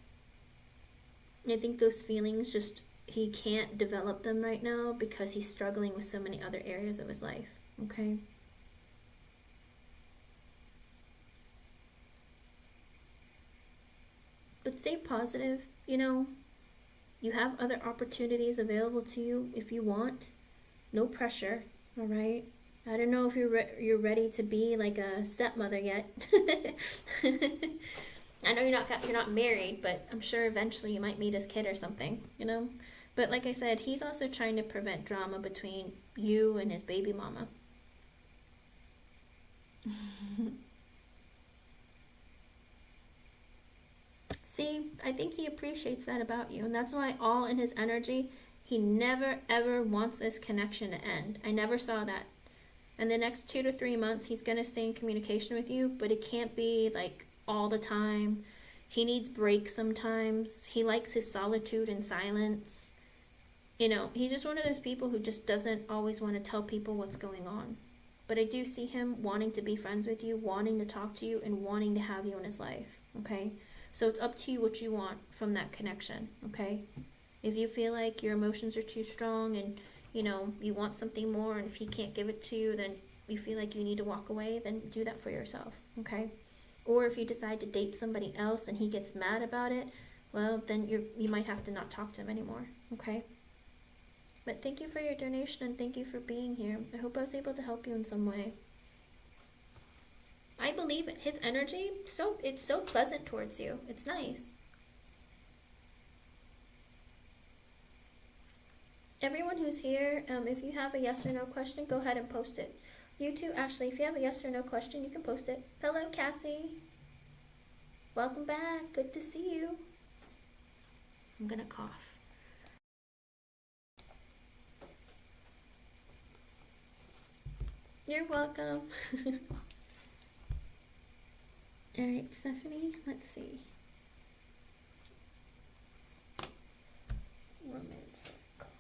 I think those feelings he can't develop them right now because he's struggling with so many other areas of his life, okay? But stay positive, you know? You have other opportunities available to you if you want. No pressure. All right. I don't know if you're ready to be like a stepmother yet. I know you're not married, but I'm sure eventually you might meet his kid or something, you know. But like I said, he's also trying to prevent drama between you and his baby mama. See, I think he appreciates that about you, and that's why all in his energy, he never ever wants this connection to end. I never saw that. In the next 2 to 3 months, he's going to stay in communication with you, but it can't be like all the time. He needs breaks sometimes. He likes his solitude and silence. You know, he's just one of those people who just doesn't always want to tell people what's going on. But I do see him wanting to be friends with you, wanting to talk to you, and wanting to have you in his life, okay? So it's up to you what you want from that connection, okay? If you feel like your emotions are too strong and, you know, you want something more, and if he can't give it to you, then you feel like you need to walk away, then do that for yourself, okay? Or if you decide to date somebody else and he gets mad about it, well, then you might have to not talk to him anymore, okay? But thank you for your donation, and thank you for being here. I hope I was able to help you in some way. I believe his energy, it's so pleasant towards you. It's nice. Everyone who's here, if you have a yes or no question, go ahead and post it. You too, Ashley, if you have a yes or no question, you can post it. Hello, Cassie. Welcome back. Good to see you. I'm gonna cough. You're welcome. Alright, Stephanie, let's see. Woman's circle.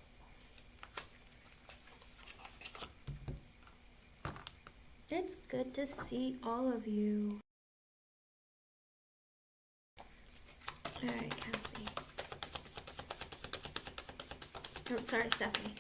It's good to see all of you. Alright, Cassie. Oh, sorry, Stephanie.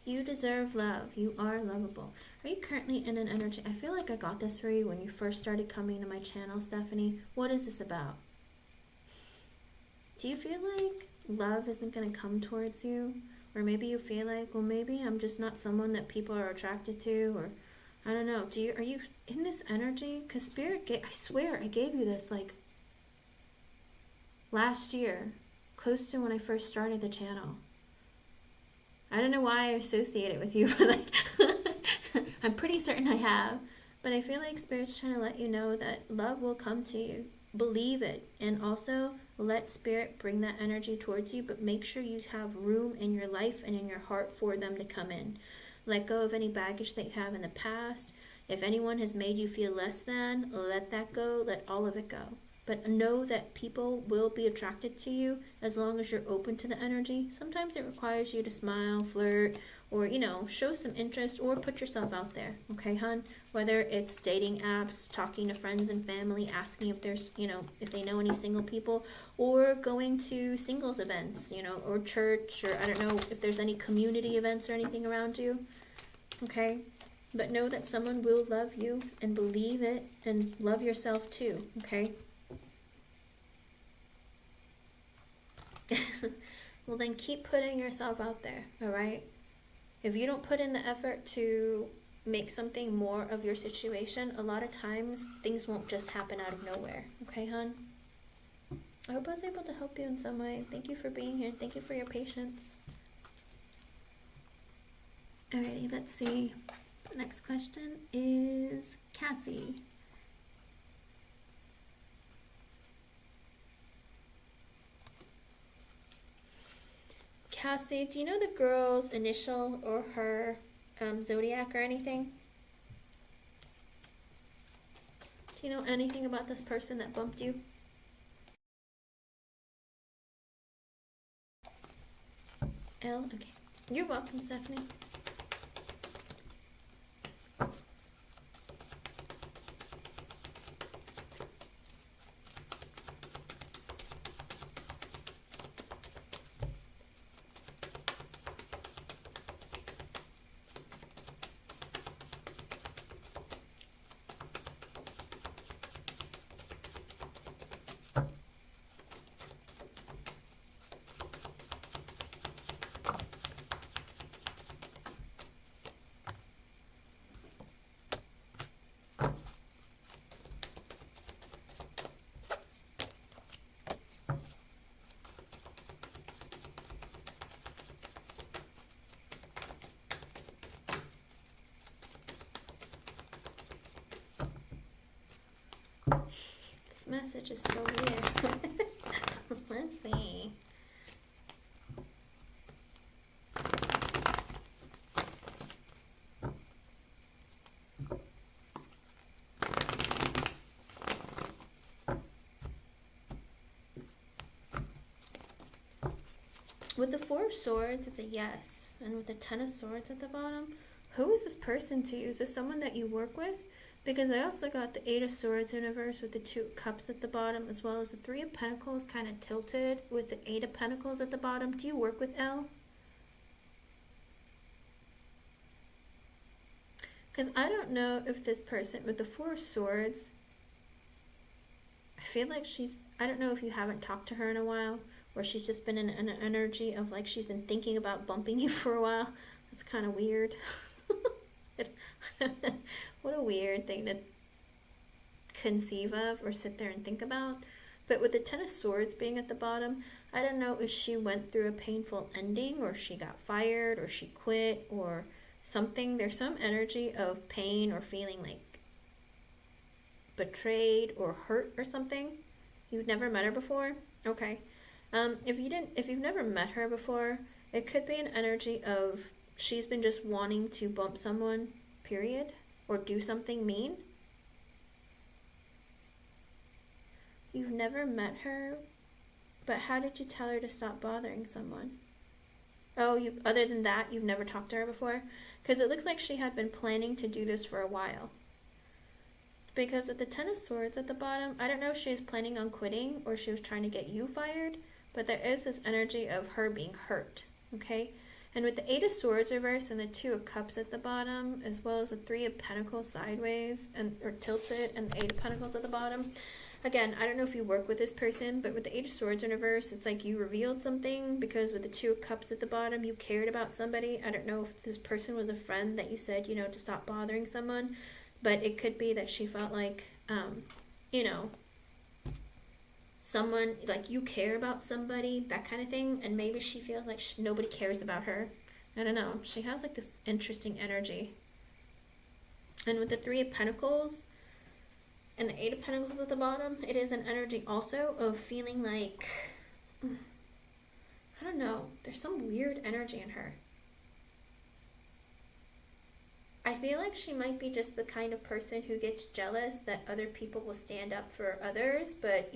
You deserve love. You are lovable. Are you currently in an energy? I feel like I got this for you when you first started coming to my channel, Stephanie. What is this about? Do you feel like love isn't going to come towards you? Or maybe you feel like, well, maybe I'm just not someone that people are attracted to, or I don't know. Are you in this energy? Because Spirit I swear I gave you this like last year, close to when I first started the channel. I don't know why I associate it with you, but like, I'm pretty certain I have. But I feel like Spirit's trying to let you know that love will come to you. Believe it. And also, let Spirit bring that energy towards you, but make sure you have room in your life and in your heart for them to come in. Let go of any baggage that you have in the past. If anyone has made you feel less than, let that go. Let all of it go. But know that people will be attracted to you as long as you're open to the energy. Sometimes it requires you to smile, flirt, or, you know, show some interest or put yourself out there. Okay, hon? Whether it's dating apps, talking to friends and family, asking if there's, you know, if they know any single people, or going to singles events, you know, or church, or I don't know if there's any community events or anything around you. Okay? But know that someone will love you and believe it and love yourself too. Okay? Well, then keep putting yourself out there, all right? If you don't put in the effort to make something more of your situation, a lot of times things won't just happen out of nowhere, okay, hon? I hope I was able to help you in some way. Thank you for being here. Thank you for your patience. Alrighty, let's see. The next question is Cassie. Cassie, do you know the girl's initial or her zodiac or anything? Do you know anything about this person that bumped you? L? Okay. You're welcome, Stephanie. This message is so weird. Let's see. With the Four of Swords, it's a yes. And with the Ten of Swords at the bottom, who is this person to you? Is this someone that you work with? Because I also got the Eight of Swords universe with the Two of Cups at the bottom, as well as the Three of Pentacles kind of tilted with the Eight of Pentacles at the bottom. Do you work with L? Because I don't know if this person with the Four of Swords, I feel like I don't know if you haven't talked to her in a while, or she's just been in an energy of like she's been thinking about bumping you for a while. That's kind of weird. What a weird thing to conceive of or sit there and think about. But with the Ten of Swords being at the bottom, I don't know if she went through a painful ending, or she got fired, or she quit, or something. There's some energy of pain or feeling like betrayed or hurt or something. You've never met her before? Okay. If you've never met her before, it could be an energy of she's been just wanting to bump someone, period, or do something mean. You've never met her, but how did you tell her to stop bothering someone? Oh, other than that, you've never talked to her before? Because it looks like she had been planning to do this for a while. Because with the Ten of Swords at the bottom, I don't know if she was planning on quitting or she was trying to get you fired, but there is this energy of her being hurt, okay? And with the Eight of Swords reversed and the Two of Cups at the bottom, as well as the Three of Pentacles sideways or tilted, and the Eight of Pentacles at the bottom, again, I don't know if you work with this person, but with the Eight of Swords in reverse, it's like you revealed something, because with the Two of Cups at the bottom, you cared about somebody. I don't know if this person was a friend that you said, to stop bothering someone, but it could be that she felt like, someone, like you care about somebody, that kind of thing, and maybe she feels like nobody cares about her. I don't know. She has like this interesting energy. And with the Three of Pentacles and the Eight of Pentacles at the bottom, it is an energy also of feeling like, I don't know, there's some weird energy in her. I feel like she might be just the kind of person who gets jealous that other people will stand up for others, but,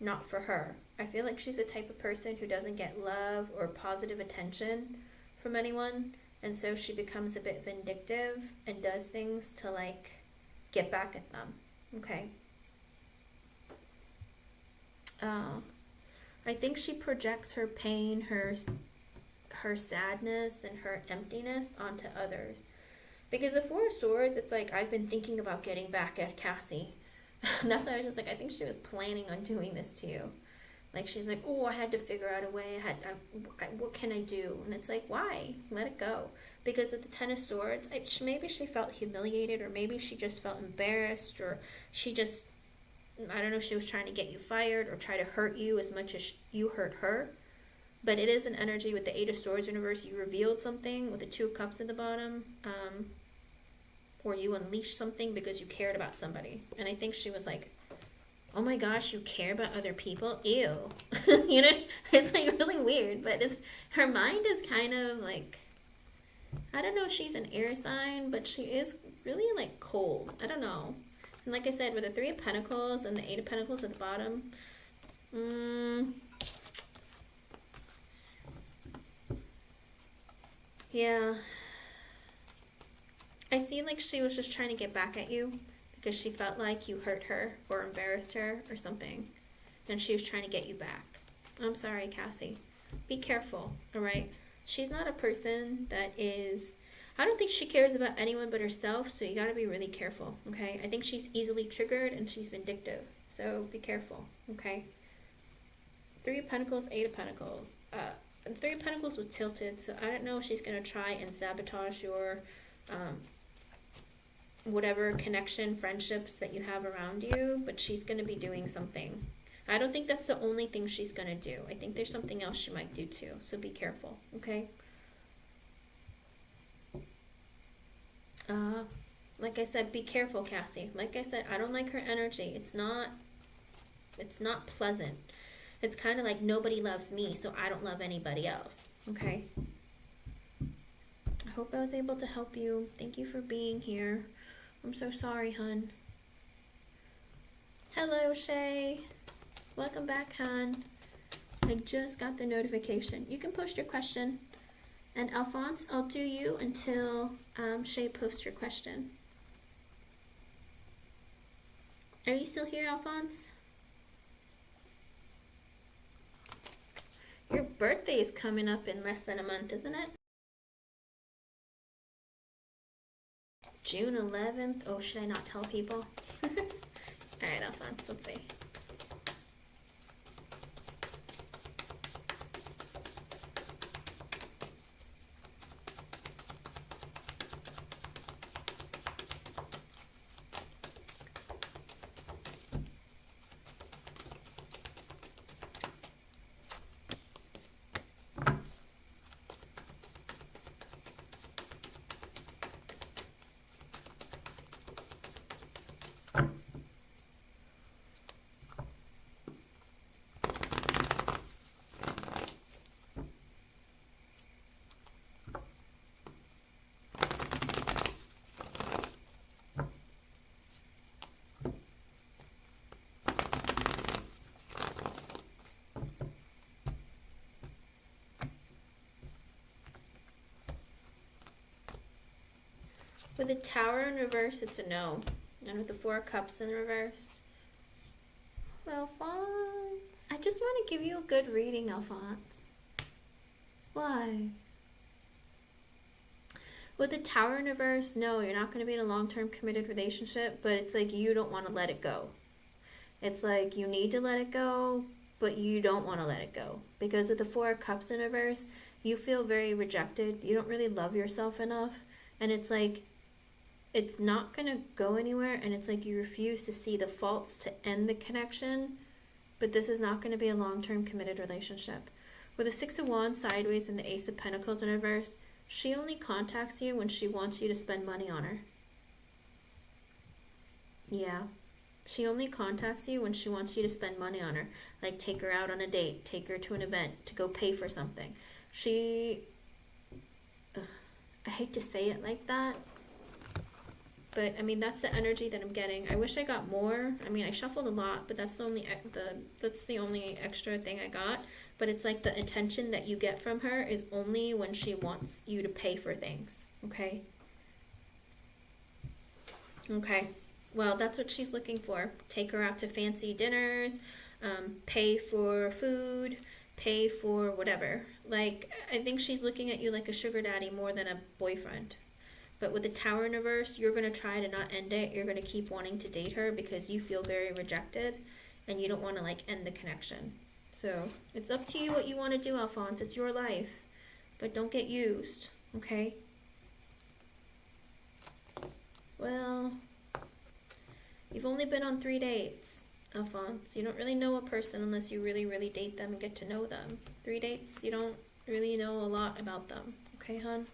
not for her. I feel like she's the type of person who doesn't get love or positive attention from anyone, and so she becomes a bit vindictive and does things to, like, get back at them, okay? I think she projects her pain, her sadness, and her emptiness onto others. Because the Four of Swords, it's like, I've been thinking about getting back at Cassie. That's why I was just like, I think she was planning on doing this to you. Like, she's like, oh, I had to figure out a way. What can I do? And it's like, why? Let it go. Because with the Ten of Swords, maybe she felt humiliated, or maybe she just felt embarrassed, or she just, I don't know, she was trying to get you fired or try to hurt you as much as you hurt her. But it is an energy with the Eight of Swords in reverse. You revealed something with the Two of Cups at the bottom. Or you unleashed something because you cared about somebody. And I think she was like, oh my gosh, you care about other people? Ew. It's like really weird. But her mind is kind of like, I don't know if she's an air sign, but she is really like cold. I don't know. And like I said, with the Three of Pentacles and the Eight of Pentacles at the bottom, yeah, I feel like she was just trying to get back at you because she felt like you hurt her or embarrassed her or something, and she was trying to get you back. I'm sorry, Cassie. Be careful, all right? She's not a person that is, I don't think she cares about anyone but herself, so you gotta be really careful, okay? I think she's easily triggered and she's vindictive, so be careful, okay? Three of Pentacles, Eight of Pentacles. Three of Pentacles was tilted, so I don't know if she's gonna try and sabotage your whatever connection, friendships that you have around you, but she's going to be doing something. I don't think that's the only thing she's going to do. I think there's something else she might do too, so be careful, okay? Like I said, be careful, Cassie. Like I said, I don't like her energy. It's not pleasant. It's kind of like nobody loves me, so I don't love anybody else, okay? I hope I was able to help you. Thank you for being here. I'm so sorry, hun. Hello, Shay. Welcome back, hun. I just got the notification. You can post your question. And Alphonse, I'll do you until Shay posts your question. Are you still here, Alphonse? Your birthday is coming up in less than a month, isn't it? June 11th. Oh, should I not tell people? Alright, Alphonse, let's see. With the Tower in reverse, it's a no. And with the Four of Cups in reverse, Alphonse, I just want to give you a good reading, Alphonse. Why? With the Tower in reverse, no, you're not going to be in a long-term committed relationship, but it's like you don't want to let it go. It's like you need to let it go, but you don't want to let it go. Because with the Four of Cups in reverse, you feel very rejected. You don't really love yourself enough. And it's like, it's not going to go anywhere, and it's like you refuse to see the faults to end the connection, but this is not going to be a long-term committed relationship. With the Six of Wands sideways and the Ace of Pentacles in reverse, she only contacts you when she wants you to spend money on her. Yeah. She only contacts you when she wants you to spend money on her. Like take her out on a date, take her to an event, to go pay for something. I hate to say it like that, but I mean that's the energy that I'm getting. I wish I got more. I mean I shuffled a lot, but that's the only extra thing I got. But it's like the attention that you get from her is only when she wants you to pay for things. Okay? Okay. Well, that's what she's looking for. Take her out to fancy dinners, pay for food, pay for whatever. Like, I think she's looking at you like a sugar daddy more than a boyfriend. But with the Tower in reverse, you're going to try to not end it. You're going to keep wanting to date her because you feel very rejected and you don't want to, like, end the connection. So, it's up to you what you want to do, Alphonse. It's your life. But don't get used, okay? Well, you've only been on 3 dates, Alphonse. You don't really know a person unless you really, really date them and get to know them. 3 dates, you don't really know a lot about them. Okay, hon?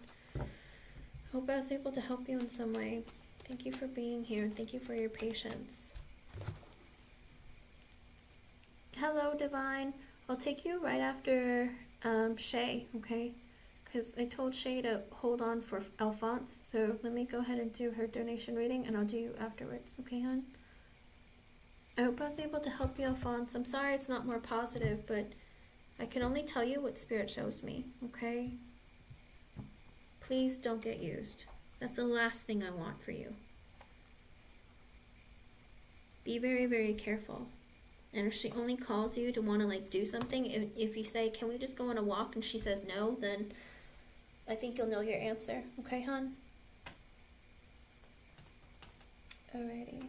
Hope I was able to help you in some way. Thank you for being here. Thank you for your patience. Hello, Divine. I'll take you right after Shay, okay? Because I told Shay to hold on for Alphonse. So let me go ahead and do her donation reading, and I'll do you afterwards. Okay, hon? I hope I was able to help you, Alphonse. I'm sorry it's not more positive, but I can only tell you what Spirit shows me, okay? Please don't get used. That's the last thing I want for you. Be very, very careful. And if she only calls you to want to, like, do something, if you say, can we just go on a walk, and she says no, then I think you'll know your answer. Okay, hon? Alrighty.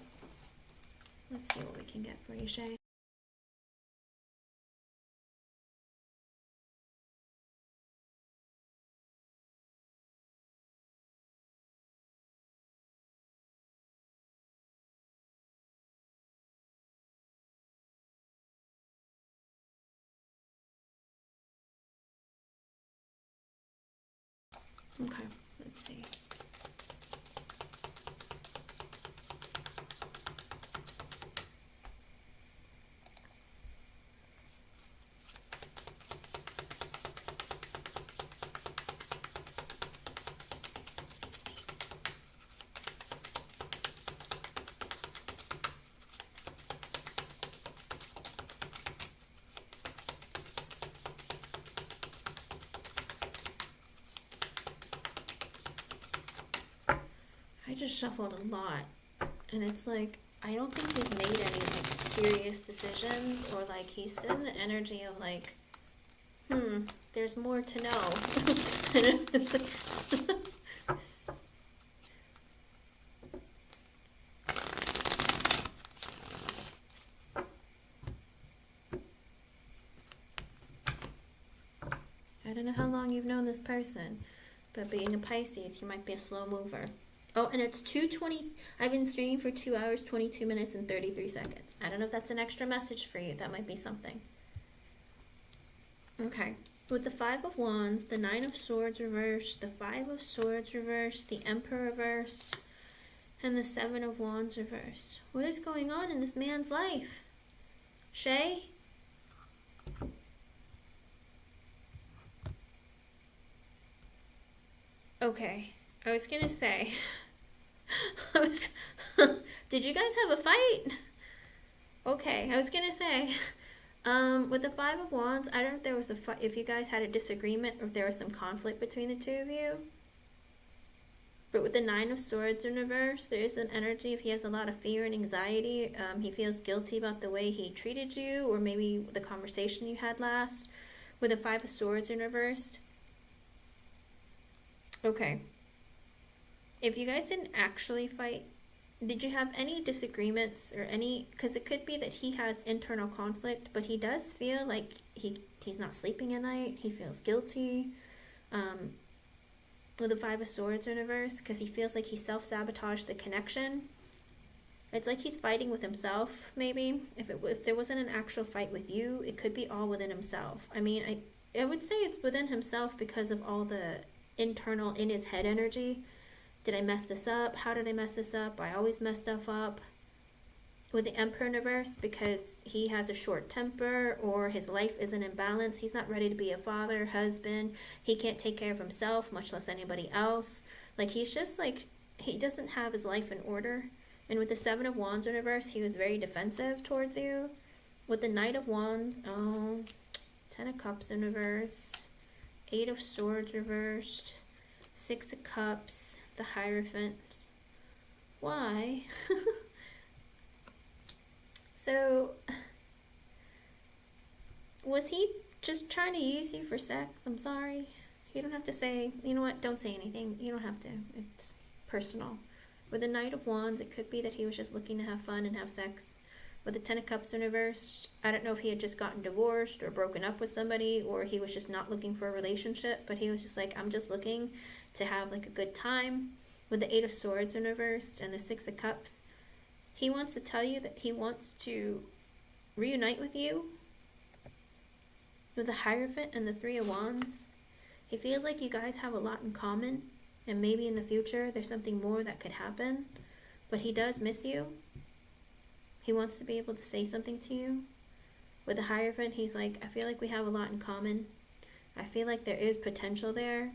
Let's see what we can get for you, Shay. Okay, let's see. I just shuffled a lot, and it's like, I don't think he's made any, like, serious decisions, or, like, he's still in the energy of, like, there's more to know. It's like you've known this person. But being a Pisces, he might be a slow mover. Oh, and it's 2:20. I've been streaming for 2 hours, 22 minutes, and 33 seconds. I don't know if that's an extra message for you. That might be something. Okay. With the Five of Wands, the Nine of Swords reversed, the Five of Swords reversed, the Emperor reversed, and the Seven of Wands reversed. What is going on in this man's life? Shay? Okay. I was gonna say... Did you guys have a fight? Okay, I was gonna say... with the Five of Wands, I don't know if there was a fight, if you guys had a disagreement or if there was some conflict between the two of you. But with the Nine of Swords in reverse, there is an energy if he has a lot of fear and anxiety. He feels guilty about the way he treated you, or maybe the conversation you had last. With the Five of Swords in reversed. Okay. If you guys didn't actually fight, did you have any disagreements or any... Because it could be that he has internal conflict, but he does feel like he's not sleeping at night. He feels guilty. With the Five of Swords in reverse, because he feels like he self-sabotaged the connection. It's like he's fighting with himself, maybe. If there wasn't an actual fight with you, it could be all within himself. I mean, I would say it's within himself because of all the internal, in his head energy. Did I mess this up? How did I mess this up? I always mess stuff up. With the Emperor in reverse, because he has a short temper or his life isn't in balance. He's not ready to be a father, husband. He can't take care of himself, much less anybody else. Like, he's just like, he doesn't have his life in order. And with the Seven of Wands in reverse, he was very defensive towards you. With the Knight of Wands, Ten of Cups in reverse, Eight of Swords reversed, Six of Cups, the Hierophant. Why? So, was he just trying to use you for sex? I'm sorry. You don't have to say, you know what, don't say anything. You don't have to. It's personal. With the Knight of Wands, it could be that he was just looking to have fun and have sex. With the Ten of Cups in reverse, I don't know if he had just gotten divorced or broken up with somebody, or he was just not looking for a relationship, but he was just like, I'm just looking to have like a good time. With the Eight of Swords in reverse and the Six of Cups, he wants to tell you that he wants to reunite with you. With the Hierophant and the Three of Wands, he feels like you guys have a lot in common, and maybe in the future there's something more that could happen, but he does miss you. He wants to be able to say something to you. With the Hierophant, he's like, I feel like we have a lot in common. I feel like there is potential there.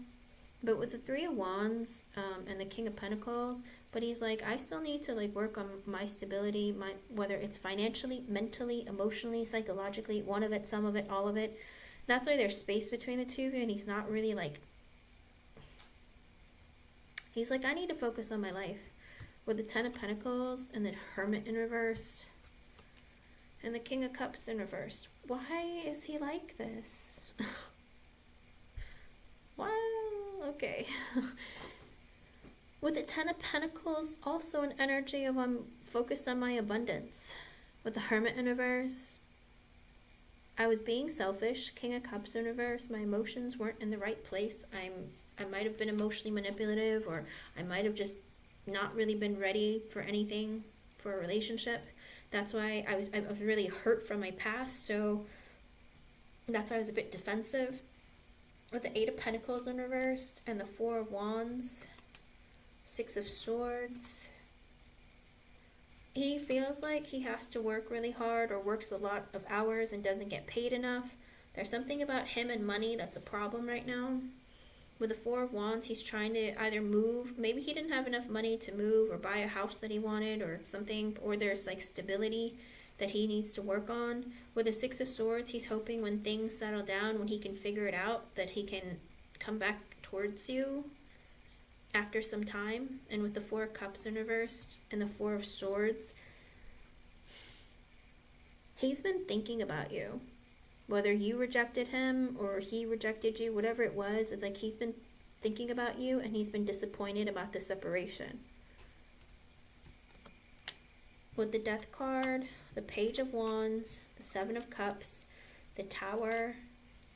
But with the Three of Wands and the King of Pentacles, but he's like, I still need to like work on my stability, whether it's financially, mentally, emotionally, psychologically, one of it, some of it, all of it. That's why there's space between the two of you, and he's not really like, he's like, I need to focus on my life. With the Ten of Pentacles and the Hermit in reversed and the King of Cups in reversed. Why is he like this? Well, okay. With the Ten of Pentacles, also an energy of I'm focused on my abundance. With the Hermit in reverse, I was being selfish. King of Cups in reverse, my emotions weren't in the right place. I might have been emotionally manipulative, or I might have just not really been ready for anything, for a relationship. That's why I was really hurt from my past, so that's why I was a bit defensive. With the Eight of Pentacles in reversed and the Four of Wands, Six of Swords, he feels like he has to work really hard or works a lot of hours and doesn't get paid enough. There's something about him and money that's a problem right now. With the Four of Wands, he's trying to either move. Maybe he didn't have enough money to move or buy a house that he wanted or something, or there's like stability that he needs to work on. With the Six of Swords, he's hoping when things settle down, when he can figure it out, that he can come back towards you after some time. And with the Four of Cups in reversed and the Four of Swords, he's been thinking about you. Whether you rejected him or he rejected you, whatever it was, it's like he's been thinking about you and he's been disappointed about the separation. With the Death card, the Page of Wands, the Seven of Cups, the Tower,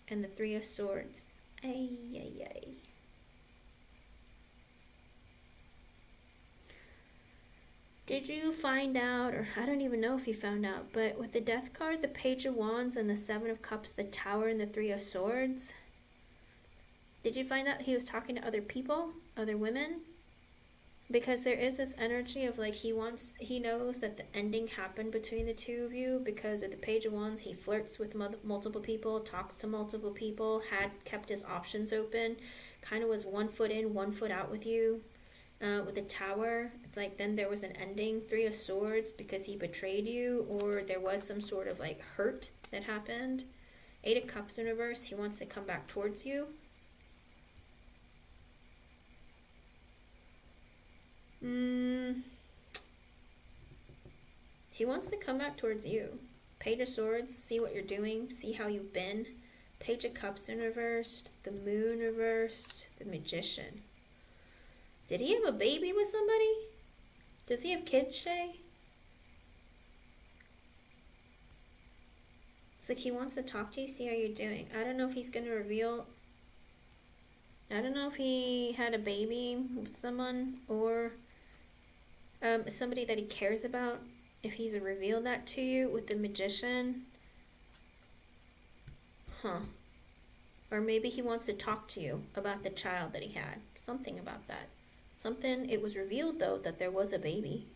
and the Three of Swords. Ay, ay, ay. Did you find out, or I don't even know if you found out, but with the Death card, the Page of Wands, and the Seven of Cups, the Tower, and the Three of Swords, did you find out he was talking to other people, other women? Because there is this energy of like he knows that the ending happened between the two of you because of the Page of Wands. He flirts with multiple people, talks to multiple people, had kept his options open, kind of was 1 foot in, 1 foot out with you. With the Tower, it's like then there was an ending. Three of Swords because he betrayed you, or there was some sort of like hurt that happened. Eight of Cups in reverse, he wants to come back towards you. He wants to come back towards you. Page of Swords, see what you're doing, see how you've been. Page of Cups in reversed, the Moon reversed, the Magician. Did he have a baby with somebody? Does he have kids, Shay? It's like he wants to talk to you, see how you're doing. I don't know if he's going to reveal... I don't know if he had a baby with someone or somebody that he cares about. If he's revealed that to you with the Magician. Huh. Or maybe he wants to talk to you about the child that he had. Something about that. Something, it was revealed though that there was a baby.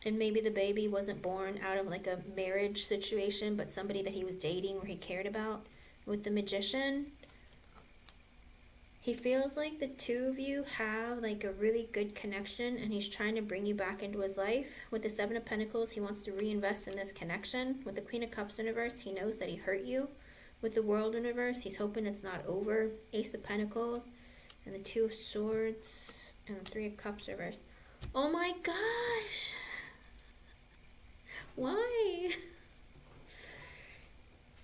And maybe the baby wasn't born out of like a marriage situation, but somebody that he was dating or he cared about. With the Magician, he feels like the two of you have like a really good connection and he's trying to bring you back into his life. With the Seven of Pentacles, he wants to reinvest in this connection. With the Queen of Cups in reverse, he knows that he hurt you. With the World in reverse, he's hoping it's not over. Ace of Pentacles. And the Two of Swords and the Three of Cups reversed. Oh my gosh! Why?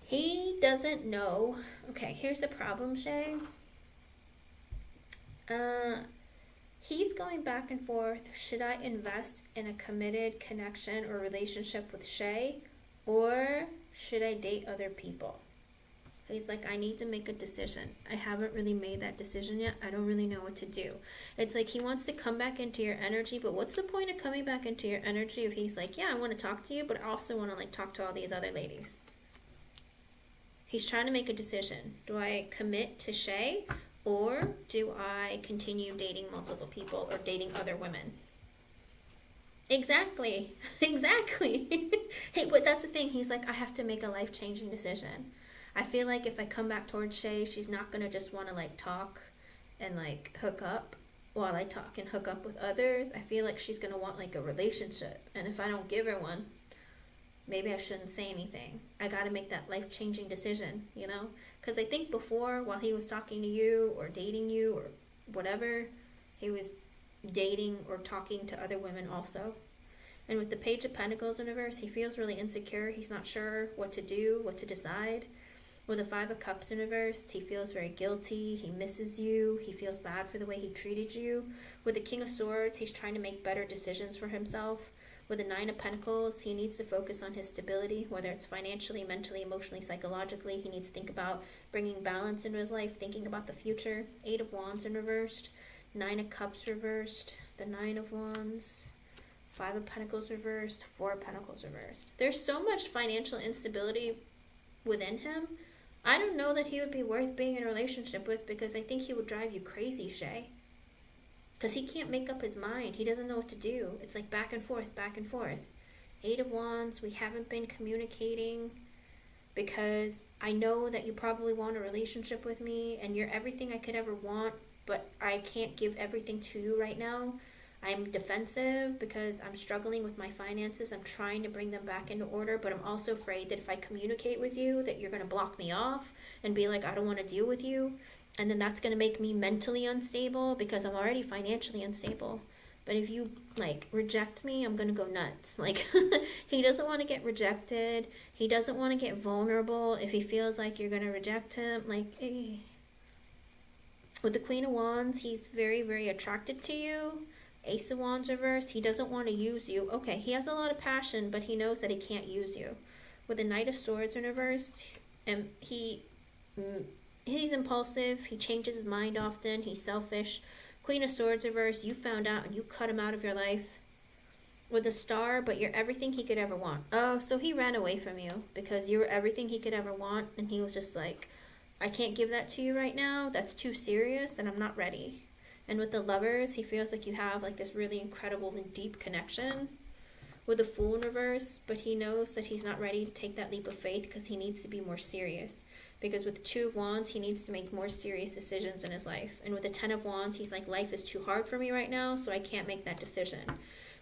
He doesn't know. Okay, here's the problem, Shay. He's going back and forth. Should I invest in a committed connection or relationship with Shay? Or should I date other people? He's like, I need to make a decision. I haven't really made that decision yet. I don't really know what to do. It's like he wants to come back into your energy, but what's the point of coming back into your energy if he's like, yeah, I want to talk to you, but I also want to like talk to all these other ladies. He's trying to make a decision. Do I commit to Shay or do I continue dating multiple people or dating other women? Exactly. Exactly. Hey, but that's the thing. He's like, I have to make a life-changing decision. I feel like if I come back towards Shay, she's not going to just want to like talk and like hook up while I talk and hook up with others. I feel like she's going to want like a relationship. And if I don't give her one, maybe I shouldn't say anything. I got to make that life-changing decision, you know? Because I think before, while he was talking to you or dating you or whatever, he was dating or talking to other women also. And with the Page of Pentacles in reverse, he feels really insecure. He's not sure what to do, what to decide. With the Five of Cups in reverse, he feels very guilty. He misses you. He feels bad for the way he treated you. With the King of Swords, he's trying to make better decisions for himself. With the Nine of Pentacles, he needs to focus on his stability, whether it's financially, mentally, emotionally, psychologically. He needs to think about bringing balance into his life, thinking about the future. Eight of Wands in reversed. Nine of Cups reversed. The Nine of Wands. Five of Pentacles reversed. Four of Pentacles reversed. There's so much financial instability within him. I don't know that he would be worth being in a relationship with because I think he would drive you crazy, Shay. Because he can't make up his mind. He doesn't know what to do. It's like back and forth, back and forth. Eight of Wands, we haven't been communicating because I know that you probably want a relationship with me and you're everything I could ever want, but I can't give everything to you right now. I'm defensive because I'm struggling with my finances. I'm trying to bring them back into order, but I'm also afraid that if I communicate with you, that you're going to block me off and be like, I don't want to deal with you. And then that's going to make me mentally unstable because I'm already financially unstable. But if you, like, reject me, I'm going to go nuts. Like, he doesn't want to get rejected. He doesn't want to get vulnerable if he feels like you're going to reject him. Like, eh. With the Queen of Wands, he's very, very attracted to you. Ace of Wands reversed, he doesn't want to use you. Okay, he has a lot of passion, but he knows that he can't use you. With the Knight of Swords in reversed, he He's impulsive. He changes his mind often. He's selfish. Queen of Swords reverse. You found out and you cut him out of your life with a star, but you're everything he could ever want. Oh, so he ran away from you because you were everything he could ever want, and he was just like, I can't give that to you right now. That's too serious, and I'm not ready. And with the Lovers, he feels like you have like this really incredible and deep connection with the Fool in reverse, but he knows that he's not ready to take that leap of faith because he needs to be more serious. Because with the Two of Wands, he needs to make more serious decisions in his life. And with the Ten of Wands, he's like, life is too hard for me right now, so I can't make that decision.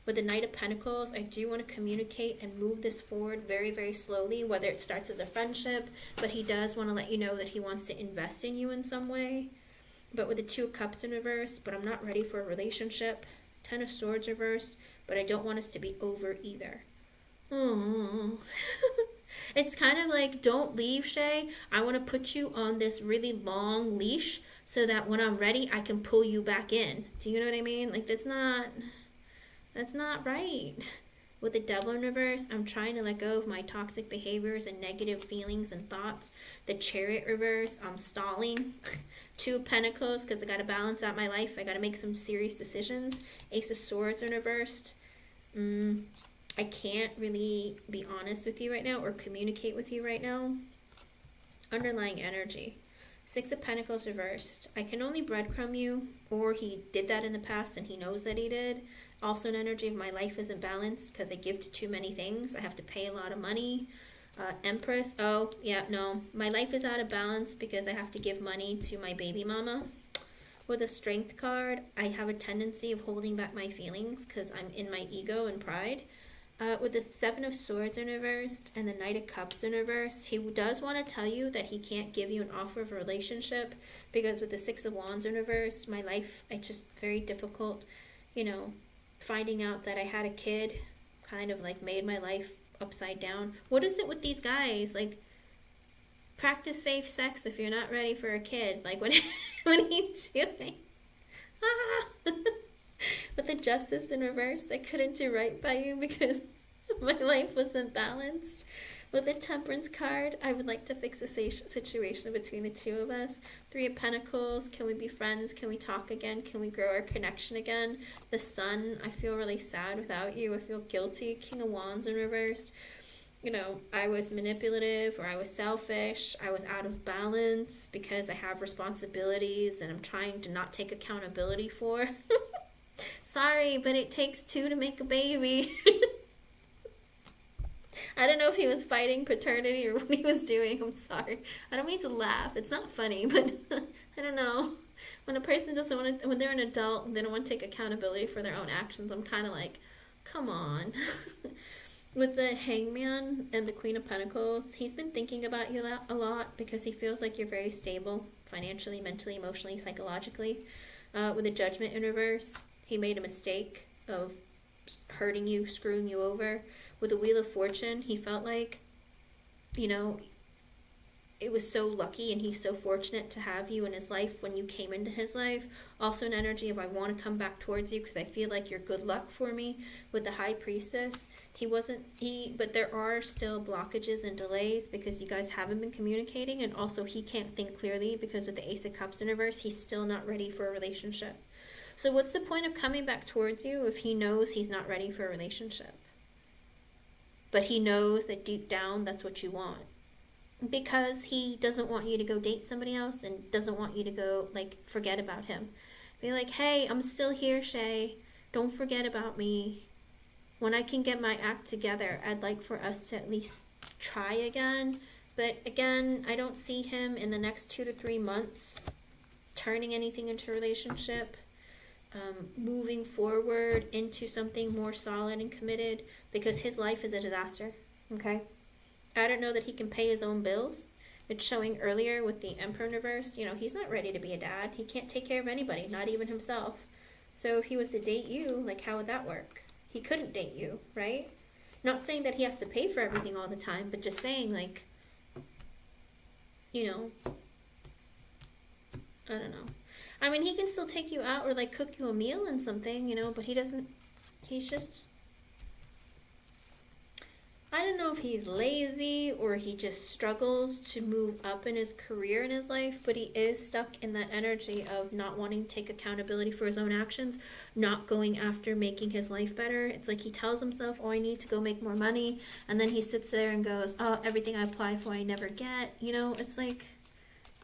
With the Knight of Pentacles, I do want to communicate and move this forward very, very slowly, whether it starts as a friendship, but he does want to let you know that he wants to invest in you in some way. But with the Two of Cups in reverse, but I'm not ready for a relationship. Ten of Swords reversed, but I don't want us to be over either. Oh. It's kind of like, don't leave, Shay. I want to put you on this really long leash so that when I'm ready, I can pull you back in. Do you know what I mean? Like, that's not right. With the Devil in reverse, I'm trying to let go of my toxic behaviors and negative feelings and thoughts. The Chariot reverse, I'm stalling. Two of Pentacles, because I got to balance out my life. I got to make some serious decisions. Ace of Swords in reversed. I can't really be honest with you right now or communicate with you right now. Underlying energy. Six of Pentacles reversed. I can only breadcrumb you, or he did that in the past and he knows that he did. Also an energy of my life isn't balanced because I give to too many things. I have to pay a lot of money. Empress. Oh, yeah, no. My life is out of balance because I have to give money to my baby mama. With a Strength card, I have a tendency of holding back my feelings because I'm in my ego and pride. With the Seven of Swords in reverse and the Knight of Cups in reverse, he does want to tell you that he can't give you an offer of a relationship because with the Six of Wands in reverse, my life, it's just very difficult, you know, finding out that I had a kid kind of like made my life upside down. What is it with these guys? Like, practice safe sex if you're not ready for a kid. Like, what are you doing? With the Justice in reverse, I couldn't do right by you because my life wasn't balanced. With the Temperance card, I would like to fix a situation between the two of us. Three of Pentacles, can we be friends? Can we talk again? Can we grow our connection again? The Sun, I feel really sad without you. I feel guilty. King of Wands in reverse. You know, I was manipulative or I was selfish. I was out of balance because I have responsibilities and I'm trying to not take accountability for. Sorry, but it takes two to make a baby. I don't know if he was fighting paternity or what he was doing. I'm sorry. I don't mean to laugh. It's not funny, but I don't know. When a person doesn't want to, when they're an adult and they don't want to take accountability for their own actions, I'm kind of like, come on. With the Hangman and the Queen of Pentacles, he's been thinking about you a lot because he feels like you're very stable financially, mentally, emotionally, psychologically. With the Judgment in reverse, he made a mistake of hurting you, screwing you over. With the Wheel of Fortune, he felt like, you know, it was so lucky and he's so fortunate to have you in his life when you came into his life. Also an energy of I want to come back towards you because I feel like you're good luck for me. With the High Priestess, but there are still blockages and delays because you guys haven't been communicating, and also he can't think clearly because with the Ace of Cups in reverse, he's still not ready for a relationship. So what's the point of coming back towards you if he knows he's not ready for a relationship? But he knows that deep down that's what you want. Because he doesn't want you to go date somebody else and doesn't want you to go, like, forget about him. Be like, hey, I'm still here, Shay. Don't forget about me. When I can get my act together, I'd like for us to at least try again. But again, I don't see him in the next 2 to 3 months turning anything into a relationship. Moving forward into something more solid and committed because his life is a disaster, okay? I don't know that he can pay his own bills. It's showing earlier with the Emperor in reverse, you know, he's not ready to be a dad. He can't take care of anybody, not even himself. So if he was to date you, like, how would that work? He couldn't date you, right? Not saying that he has to pay for everything all the time, but just saying, like, you know, I don't know. I mean, he can still take you out or, like, cook you a meal and something, you know, but he doesn't, he's just, I don't know if he's lazy or he just struggles to move up in his career in his life, but he is stuck in that energy of not wanting to take accountability for his own actions, not going after making his life better. It's like he tells himself, oh, I need to go make more money. And then he sits there and goes, oh, everything I apply for, I never get. You know, it's like,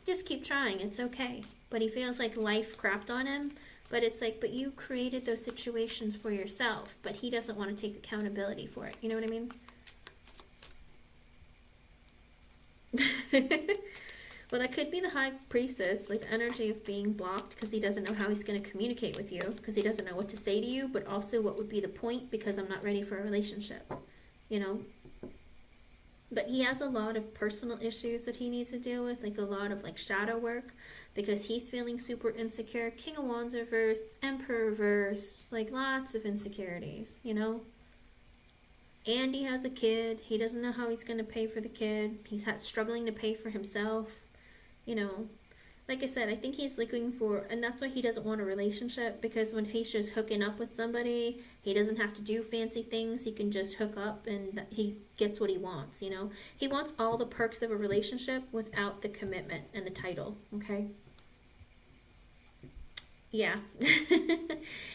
just keep trying. It's okay. But he feels like life crapped on him. But it's like, but you created those situations for yourself. But he doesn't want to take accountability for it. You know what I mean? Well, that could be the high priestess, like the energy of being blocked because he doesn't know how he's going to communicate with you, because he doesn't know what to say to you, but also what would be the point because I'm not ready for a relationship, you know? But he has a lot of personal issues that he needs to deal with, like a lot of like shadow work, because he's feeling super insecure. King of Wands reversed, Emperor reversed, like lots of insecurities, you know? And he has a kid. He doesn't know how he's going to pay for the kid. He's struggling to pay for himself. You know, like I said, I think he's looking for, and that's why he doesn't want a relationship, because when he's just hooking up with somebody, he doesn't have to do fancy things. He can just hook up and he gets what he wants, you know. He wants all the perks of a relationship without the commitment and the title, okay? Yeah.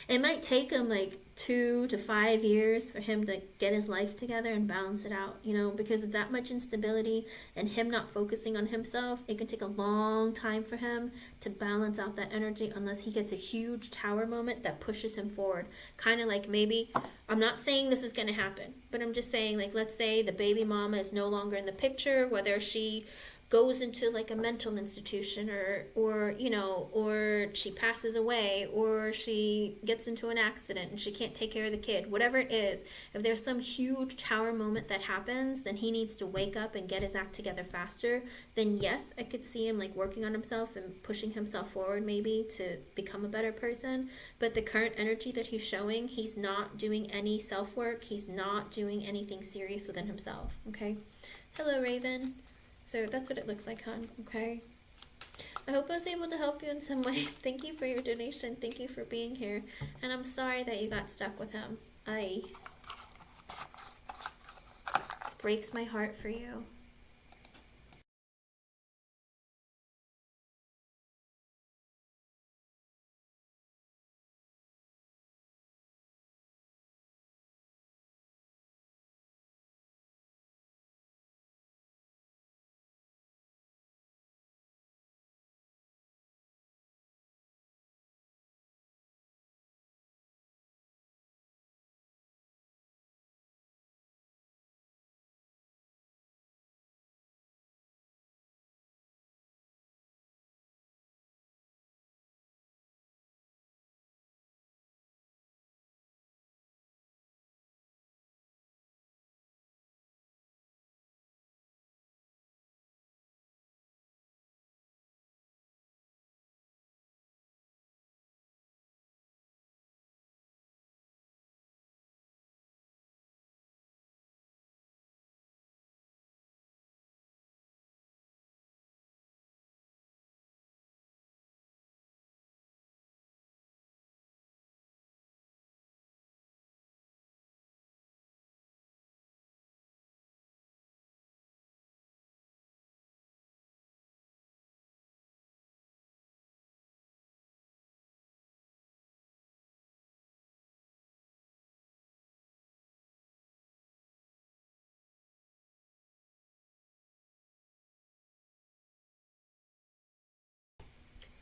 It might take him like 2 to 5 years for him to get his life together and balance it out, you know, because of that much instability and him not focusing on himself. It can take a long time for him to balance out that energy unless he gets a huge tower moment that pushes him forward. Kind of like, maybe, I'm not saying this is going to happen, but I'm just saying, like, let's say the baby mama is no longer in the picture, whether she goes into like a mental institution, or you know, or she passes away, or she gets into an accident and she can't take care of the kid, whatever it is. If there's some huge tower moment that happens, then he needs to wake up and get his act together faster. Then yes, I could see him like working on himself and pushing himself forward, maybe to become a better person. But the current energy that he's showing, he's not doing any self-work. He's not doing anything serious within himself. Okay. Hello, Raven. So that's what it looks like, hon, okay? I hope I was able to help you in some way. Thank you for your donation. Thank you for being here. And I'm sorry that you got stuck with him. Breaks my heart for you.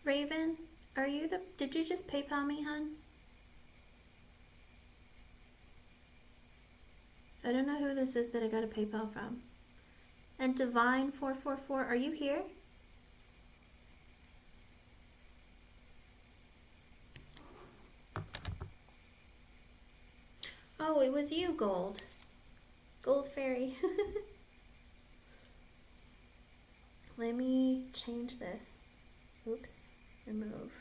Raven, did you just PayPal me, hon? I don't know who this is that I got a PayPal from. And Divine444, are you here? Oh, it was you, Gold. Gold Fairy. Let me change this. Oops. Remove.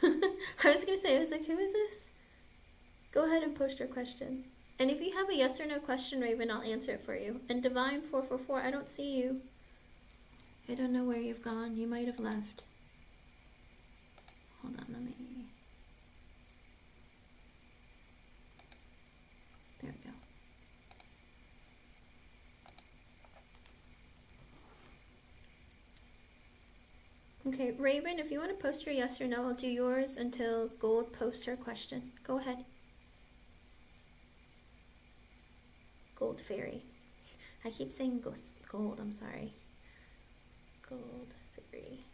I was gonna say, I was like, who is this? Go ahead and post your question. And if you have a yes or no question, Raven, I'll answer it for you. And Divine444, I don't see you. I don't know where you've gone. You might have left. Hold on, let me... There we go. Okay, Raven, if you want to post your yes or no, I'll do yours until Gold posts her question. Go ahead. Gold Fairy. I keep saying gold, I'm sorry. Gold Fairy.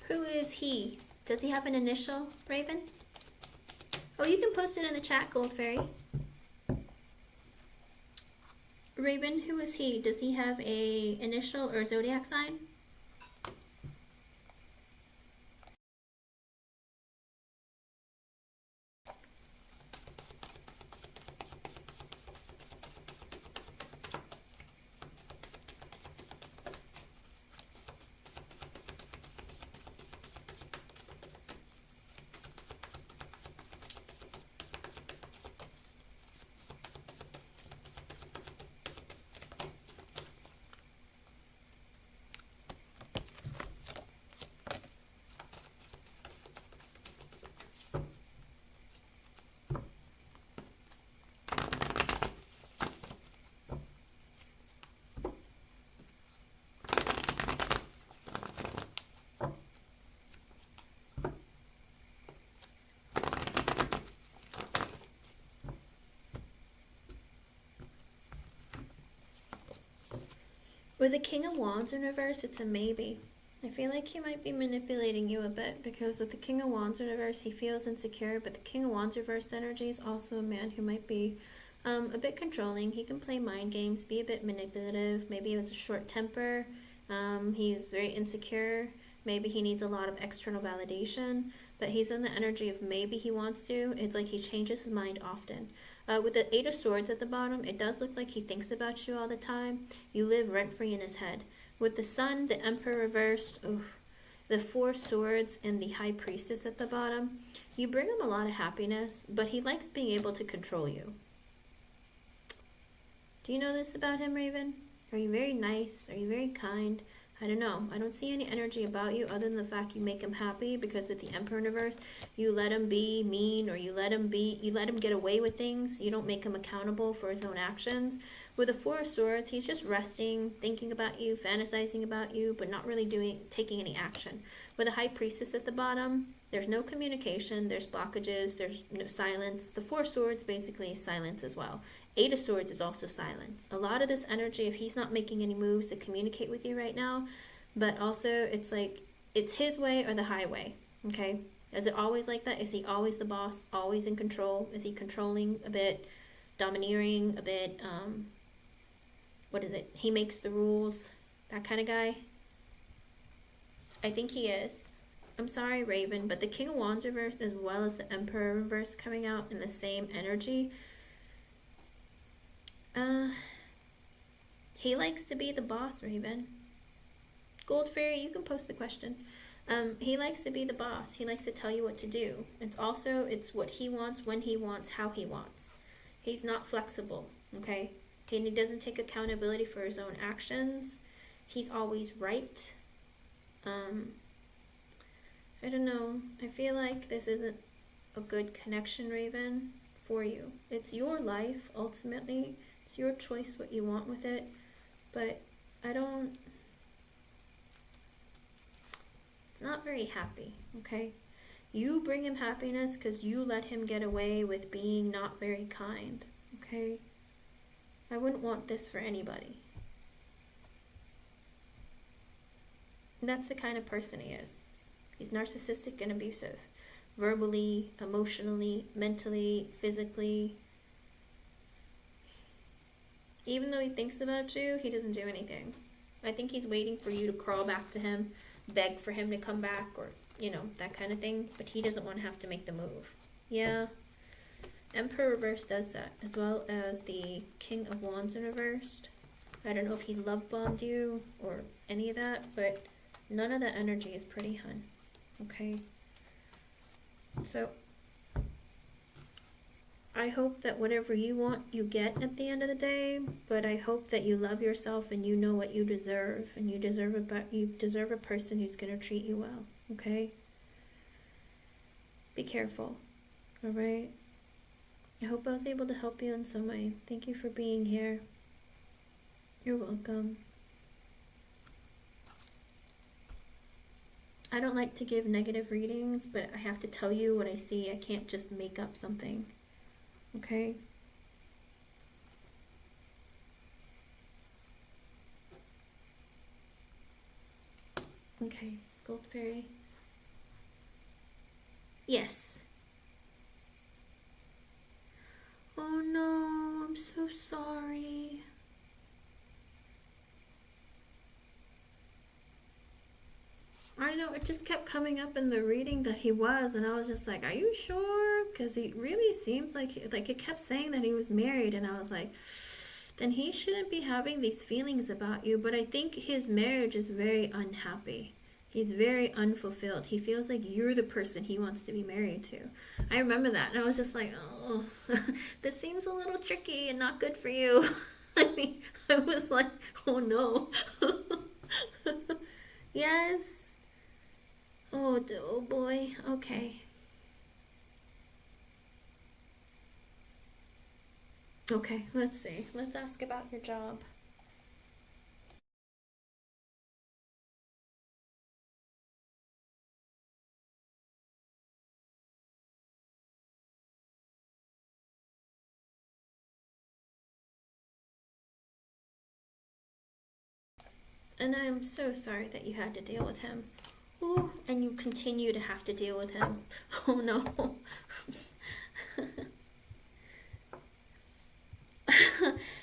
Who is he? Does he have an initial, Raven? Oh, you can post it in the chat, Gold Fairy. Raven, who is he? Does he have a initial or zodiac sign? With the King of Wands in reverse, it's a maybe. I feel like he might be manipulating you a bit because with the King of Wands in reverse, he feels insecure, but the King of Wands reversed energy is also a man who might be a bit controlling. He can play mind games, be a bit manipulative. Maybe he has a short temper. He's very insecure. Maybe he needs a lot of external validation, but he's in the energy of maybe he wants to. It's like he changes his mind often. With the Eight of Swords at the bottom, it does look like he thinks about you all the time. You live rent-free in his head. With the Sun, the Emperor reversed, the Four Swords, and the High Priestess at the bottom, you bring him a lot of happiness, but he likes being able to control you. Do you know this about him, Raven? Are you very nice? Are you very kind? I don't know. I don't see any energy about you other than the fact you make him happy, because with the Emperor in reverse, you let him be mean, or you let him get away with things. You don't make him accountable for his own actions. With the Four of Swords, he's just resting, thinking about you, fantasizing about you, but not really taking any action. With the High Priestess at the bottom, there's no communication, there's blockages, there's no silence. The Four of Swords basically is silence as well. Eight of Swords is also silence. A lot of this energy, if he's not making any moves to communicate with you right now, but also it's like it's his way or the highway, okay? Is it always like that? Is he always the boss, always in control? Is he controlling a bit, domineering a bit? What is it? He makes the rules, that kind of guy? I think he is. I'm sorry, Raven, but the King of Wands reverse as well as the Emperor reverse coming out in the same energy. He likes to be the boss, Raven. Gold Fairy, you can post the question. He likes to be the boss. He likes to tell you what to do. It's what he wants, when he wants, how he wants. He's not flexible, okay? He doesn't take accountability for his own actions. He's always right. I don't know. I feel like this isn't a good connection, Raven, for you. It's your life, ultimately. It's your choice what you want with it. But it's not very happy, okay? You bring him happiness because you let him get away with being not very kind, okay? I wouldn't want this for anybody. And that's the kind of person he is. He's narcissistic and abusive. Verbally, emotionally, mentally, physically. Even though he thinks about you, he doesn't do anything. I think he's waiting for you to crawl back to him, beg for him to come back, or, that kind of thing. But he doesn't want to have to make the move. Yeah. Emperor reverse does that, as well as the King of Wands in reversed. I don't know if he love bombed you or any of that, but none of that energy is pretty, hun. Okay? So, I hope that whatever you want, you get at the end of the day, but I hope that you love yourself and you know what you deserve, and you deserve a person who's going to treat you well, okay? Be careful, alright? I hope I was able to help you in some way. Thank you for being here. You're welcome. I don't like to give negative readings, but I have to tell you what I see. I can't just make up something. Okay? Okay, Gold Fairy. Yes. Oh no, I'm so sorry. I know, it just kept coming up in the reading that he was, and I was just like, are you sure? Because he really seems like it kept saying that he was married, and I was like, then he shouldn't be having these feelings about you. But I think his marriage is very unhappy. He's very unfulfilled. He feels like you're the person he wants to be married to. I remember that, and I was just like, oh, this seems a little tricky and not good for you. I mean, I was like, oh no. Yes. Oh boy. Okay. Okay, let's see. Let's ask about your job. And I'm so sorry that you had to deal with him. Ooh, and you continue to have to deal with him. Oh no.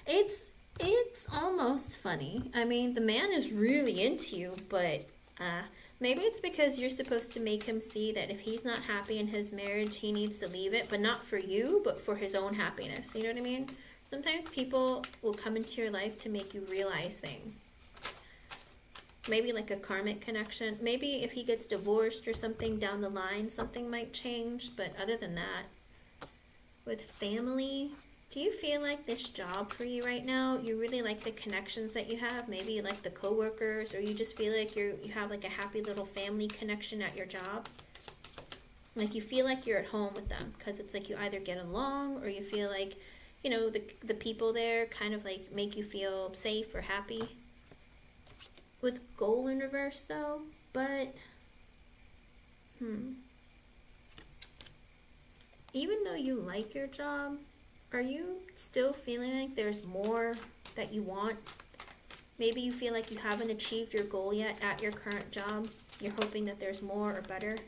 it's it's almost funny. I mean, the man is really into you, but maybe it's because you're supposed to make him see that if he's not happy in his marriage, he needs to leave it, but not for you, but for his own happiness. You know what I mean? Sometimes people will come into your life to make you realize things. Maybe like a karmic connection. Maybe if he gets divorced or something down the line, something might change. But other than that, with family, do you feel like this job for you right now, you really like the connections that you have? Maybe you like the coworkers, or you just feel like you have like a happy little family connection at your job? Like you feel like you're at home with them, because it's like you either get along, or you feel like, you know, the people there kind of like make you feel safe or happy. With goal in reverse though, but even though you like your job, are you still feeling like there's more that you want? Maybe you feel like you haven't achieved your goal yet at your current job. You're hoping that there's more or better.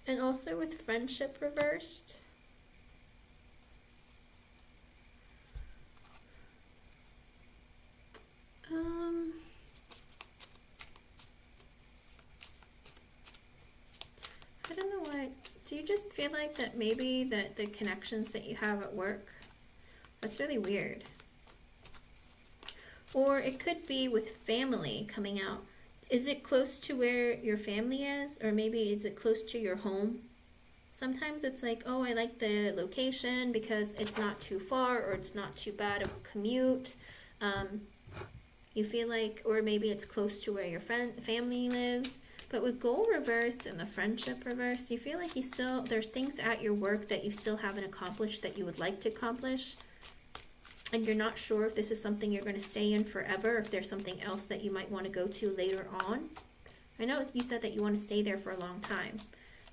And also with friendship reversed, I don't know why. Do you just feel like that maybe that the connections that you have at work, that's really weird. Or it could be with family coming out. Is it close to where your family is? Or maybe is it close to your home? Sometimes it's like, oh, I like the location because it's not too far or it's not too bad of a commute. You feel like, or maybe it's close to where your family lives. But with goal reversed and the friendship reversed, you feel like there's things at your work that you still haven't accomplished that you would like to accomplish. And you're not sure if this is something you're going to stay in forever, if there's something else that you might want to go to later on. I know you said that you want to stay there for a long time,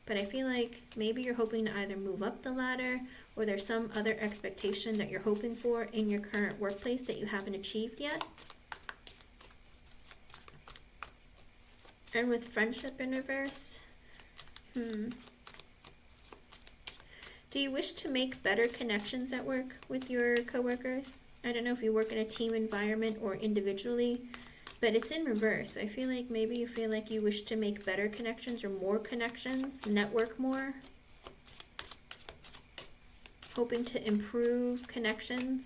but I feel like maybe you're hoping to either move up the ladder, or there's some other expectation that you're hoping for in your current workplace that you haven't achieved yet. And with friendship in reverse, do you wish to make better connections at work with your coworkers? I don't know if you work in a team environment or individually, but it's in reverse. I feel like maybe you feel like you wish to make better connections or more connections, network more. Hoping to improve connections.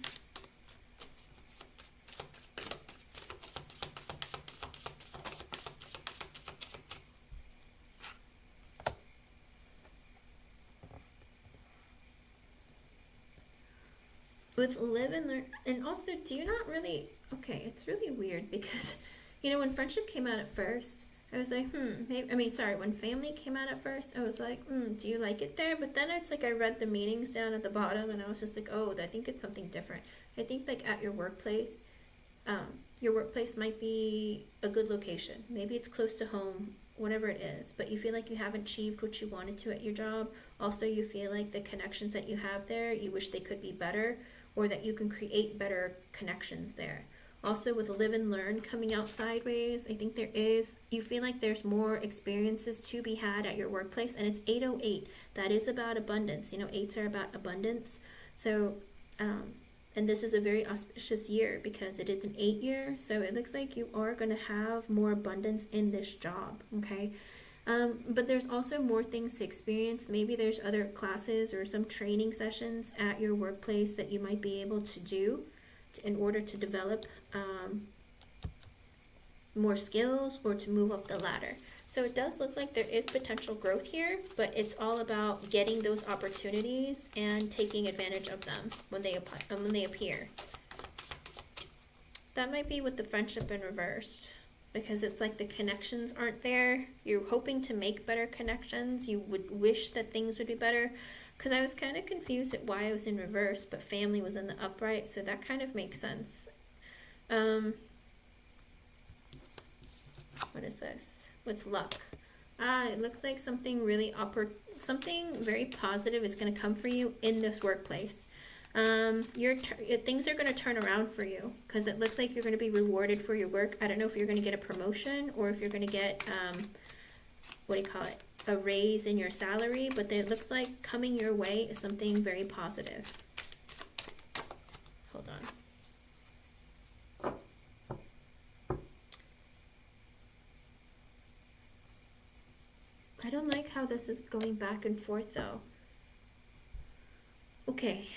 With live and learn, and also, do you not really, okay, it's really weird because, you know, when friendship came out at first, I was like, maybe, I mean, sorry, when family came out at first, I was like, do you like it there? But then it's like I read the meanings down at the bottom and I was just like, oh, I think it's something different. I think like at your workplace might be a good location. Maybe it's close to home, whatever it is, but you feel like you haven't achieved what you wanted to at your job. Also, you feel like the connections that you have there, you wish they could be better, or that you can create better connections there. Also, with live and learn coming out sideways, I think you feel like there's more experiences to be had at your workplace, and it's 808. That is about abundance. You know, eights are about abundance. So, and this is a very auspicious year because it is an 8 year. So it looks like you are going to have more abundance in this job. Okay. But there's also more things to experience. Maybe there's other classes or some training sessions at your workplace that you might be able to do in order to develop more skills or to move up the ladder. So it does look like there is potential growth here, but it's all about getting those opportunities and taking advantage of them when they appear. That might be with the friendship in reverse, because it's like the connections aren't there. You're hoping to make better connections. You would wish that things would be better. Because I was kind of confused at why it was in reverse, but family was in the upright, so that kind of makes sense. What is this? With luck. It looks like something something very positive is going to come for you in this workplace. Things are going to turn around for you because it looks like you're going to be rewarded for your work. I don't know if you're going to get a promotion or if you're going to get, a raise in your salary, but it looks like coming your way is something very positive. Hold on. I don't like how this is going back and forth though. Okay.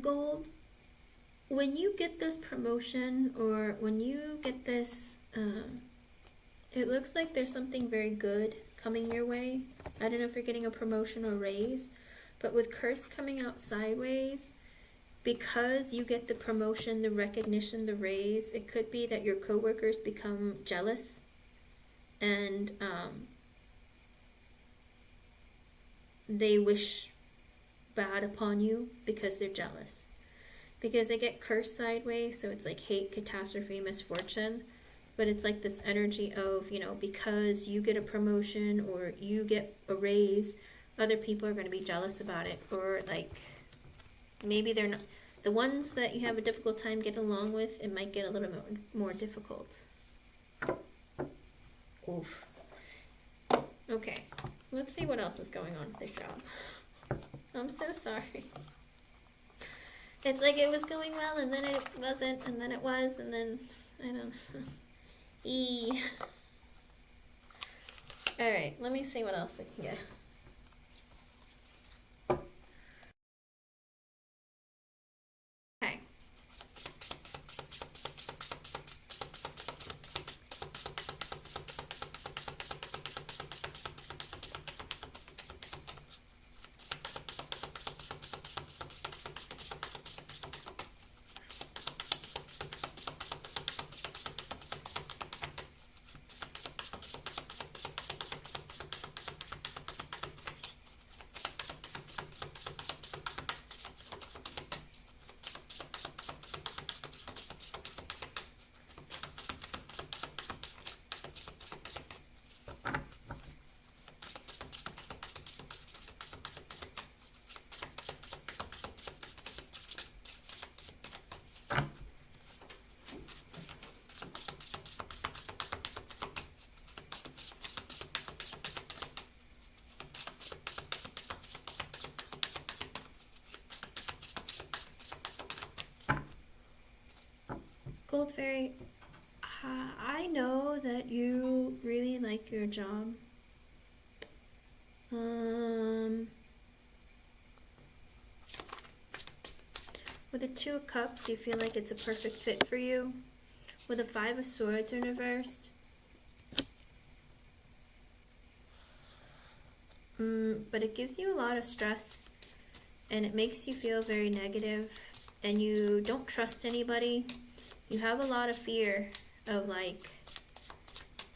Gold, when you get this promotion or when you get this, it looks like there's something very good coming your way. I don't know if you're getting a promotion or raise, but with curse coming out sideways, because you get the promotion, the recognition, the raise, it could be that your coworkers become jealous and they wish bad upon you because they're jealous. Because they get cursed sideways, so it's like hate, catastrophe, misfortune. But it's like this energy of, because you get a promotion or you get a raise, other people are going to be jealous about it. Or like, maybe they're not. The ones that you have a difficult time getting along with, it might get a little bit more difficult. Oof. Okay, let's see what else is going on with this job. I'm so sorry. It's like it was going well, and then it wasn't, and then it was, and then, I don't know. Alright, let me see what else we can get. Okay. Gold Fairy, I know that you really like your job. With the Two of Cups, you feel like it's a perfect fit for you. With the Five of Swords in reversed, but it gives you a lot of stress and it makes you feel very negative and you don't trust anybody. You have a lot of fear of like,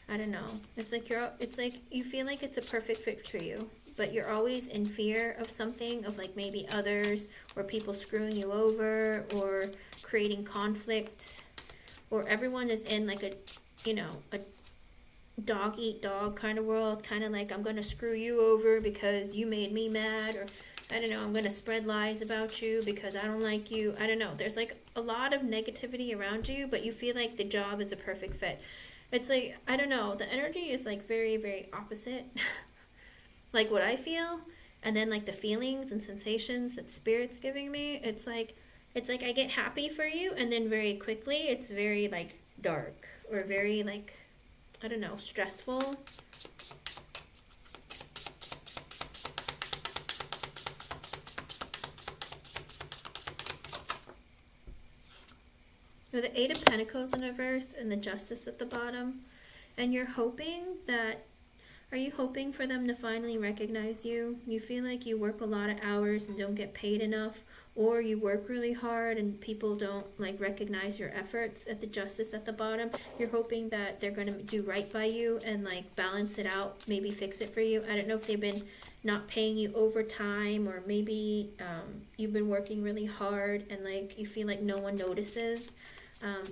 I don't know. It's like you feel like it's a perfect fit for you, but you're always in fear of something, of like maybe others or people screwing you over or creating conflict, or everyone is in like a, you know, a dog eat dog kind of world, kind of like I'm going to screw you over because you made me mad, or I don't know, I'm going to spread lies about you because I don't like you. I don't know. There's like a lot of negativity around you, but you feel like the job is a perfect fit. It's like, I don't know, the energy is like very, very opposite. Like what I feel, and then like the feelings and sensations that Spirit's giving me, it's like I get happy for you, and then very quickly it's very like dark, or very like, I don't know, stressful. With the Eight of Pentacles in reverse and the Justice at the bottom, and you're hoping that, are you hoping for them to finally recognize you? You feel like you work a lot of hours and don't get paid enough, or you work really hard and people don't like recognize your efforts. At the Justice at the bottom, you're hoping that they're going to do right by you and like balance it out, maybe fix it for you. I don't know if they've been not paying you overtime, or maybe you've been working really hard and like you feel like no one notices,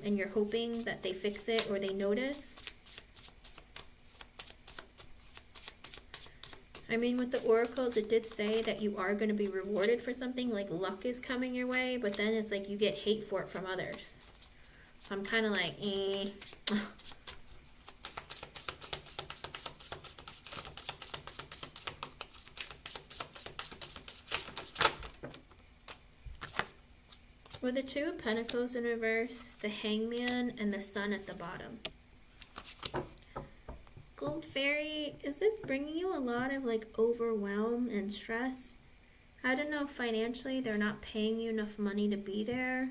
and you're hoping that they fix it or they notice. I mean, with the oracles, it did say that you are going to be rewarded for something, like luck is coming your way, but then it's like you get hate for it from others. So I'm kind of like, eh. With the Two of Pentacles in reverse, the Hangman, and the Sun at the bottom. Gold Fairy, is this bringing you a lot of like overwhelm and stress? I don't know, financially they're not paying you enough money to be there.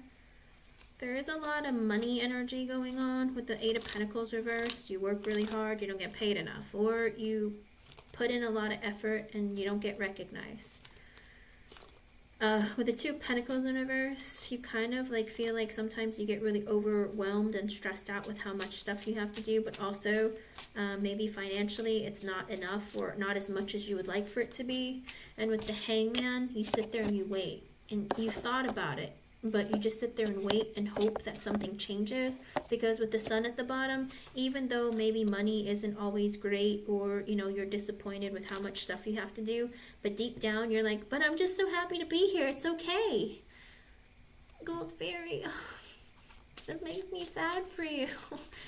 There is a lot of money energy going on with the Eight of Pentacles reversed. You work really hard, you don't get paid enough, or you put in a lot of effort and you don't get recognized. With the Two of Pentacles in reverse, you kind of like feel like sometimes you get really overwhelmed and stressed out with how much stuff you have to do, but also maybe financially it's not enough, or not as much as you would like for it to be. And with the Hangman, you sit there and you wait, and you thought about it, but you just sit there and wait and hope that something changes. Because with the Sun at the bottom, even though maybe money isn't always great, or you know, you're disappointed with how much stuff you have to do, but deep down you're like, but I'm just so happy to be here, it's okay. Gold Fairy, this makes me sad for you.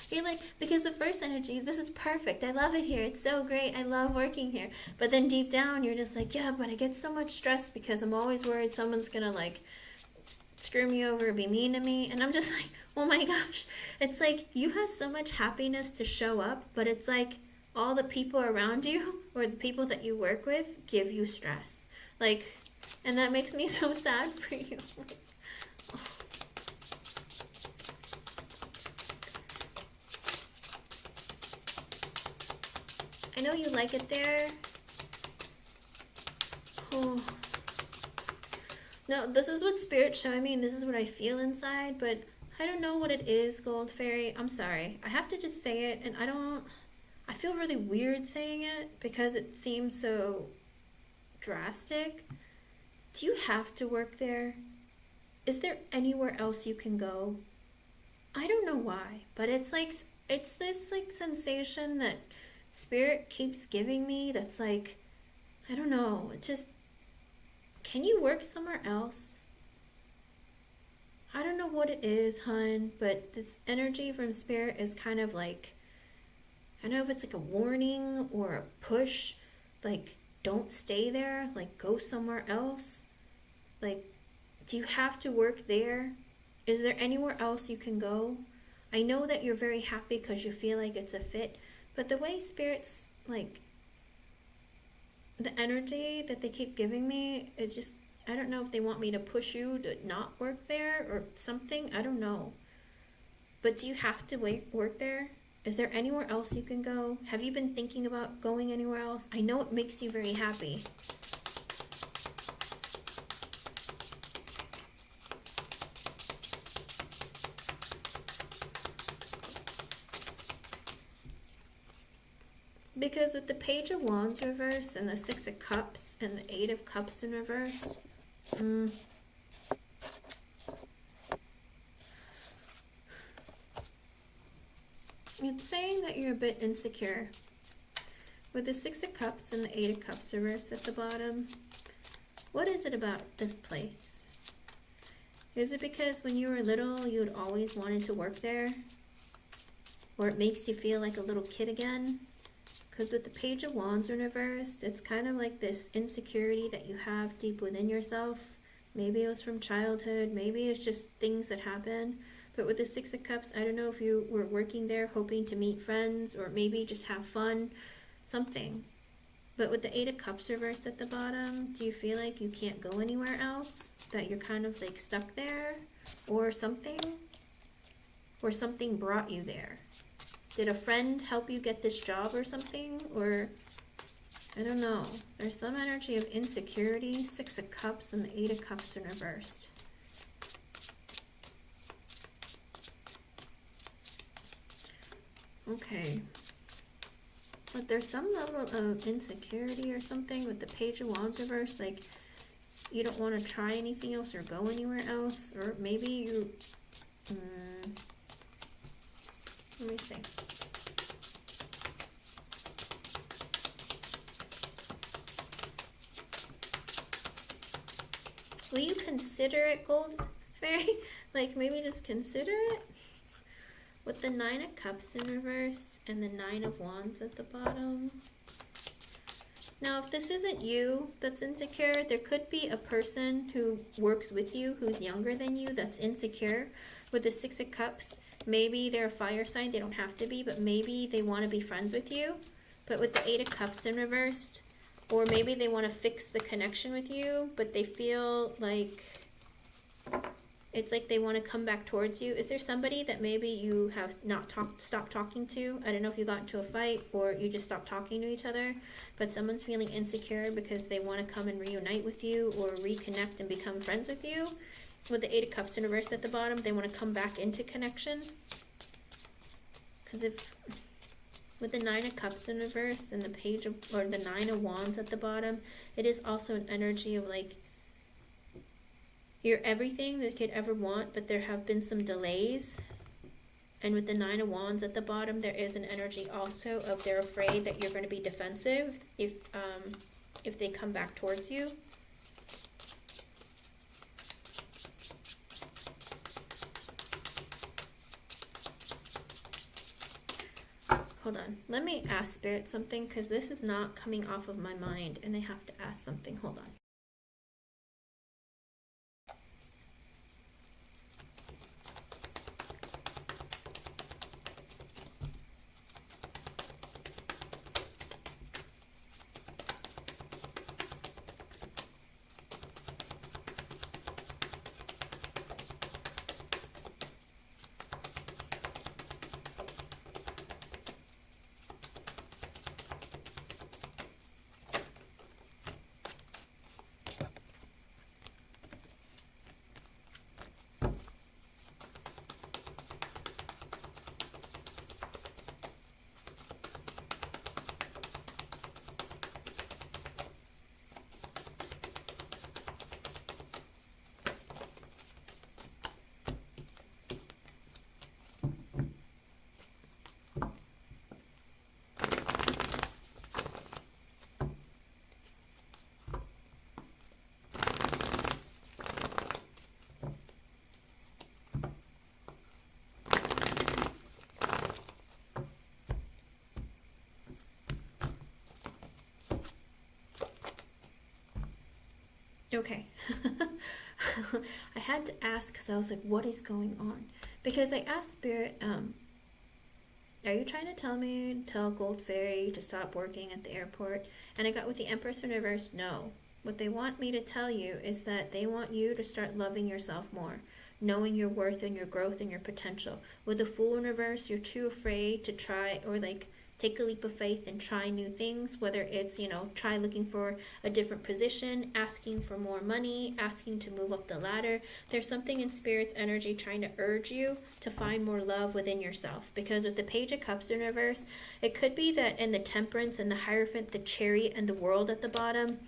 You're like, because the first energy, this is perfect, I love it here, it's so great, I love working here. But then deep down you're just like, yeah, but I get so much stress because I'm always worried someone's gonna like screw me over, be mean to me. And I'm just like, oh my gosh. It's like you have so much happiness to show up, but it's like all the people around you, or the people that you work with, give you stress. Like, and that makes me so sad for you. I know you like it there. Oh. No, this is what Spirit's showing me, and this is what I feel inside, but I don't know what it is, Gold Fairy. I'm sorry. I have to just say it, and I feel really weird saying it because it seems so drastic. Do you have to work there? Is there anywhere else you can go? I don't know why, but it's this like sensation that Spirit keeps giving me that's like, I don't know, it just, can you work somewhere else? I don't know what it is, hun, but this energy from Spirit is kind of like, I don't know if it's like a warning or a push, like, don't stay there, like, go somewhere else. Like, do you have to work there? Is there anywhere else you can go? I know that you're very happy because you feel like it's a fit, but the way Spirit's, like, the energy that they keep giving me, it's just, I don't know if they want me to push you to not work there or something. I don't know. But do you have to work there? Is there anywhere else you can go? Have you been thinking about going anywhere else? I know it makes you very happy. Because with the Page of Wands reverse and the Six of Cups and the Eight of Cups in reverse, it's saying that you're a bit insecure. With the Six of Cups and the Eight of Cups reverse at the bottom, what is it about this place? Is it because when you were little, you had always wanted to work there? Or it makes you feel like a little kid again? Because with the Page of Wands in reverse, it's kind of like this insecurity that you have deep within yourself. Maybe it was from childhood, maybe it's just things that happen. But with the Six of Cups, I don't know if you were working there hoping to meet friends or maybe just have fun, something. But with the Eight of Cups reversed at the bottom, do you feel like you can't go anywhere else? That you're kind of like stuck there? Or something? Or something brought you there? Did a friend help you get this job or something? Or, I don't know. There's some energy of insecurity. Six of Cups and the Eight of Cups in reversed. Okay. But there's some level of insecurity or something with the Page of Wands reversed. Like, you don't want to try anything else or go anywhere else. Or maybe you... let me see. Will you consider it, Gold Fairy? Like, maybe just consider it? With the Nine of Cups in reverse and the Nine of Wands at the bottom. Now, if this isn't you that's insecure, there could be a person who works with you who's younger than you that's insecure. With the Six of Cups, maybe they're a fire sign. They don't have to be, but maybe they want to be friends with you. But with the Eight of Cups in reversed, or maybe they want to fix the connection with you, but they feel like it's like they want to come back towards you. Is there somebody that maybe you have stopped talking to? I don't know if you got into a fight or you just stopped talking to each other, but someone's feeling insecure because they want to come and reunite with you or reconnect and become friends with you. With the Eight of Cups in reverse at the bottom, they want to come back into connection. Because if with the Nine of Cups in reverse and the Page of, or the Nine of Wands at the bottom, it is also an energy of like, you're everything they could ever want, but there have been some delays. And with the Nine of Wands at the bottom, there is an energy also of they're afraid that you're going to be defensive if they come back towards you. Hold on. Let me ask Spirit something because this is not coming off of my mind and I have to ask something. Hold on. Okay. I had to ask because I was like, what is going on? Because I asked Spirit, are you trying to tell Gold Fairy to stop working at the airport? And I got with the Empress in reverse, no. What they want me to tell you is that they want you to start loving yourself more, knowing your worth and your growth and your potential. With the Fool in reverse, you're too afraid to try, or like, take a leap of faith and try new things, whether it's, you know, try looking for a different position, asking for more money, asking to move up the ladder. There's something in Spirit's energy trying to urge you to find more love within yourself. Because with the Page of Cups in reverse, it could be that in the Temperance and the Hierophant, the Chariot and the World at the bottom,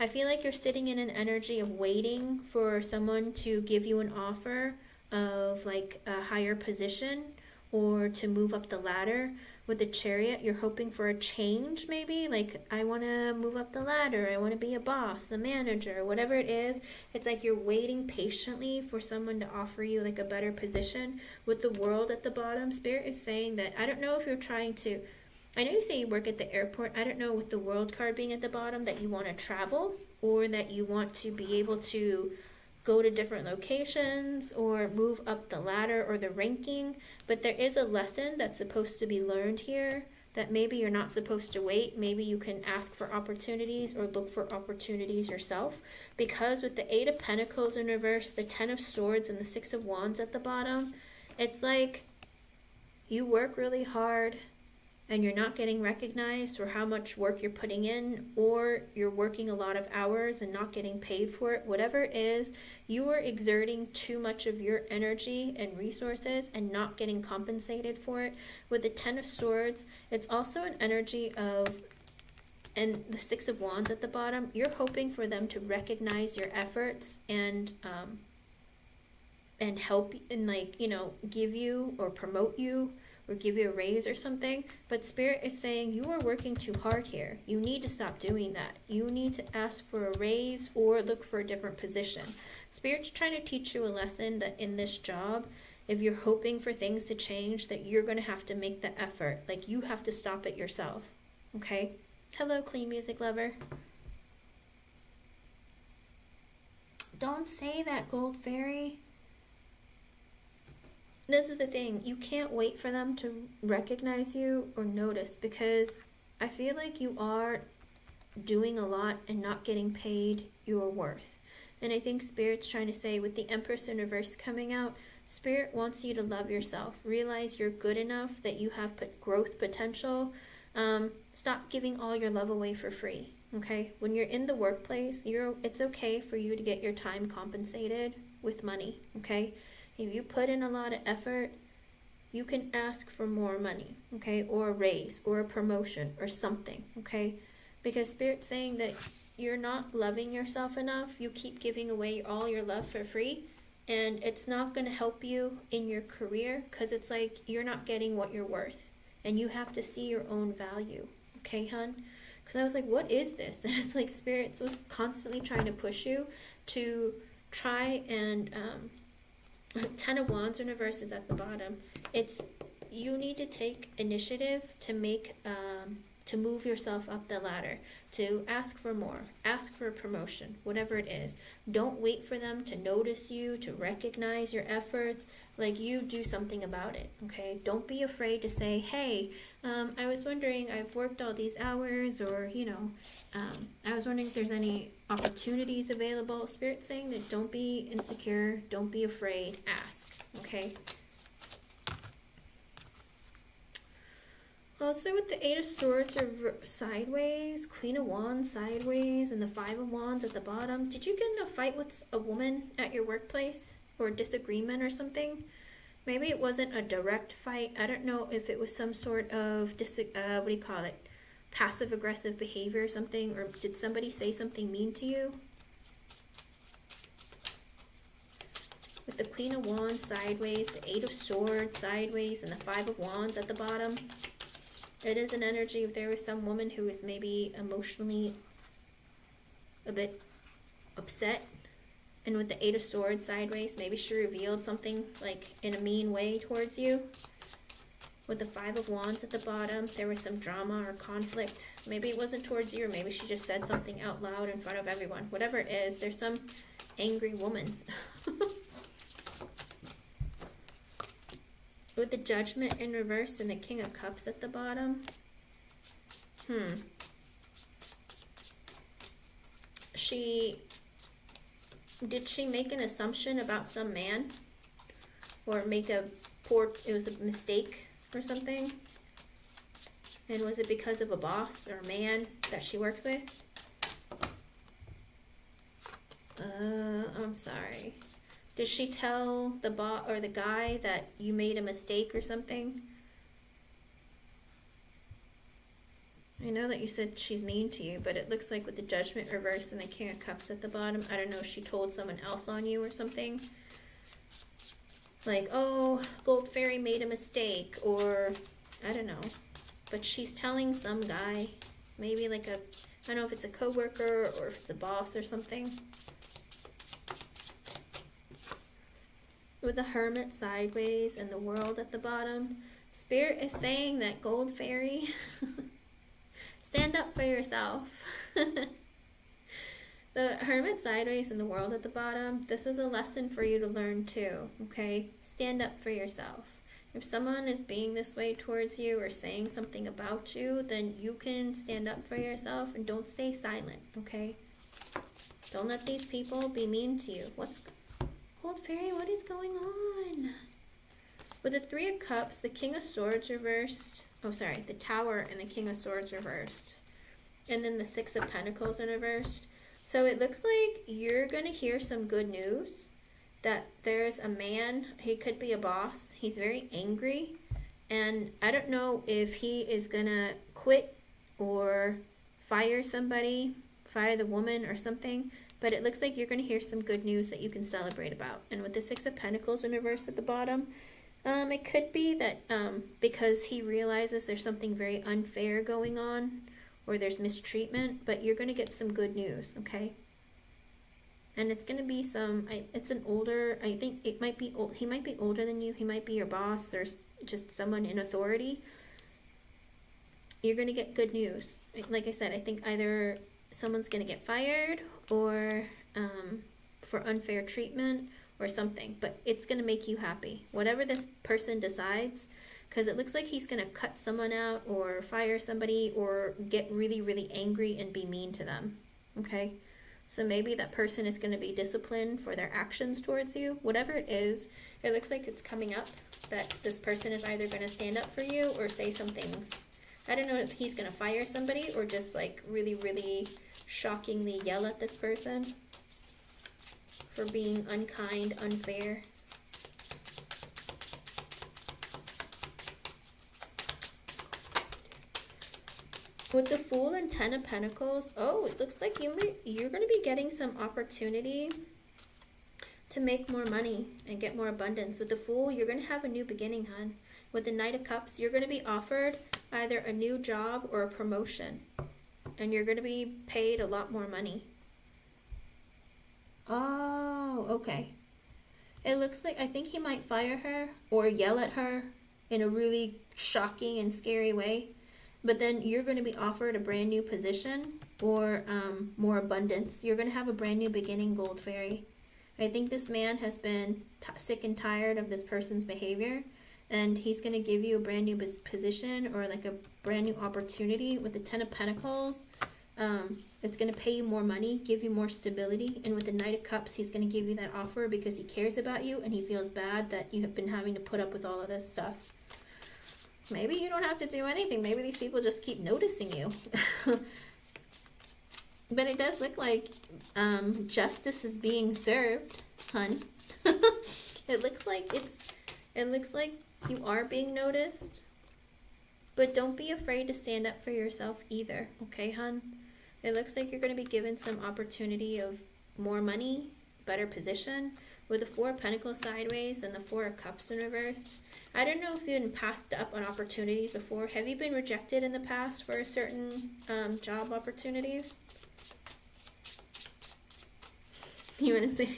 I feel like you're sitting in an energy of waiting for someone to give you an offer of like a higher position or to move up the ladder. With the Chariot, you're hoping for a change, maybe like, I want to move up the ladder, I want to be a boss, a manager, whatever it is. It's like you're waiting patiently for someone to offer you like a better position. With the World at the bottom, Spirit is saying that, I don't know if you're trying to, I know you say you work at the airport, I don't know, with the World card being at the bottom, that you want to travel or that you want to be able to go to different locations or move up the ladder or the ranking. But there is a lesson that's supposed to be learned here, that maybe you're not supposed to wait. Maybe you can ask for opportunities or look for opportunities yourself. Because with the Eight of Pentacles in reverse, the Ten of Swords and the Six of Wands at the bottom, it's like you work really hard and you're not getting recognized for how much work you're putting in, or you're working a lot of hours and not getting paid for it. Whatever it is, you are exerting too much of your energy and resources and not getting compensated for it. With the Ten of Swords, it's also an energy of, and the Six of Wands at the bottom, you're hoping for them to recognize your efforts and help and, like, you know, give you or promote you or give you a raise or something. But Spirit is saying you are working too hard here. You need to stop doing that. You need to ask for a raise or look for a different position. Spirit's trying to teach you a lesson that in this job, if you're hoping for things to change, that you're going to have to make the effort. Like, you have to stop it yourself. Okay? Hello, Clean Music Lover. Don't say that, Gold Fairy. This is the thing, you can't wait for them to recognize you or notice, because I feel like you are doing a lot and not getting paid your worth. And I think Spirit's trying to say, with the Empress in reverse coming out, Spirit wants you to love yourself. Realize you're good enough, that you have growth potential. Stop giving all your love away for free, okay? When you're in the workplace, it's okay for you to get your time compensated with money, okay? If you put in a lot of effort, you can ask for more money, okay? Or a raise, or a promotion, or something, okay? Because Spirit's saying that you're not loving yourself enough. You keep giving away all your love for free, and it's not going to help you in your career, because it's like you're not getting what you're worth, and you have to see your own value, okay, hun? Because I was like, what is this? And it's like Spirit was constantly trying to push you to try and... Ten of Wands in reverse is at the bottom. It's, you need to take initiative to make to move yourself up the ladder, to ask for more, ask for a promotion, whatever it is. Don't wait for them to notice you, to recognize your efforts. Like, you do something about it, okay? Don't be afraid to say, hey, I was wondering, I've worked all these hours, or, you know, I was wondering if there's any opportunities available. Spirit's saying that don't be insecure, don't be afraid, ask, okay? Also, with the Eight of Swords sideways, Queen of Wands sideways, and the Five of Wands at the bottom, did you get in a fight with a woman at your workplace? Or a disagreement or something? Maybe it wasn't a direct fight. I don't know if it was some sort of, what do you call it? Passive-aggressive behavior or something, or did somebody say something mean to you? With the Queen of Wands sideways, the Eight of Swords sideways, and the Five of Wands at the bottom, it is an energy if there was some woman who was maybe emotionally a bit upset. And with the Eight of Swords sideways, maybe she revealed something like in a mean way towards you. With the Five of Wands at the bottom, there was some drama or conflict. Maybe it wasn't towards you, or maybe she just said something out loud in front of everyone. Whatever it is, there's some angry woman. With the Judgment in reverse and the King of Cups at the bottom. Did she make an assumption about some man? Or make it was a mistake or something? And was it because of a boss or a man that she works with? I'm sorry. Did she tell the boss or the guy that you made a mistake or something? I know that you said she's mean to you, but it looks like with the Judgment reversed and the King of Cups at the bottom, I don't know if she told someone else on you or something. Like, oh, Gold Fairy made a mistake, or I don't know. But she's telling some guy, maybe like a, I don't know if it's a coworker or if it's a boss or something. With the Hermit sideways and the World at the bottom, Spirit is saying that Gold Fairy, stand up for yourself. The Hermit sideways and the World at the bottom, this is a lesson for you to learn too, okay? Stand up for yourself. If someone is being this way towards you or saying something about you, then you can stand up for yourself and don't stay silent, okay? Don't let these people be mean to you. Gold Fairy, what is going on? With the Three of Cups, the King of Swords reversed, the Tower and the King of Swords reversed. And then the Six of Pentacles in reversed. So it looks like you're going to hear some good news. That there's a man, he could be a boss. He's very angry. And I don't know if he is going to quit or fire somebody, fire the woman or something. But it looks like you're going to hear some good news that you can celebrate about. And with the Six of Pentacles in reverse at the bottom, it could be that because he realizes there's something very unfair going on, or there's mistreatment, but you're going to get some good news, okay? And it's going to be it's an older, I think it might be, he might be older than you, he might be your boss, or just someone in authority. You're going to get good news. Like I said, I think either someone's going to get fired, or for unfair treatment, or something. But it's going to make you happy. Whatever this person decides, because it looks like he's going to cut someone out, or fire somebody, or get really, really angry and be mean to them. Okay? So maybe that person is going to be disciplined for their actions towards you. Whatever it is, it looks like it's coming up that this person is either going to stand up for you or say some things. I don't know if he's going to fire somebody or just like really, really shockingly yell at this person for being unkind, unfair. With the Fool and Ten of Pentacles, oh, it looks like you're going to be getting some opportunity to make more money and get more abundance. With the Fool, you're going to have a new beginning, hon. With the Knight of Cups, you're going to be offered either a new job or a promotion. And you're going to be paid a lot more money. Oh, okay. It looks like, I think he might fire her or yell at her in a really shocking and scary way. But then you're going to be offered a brand new position or more abundance. You're going to have a brand new beginning, Gold Fairy. I think this man has been sick and tired of this person's behavior. And he's going to give you a brand new position or like a brand new opportunity. With the Ten of Pentacles, it's going to pay you more money, give you more stability. And with the Knight of Cups, he's going to give you that offer because he cares about you and he feels bad that you have been having to put up with all of this stuff. Maybe you don't have to do anything. Maybe these people just keep noticing you. But it does look like justice is being served, hun. It looks like you are being noticed. But don't be afraid to stand up for yourself either, okay, hun? It looks like you're going to be given some opportunity of more money, better position. With the Four of Pentacles sideways and the Four of Cups in reverse. I don't know if you've been passed up on opportunities before. Have you been rejected in the past for a certain job opportunities? You want to say?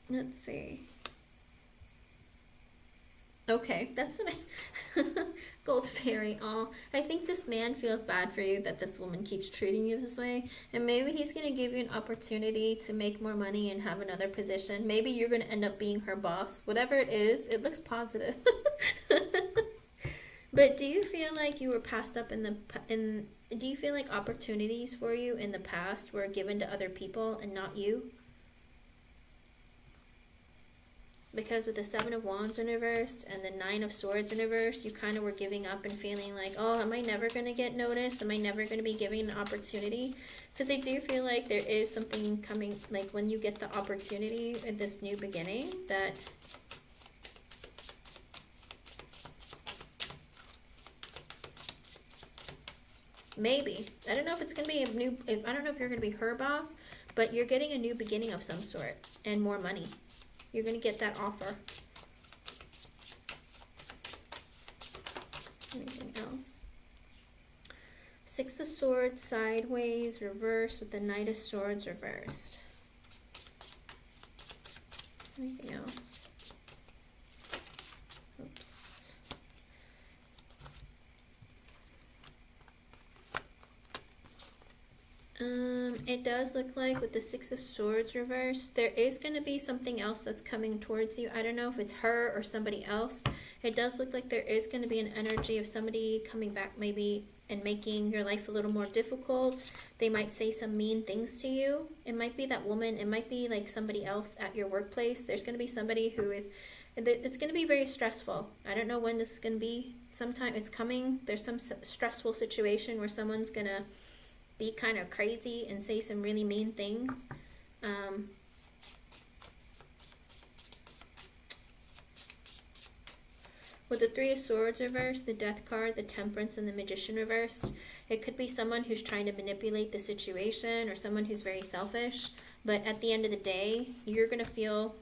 Let's see. Okay, that's what Gold Fairy. Oh, I think this man feels bad for you that this woman keeps treating you this way. And maybe he's going to give you an opportunity to make more money and have another position. Maybe you're going to end up being her boss. Whatever it is, it looks positive. But do you feel like you were passed up do you feel like opportunities for you in the past were given to other people and not you? because with the Seven of Wands in reversed and the Nine of Swords in reversed, you kind of were giving up and feeling like, oh, am I never going to get noticed? Am I never going to be given an opportunity? Because I do feel like there is something coming, like when you get the opportunity at this new beginning, that maybe, I don't know if it's going to be a new, I don't know if you're going to be her boss, but you're getting a new beginning of some sort and more money. You're going to get that offer. Anything else? Six of Swords sideways, reversed with the Knight of Swords reversed. Anything else? Oops. It does look like with the Six of Swords reversed, there is going to be something else that's coming towards you. I don't know if it's her or somebody else. It does look like there is going to be an energy of somebody coming back maybe and making your life a little more difficult. They might say some mean things to you. It might be that woman. It might be like somebody else at your workplace. There's going to be somebody who is, it's going to be very stressful. I don't know when this is going to be. Sometime it's coming. There's some stressful situation where someone's going to be kind of crazy and say some really mean things. With the Three of Swords reversed, the Death card, the Temperance, and the Magician reversed, it could be someone who's trying to manipulate the situation or someone who's very selfish. But at the end of the day, you're going to feel...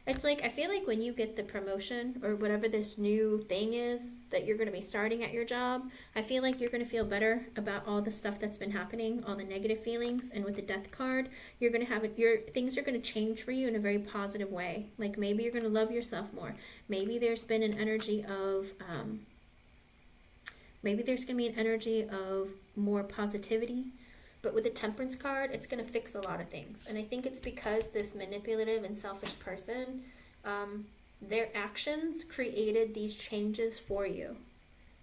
It's like, I feel like when you get the promotion or whatever this new thing is that you're going to be starting at your job, I feel like you're going to feel better about all the stuff that's been happening, all the negative feelings. And with the Death card, you're going to have things are going to change for you in a very positive way. Like maybe you're going to love yourself more. Maybe there's been an energy of, maybe there's going to be an energy of more positivity. But with the Temperance card, it's going to fix a lot of things. And I think it's because this manipulative and selfish person, their actions created these changes for you.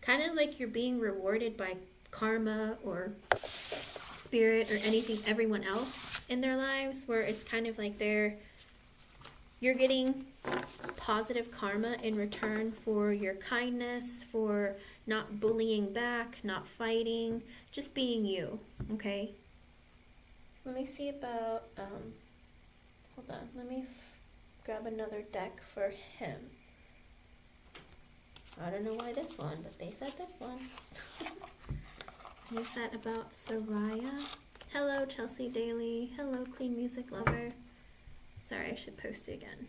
Kind of like you're being rewarded by karma or spirit or anything, everyone else in their lives, where it's kind of like you're getting positive karma in return for your kindness, for not bullying back, not fighting, just being you, okay? Let me see about, hold on, let me grab another deck for him. I don't know why this one, but they said this one. They said about Soraya. Hello, Chelsea Daly. Hello, Clean Music Lover. Sorry, I should post it again.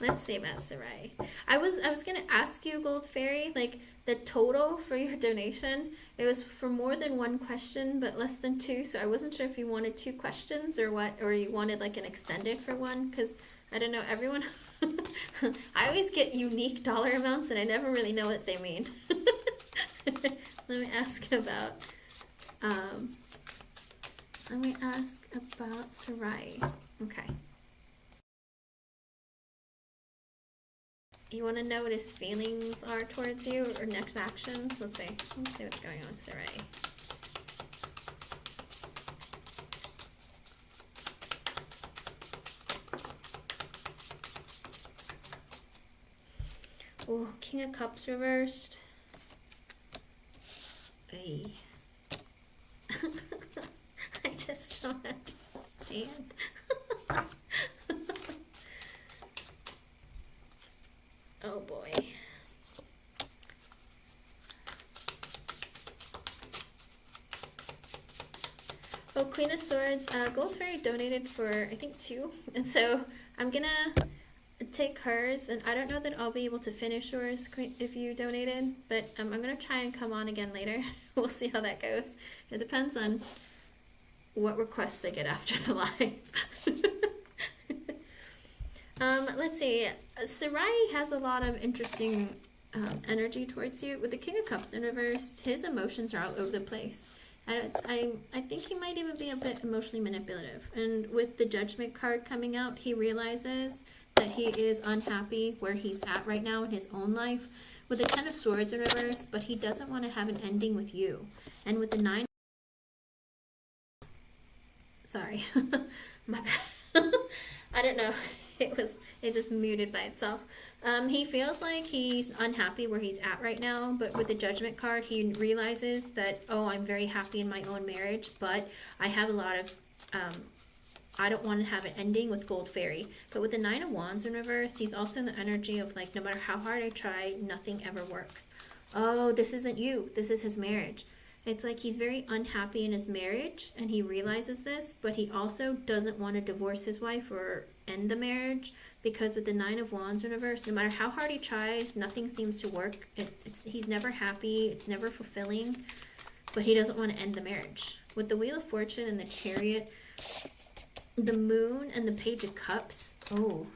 Let's see about Sarai. I was gonna ask you, Gold Fairy, like the total for your donation. It was for more than one question, but less than two. So I wasn't sure if you wanted two questions or what, or you wanted like an extended for one. Because I don't know, everyone. I always get unique dollar amounts, and I never really know what they mean. Let me ask about. Let me ask about Sarai. Okay. You want to know what his feelings are towards you or next actions? Let's see. Let's see what's going on with Sarai. Oh, King of Cups reversed. Ay. I just don't understand. Oh boy. Oh, Queen of Swords. Gold Fairy donated for, I think, 2. And so I'm gonna take hers, and I don't know that I'll be able to finish yours if you donated, but I'm gonna try and come on again later. We'll see how that goes. It depends on what requests I get after the live. Let's see. Sarai has a lot of interesting energy towards you. With the King of Cups in reverse, his emotions are all over the place. I think he might even be a bit emotionally manipulative. And with the Judgment card coming out, he realizes that he is unhappy where he's at right now in his own life, with the Ten of Swords in reverse, but he doesn't want to have an ending with you. And with the Nine, sorry, my bad. I don't know. It just muted by itself. He feels like he's unhappy where he's at right now, but with the Judgment card, he realizes that, oh, I'm very happy in my own marriage, but I have a lot of, I don't want to have an ending with Gold Fairy. But with the Nine of Wands in reverse, he's also in the energy of like, no matter how hard I try, nothing ever works. Oh, this isn't you. This is his marriage. It's like he's very unhappy in his marriage, and he realizes this, but he also doesn't want to divorce his wife or end the marriage, because with the Nine of Wands in reverse, no matter how hard he tries, nothing seems to work. He's never happy. It's never fulfilling, but he doesn't want to end the marriage. With the Wheel of Fortune and the Chariot, the Moon and the Page of Cups, oh,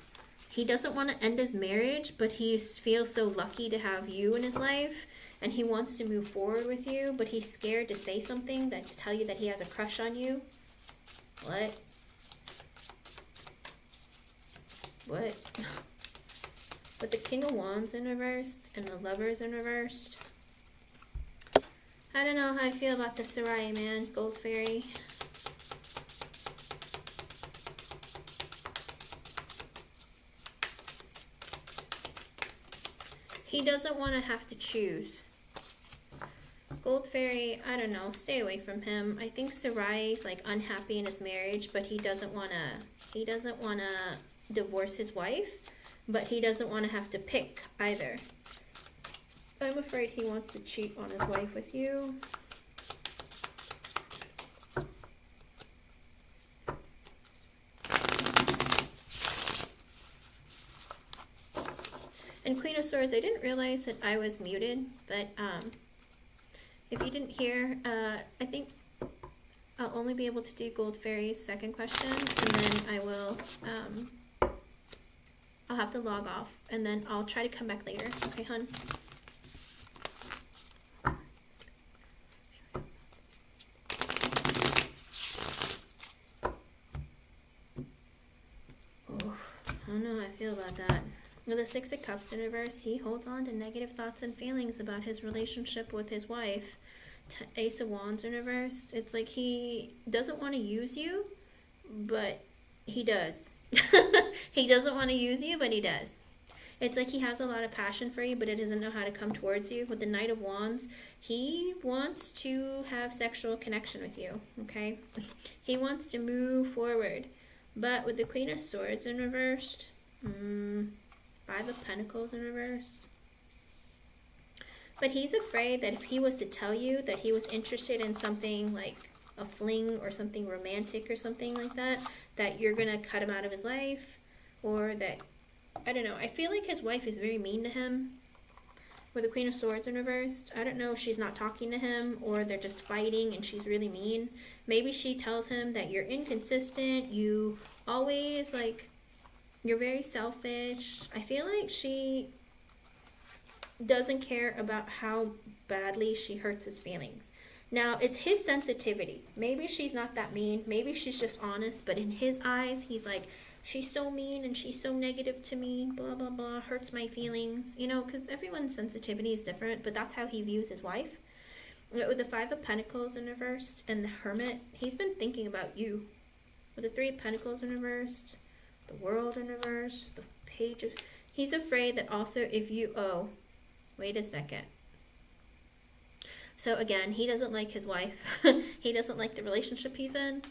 he doesn't want to end his marriage, but he feels so lucky to have you in his life. And he wants to move forward with you, but he's scared to say something to tell you that he has a crush on you. What? What? With the King of Wands in reverse and the Lovers in reverse, I don't know how I feel about the Sarai man, Gold Fairy. He doesn't want to have to choose. Gold Fairy, I don't know, stay away from him. I think Sarai's like unhappy in his marriage, but he doesn't want to divorce his wife, but he doesn't want to have to pick either. I'm afraid he wants to cheat on his wife with you. And Queen of Swords, I didn't realize that I was muted, but if you didn't hear, I think I'll only be able to do Gold Fairy's second question, and then I will, I'll have to log off, and then I'll try to come back later. Okay, hon? Oh, I don't know how I feel about that. With the Six of Cups in reverse, he holds on to negative thoughts and feelings about his relationship with his wife. Ace of Wands in reverse, it's like he doesn't want to use you, but he does. He doesn't want to use you, but he does. It's like he has a lot of passion for you, but he doesn't know how to come towards you. With the Knight of Wands, he wants to have sexual connection with you, okay? He wants to move forward. But with the Queen of Swords in reversed, Five of Pentacles in reverse. But he's afraid that if he was to tell you that he was interested in something like a fling or something romantic or something like that, that you're going to cut him out of his life, or that, I don't know, I feel like his wife is very mean to him. With the Queen of Swords in reverse, I don't know if she's not talking to him or they're just fighting and she's really mean. Maybe she tells him that you're inconsistent, you always, like, you're very selfish. I feel like she doesn't care about how badly she hurts his feelings. Now, it's his sensitivity. Maybe she's not that mean. Maybe she's just honest. But in his eyes, he's like, she's so mean and she's so negative to me, blah, blah, blah, hurts my feelings. You know, because everyone's sensitivity is different, but that's how he views his wife. With the Five of Pentacles in reverse and the Hermit, he's been thinking about you. With the Three of Pentacles in reverse, the World in reverse, the Page of... He's afraid that also if you... Oh, wait a second. So again, he doesn't like his wife. He doesn't like the relationship he's in.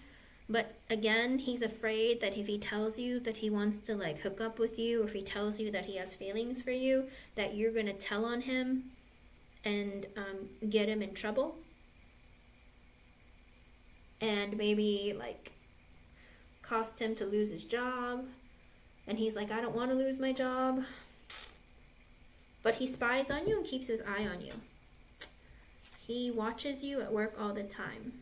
But again, he's afraid that if he tells you that he wants to like hook up with you, or if he tells you that he has feelings for you, that you're going to tell on him and get him in trouble. And maybe like cost him to lose his job. And he's like, I don't want to lose my job. But he spies on you and keeps his eye on you. He watches you at work all the time.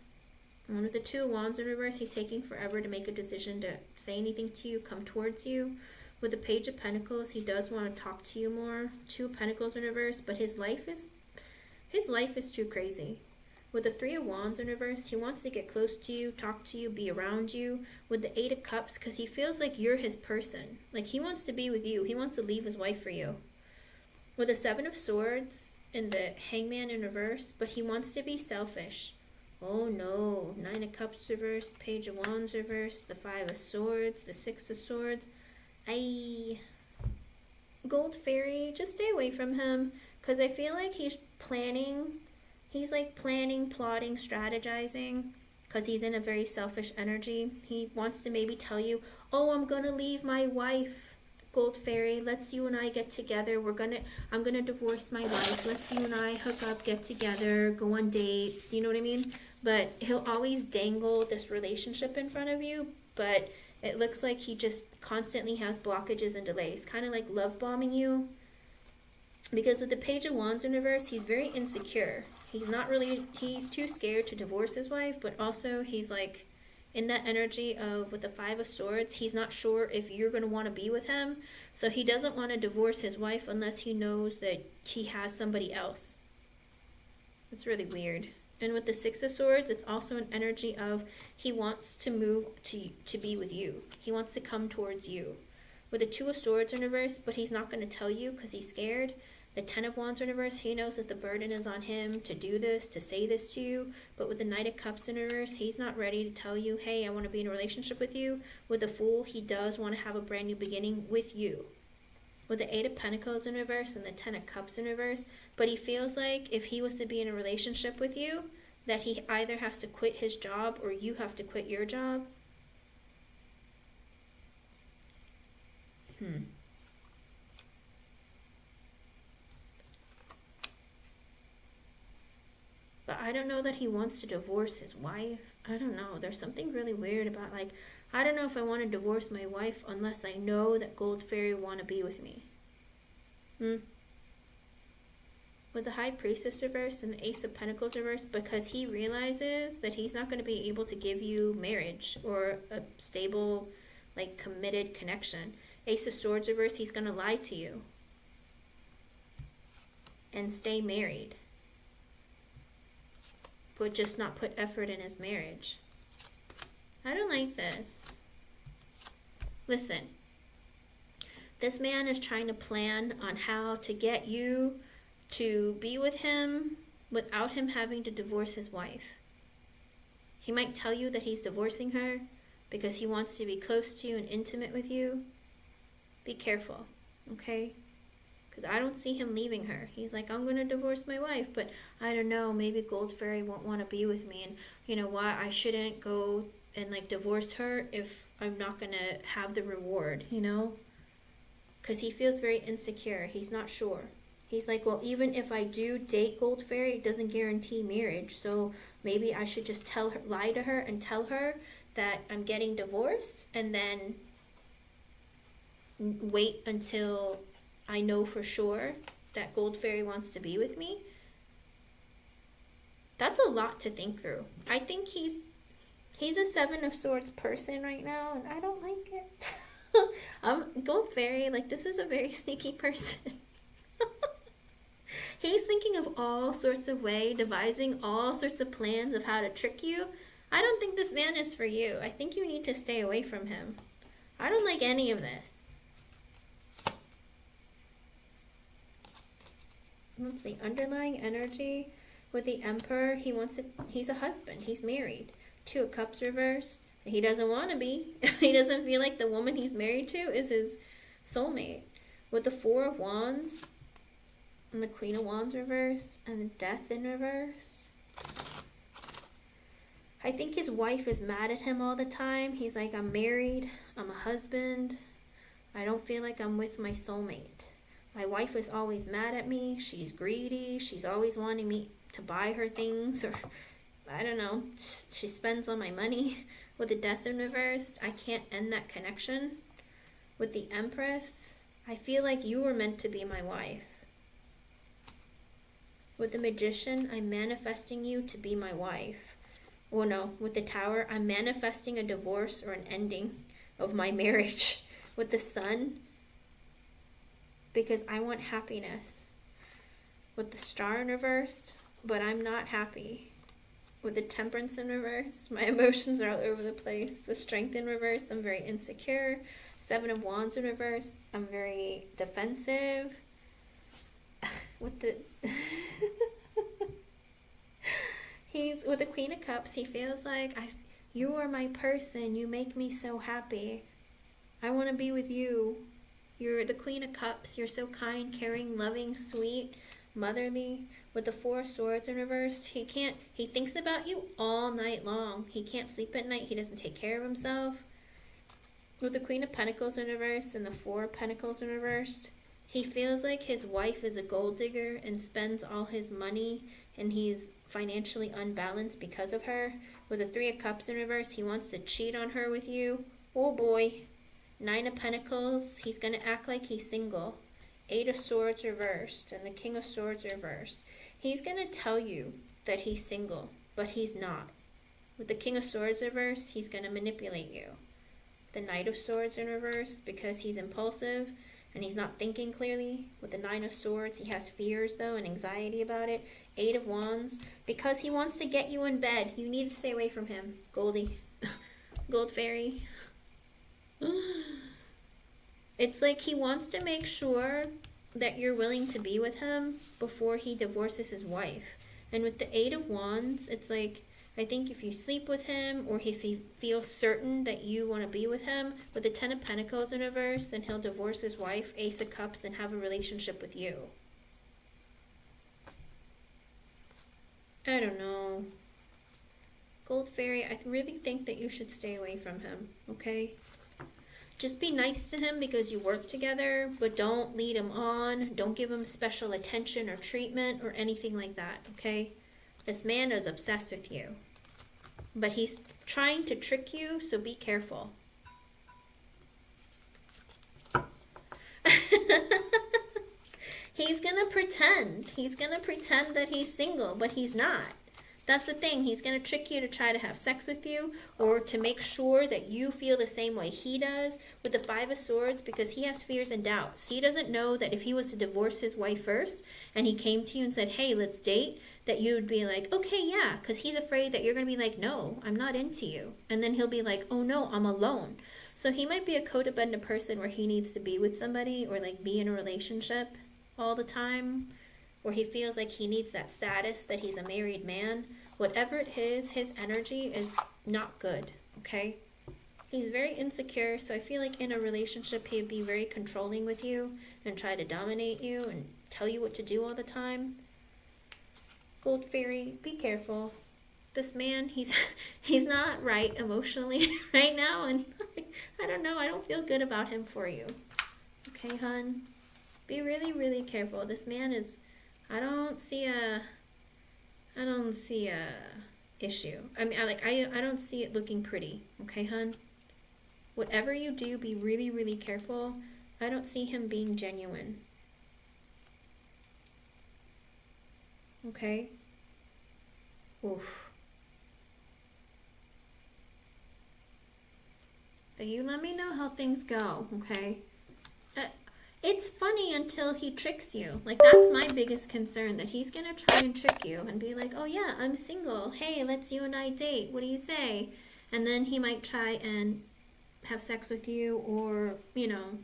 And with the Two of Wands in reverse, he's taking forever to make a decision to say anything to you, come towards you. With the Page of Pentacles, he does want to talk to you more. Two of Pentacles in reverse, but his life is too crazy. With the Three of Wands in reverse, he wants to get close to you, talk to you, be around you. With the Eight of Cups, because he feels like you're his person. Like he wants to be with you. He wants to leave his wife for you. with the Seven of Swords and the Hangman in reverse, but he wants to be selfish. Oh no, Nine of Cups reverse, Page of Wands reverse, the Five of Swords, the Six of Swords. Gold Fairy, just stay away from him, because I feel like he's like planning, plotting, strategizing, because he's in a very selfish energy. He wants to maybe tell you, oh, I'm gonna leave my wife, Gold Fairy, let's you and I get together, I'm gonna divorce my wife, let's you and I hook up, get together, go on dates, you know what I mean? But he'll always dangle this relationship in front of you, but it looks like he just constantly has blockages and delays, kind of like love bombing you. Because with the Page of Wands in reverse, he's very insecure. He's too scared to divorce his wife, but also he's like in that energy of, with the Five of Swords, he's not sure if you're going to want to be with him. So he doesn't want to divorce his wife unless he knows that he has somebody else. It's really weird. And with the Six of Swords, it's also an energy of he wants to move to be with you. He wants to come towards you. With the Two of Swords in reverse, but he's not going to tell you because he's scared. The Ten of Wands in reverse, he knows that the burden is on him to do this, to say this to you. But with the Knight of Cups in reverse, he's not ready to tell you, hey, I want to be in a relationship with you. With the Fool, he does want to have a brand new beginning with you. With the Eight of Pentacles in reverse and the Ten of Cups in reverse, but he feels like if he was to be in a relationship with you, that he either has to quit his job or you have to quit your job. But I don't know that he wants to divorce his wife. I don't know. There's something really weird about, like, I don't know if I want to divorce my wife unless I know that Gold Fairy want to be with me. With the High Priestess reverse and the Ace of Pentacles reverse, because he realizes that he's not going to be able to give you marriage or a stable, like, committed connection. Ace of Swords reverse, he's going to lie to you and stay married, but just not put effort in his marriage. I don't like this. Listen, this man is trying to plan on how to get you to be with him without him having to divorce his wife. He might tell you that he's divorcing her because he wants to be close to you and intimate with you. Be careful, okay? Because I don't see him leaving her. He's like, I'm going to divorce my wife, but I don't know, maybe Gold Fairy won't want to be with me, and you know what, I shouldn't go and like divorce her if I'm not going to have the reward, you know? Because he feels very insecure. He's not sure. He's like, well, even if I do date Gold Fairy, it doesn't guarantee marriage, so maybe I should just lie to her and tell her that I'm getting divorced, and then wait until I know for sure that Gold Fairy wants to be with me. That's a lot to think through. I think he's a Seven of Swords person right now, and I don't like it. Gold Fairy, like, this is a very sneaky person. He's thinking of all sorts of ways, devising all sorts of plans of how to trick you. I don't think this man is for you. I think you need to stay away from him. I don't like any of this. Let's see, underlying energy with the Emperor, he's a husband, he's married. Two of Cups reversed. He doesn't want to be. He doesn't feel like the woman he's married to is his soulmate. With the Four of Wands and the Queen of Wands reverse and the Death in reverse. I think his wife is mad at him all the time. He's like, I'm married, I'm a husband, I don't feel like I'm with my soulmate. My wife is always mad at me. She's greedy. She's always wanting me to buy her things, or I don't know. She spends all my money. With the Death in reverse, I can't end that connection. With the Empress, I feel like you were meant to be my wife. With the Magician, I'm manifesting you to be my wife. Well, no, with the Tower, I'm manifesting a divorce or an ending of my marriage. With the Sun, because I want happiness. With the Star in reverse, but I'm not happy. With the Temperance in reverse, my emotions are all over the place. The Strength in reverse, I'm very insecure. Seven of Wands in reverse, I'm very defensive. with the he's with the Queen of Cups. He feels like you are my person. You make me so happy. I want to be with you. You're the Queen of Cups. You're so kind, caring, loving, sweet, motherly. With the Four of Swords in reverse, he thinks about you all night long. He can't sleep at night. He doesn't take care of himself. With the Queen of Pentacles in reverse and the Four of Pentacles in reverse, he feels like his wife is a gold digger and spends all his money, and he's financially unbalanced because of her. With the Three of Cups in reverse, he wants to cheat on her with you. Oh boy. Nine of Pentacles, he's going to act like he's single. Eight of Swords reversed and the King of Swords reversed. He's going to tell you that he's single, but he's not. With the King of Swords reversed, he's going to manipulate you. The Knight of Swords in reverse, because he's impulsive and he's not thinking clearly. With the Nine of Swords, he has fears though and anxiety about it. Eight of Wands, because he wants to get you in bed. You need to stay away from him, Goldie. Gold Fairy. It's like he wants to make sure that you're willing to be with him before he divorces his wife. And with the Eight of Wands, it's like, I think if you sleep with him or if he feels certain that you want to be with him, with the Ten of Pentacles in reverse, then he'll divorce his wife, Ace of Cups, and have a relationship with you. I don't know. Gold Fairy, I really think that you should stay away from him, okay? Just be nice to him because you work together, but don't lead him on. Don't give him special attention or treatment or anything like that, okay? This man is obsessed with you. But he's trying to trick you, so be careful. He's gonna pretend. He's gonna pretend that he's single, but he's not. That's the thing. He's going to trick you to try to have sex with you or to make sure that you feel the same way he does with the Five of Swords, because he has fears and doubts. He doesn't know that if he was to divorce his wife first and he came to you and said, hey, let's date, that you would be like, okay, yeah, because he's afraid that you're going to be like, no, I'm not into you. And then he'll be like, oh no, I'm alone. So he might be a codependent person where he needs to be with somebody or like be in a relationship all the time, or he feels like he needs that status that he's a married man. Whatever it is, his energy is not good, okay? He's very insecure, so I feel like in a relationship he'd be very controlling with you and try to dominate you and tell you what to do all the time. Gold Fairy, be careful. This man, he's not right emotionally right now, and I don't know, I don't feel good about him for you. Okay, hun? Be really, really careful. This man is... I don't see a issue. I mean, I don't see it looking pretty. Okay, hun? Whatever you do, be really, really careful. I don't see him being genuine. Okay? Oof. But you let me know how things go, okay? It's funny until he tricks you. Like, that's my biggest concern, that he's going to try and trick you and be like, oh yeah, I'm single. Hey, let's you and I date. What do you say? And then he might try and have sex with you or, you know,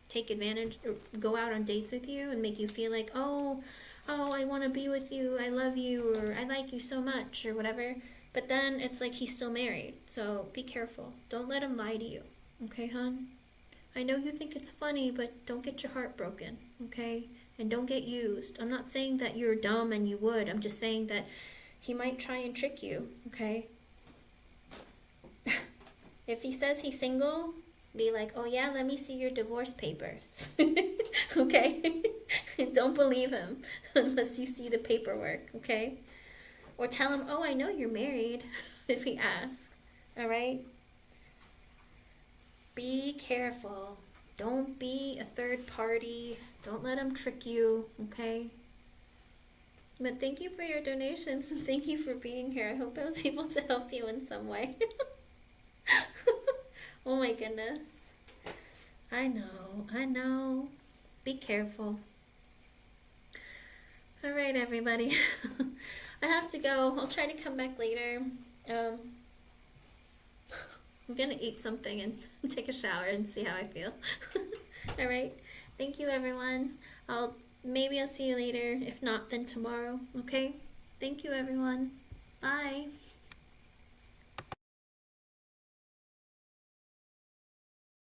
take advantage or go out on dates with you and make you feel like, oh, I want to be with you. I love you, or I like you so much, or whatever. But then it's like he's still married. So be careful. Don't let him lie to you. Okay, hon? I know you think it's funny, but don't get your heart broken, okay? And don't get used. I'm not saying that you're dumb and you would. I'm just saying that he might try and trick you, okay? If he says he's single, be like, oh yeah, let me see your divorce papers, okay? Don't believe him unless you see the paperwork, okay? Or tell him, oh, I know you're married, if he asks, all right? Be careful. Don't be a third party. Don't let them trick you, okay? But thank you for your donations and thank you for being here. I hope I was able to help you in some way. Oh my goodness. I know. Be careful. All right, everybody. I have to go. I'll try to come back later. I'm gonna eat something and take a shower and see how I feel. All right. Thank you, everyone. I'll maybe I'll see you later. If not, then tomorrow. Okay? Thank you, everyone. Bye.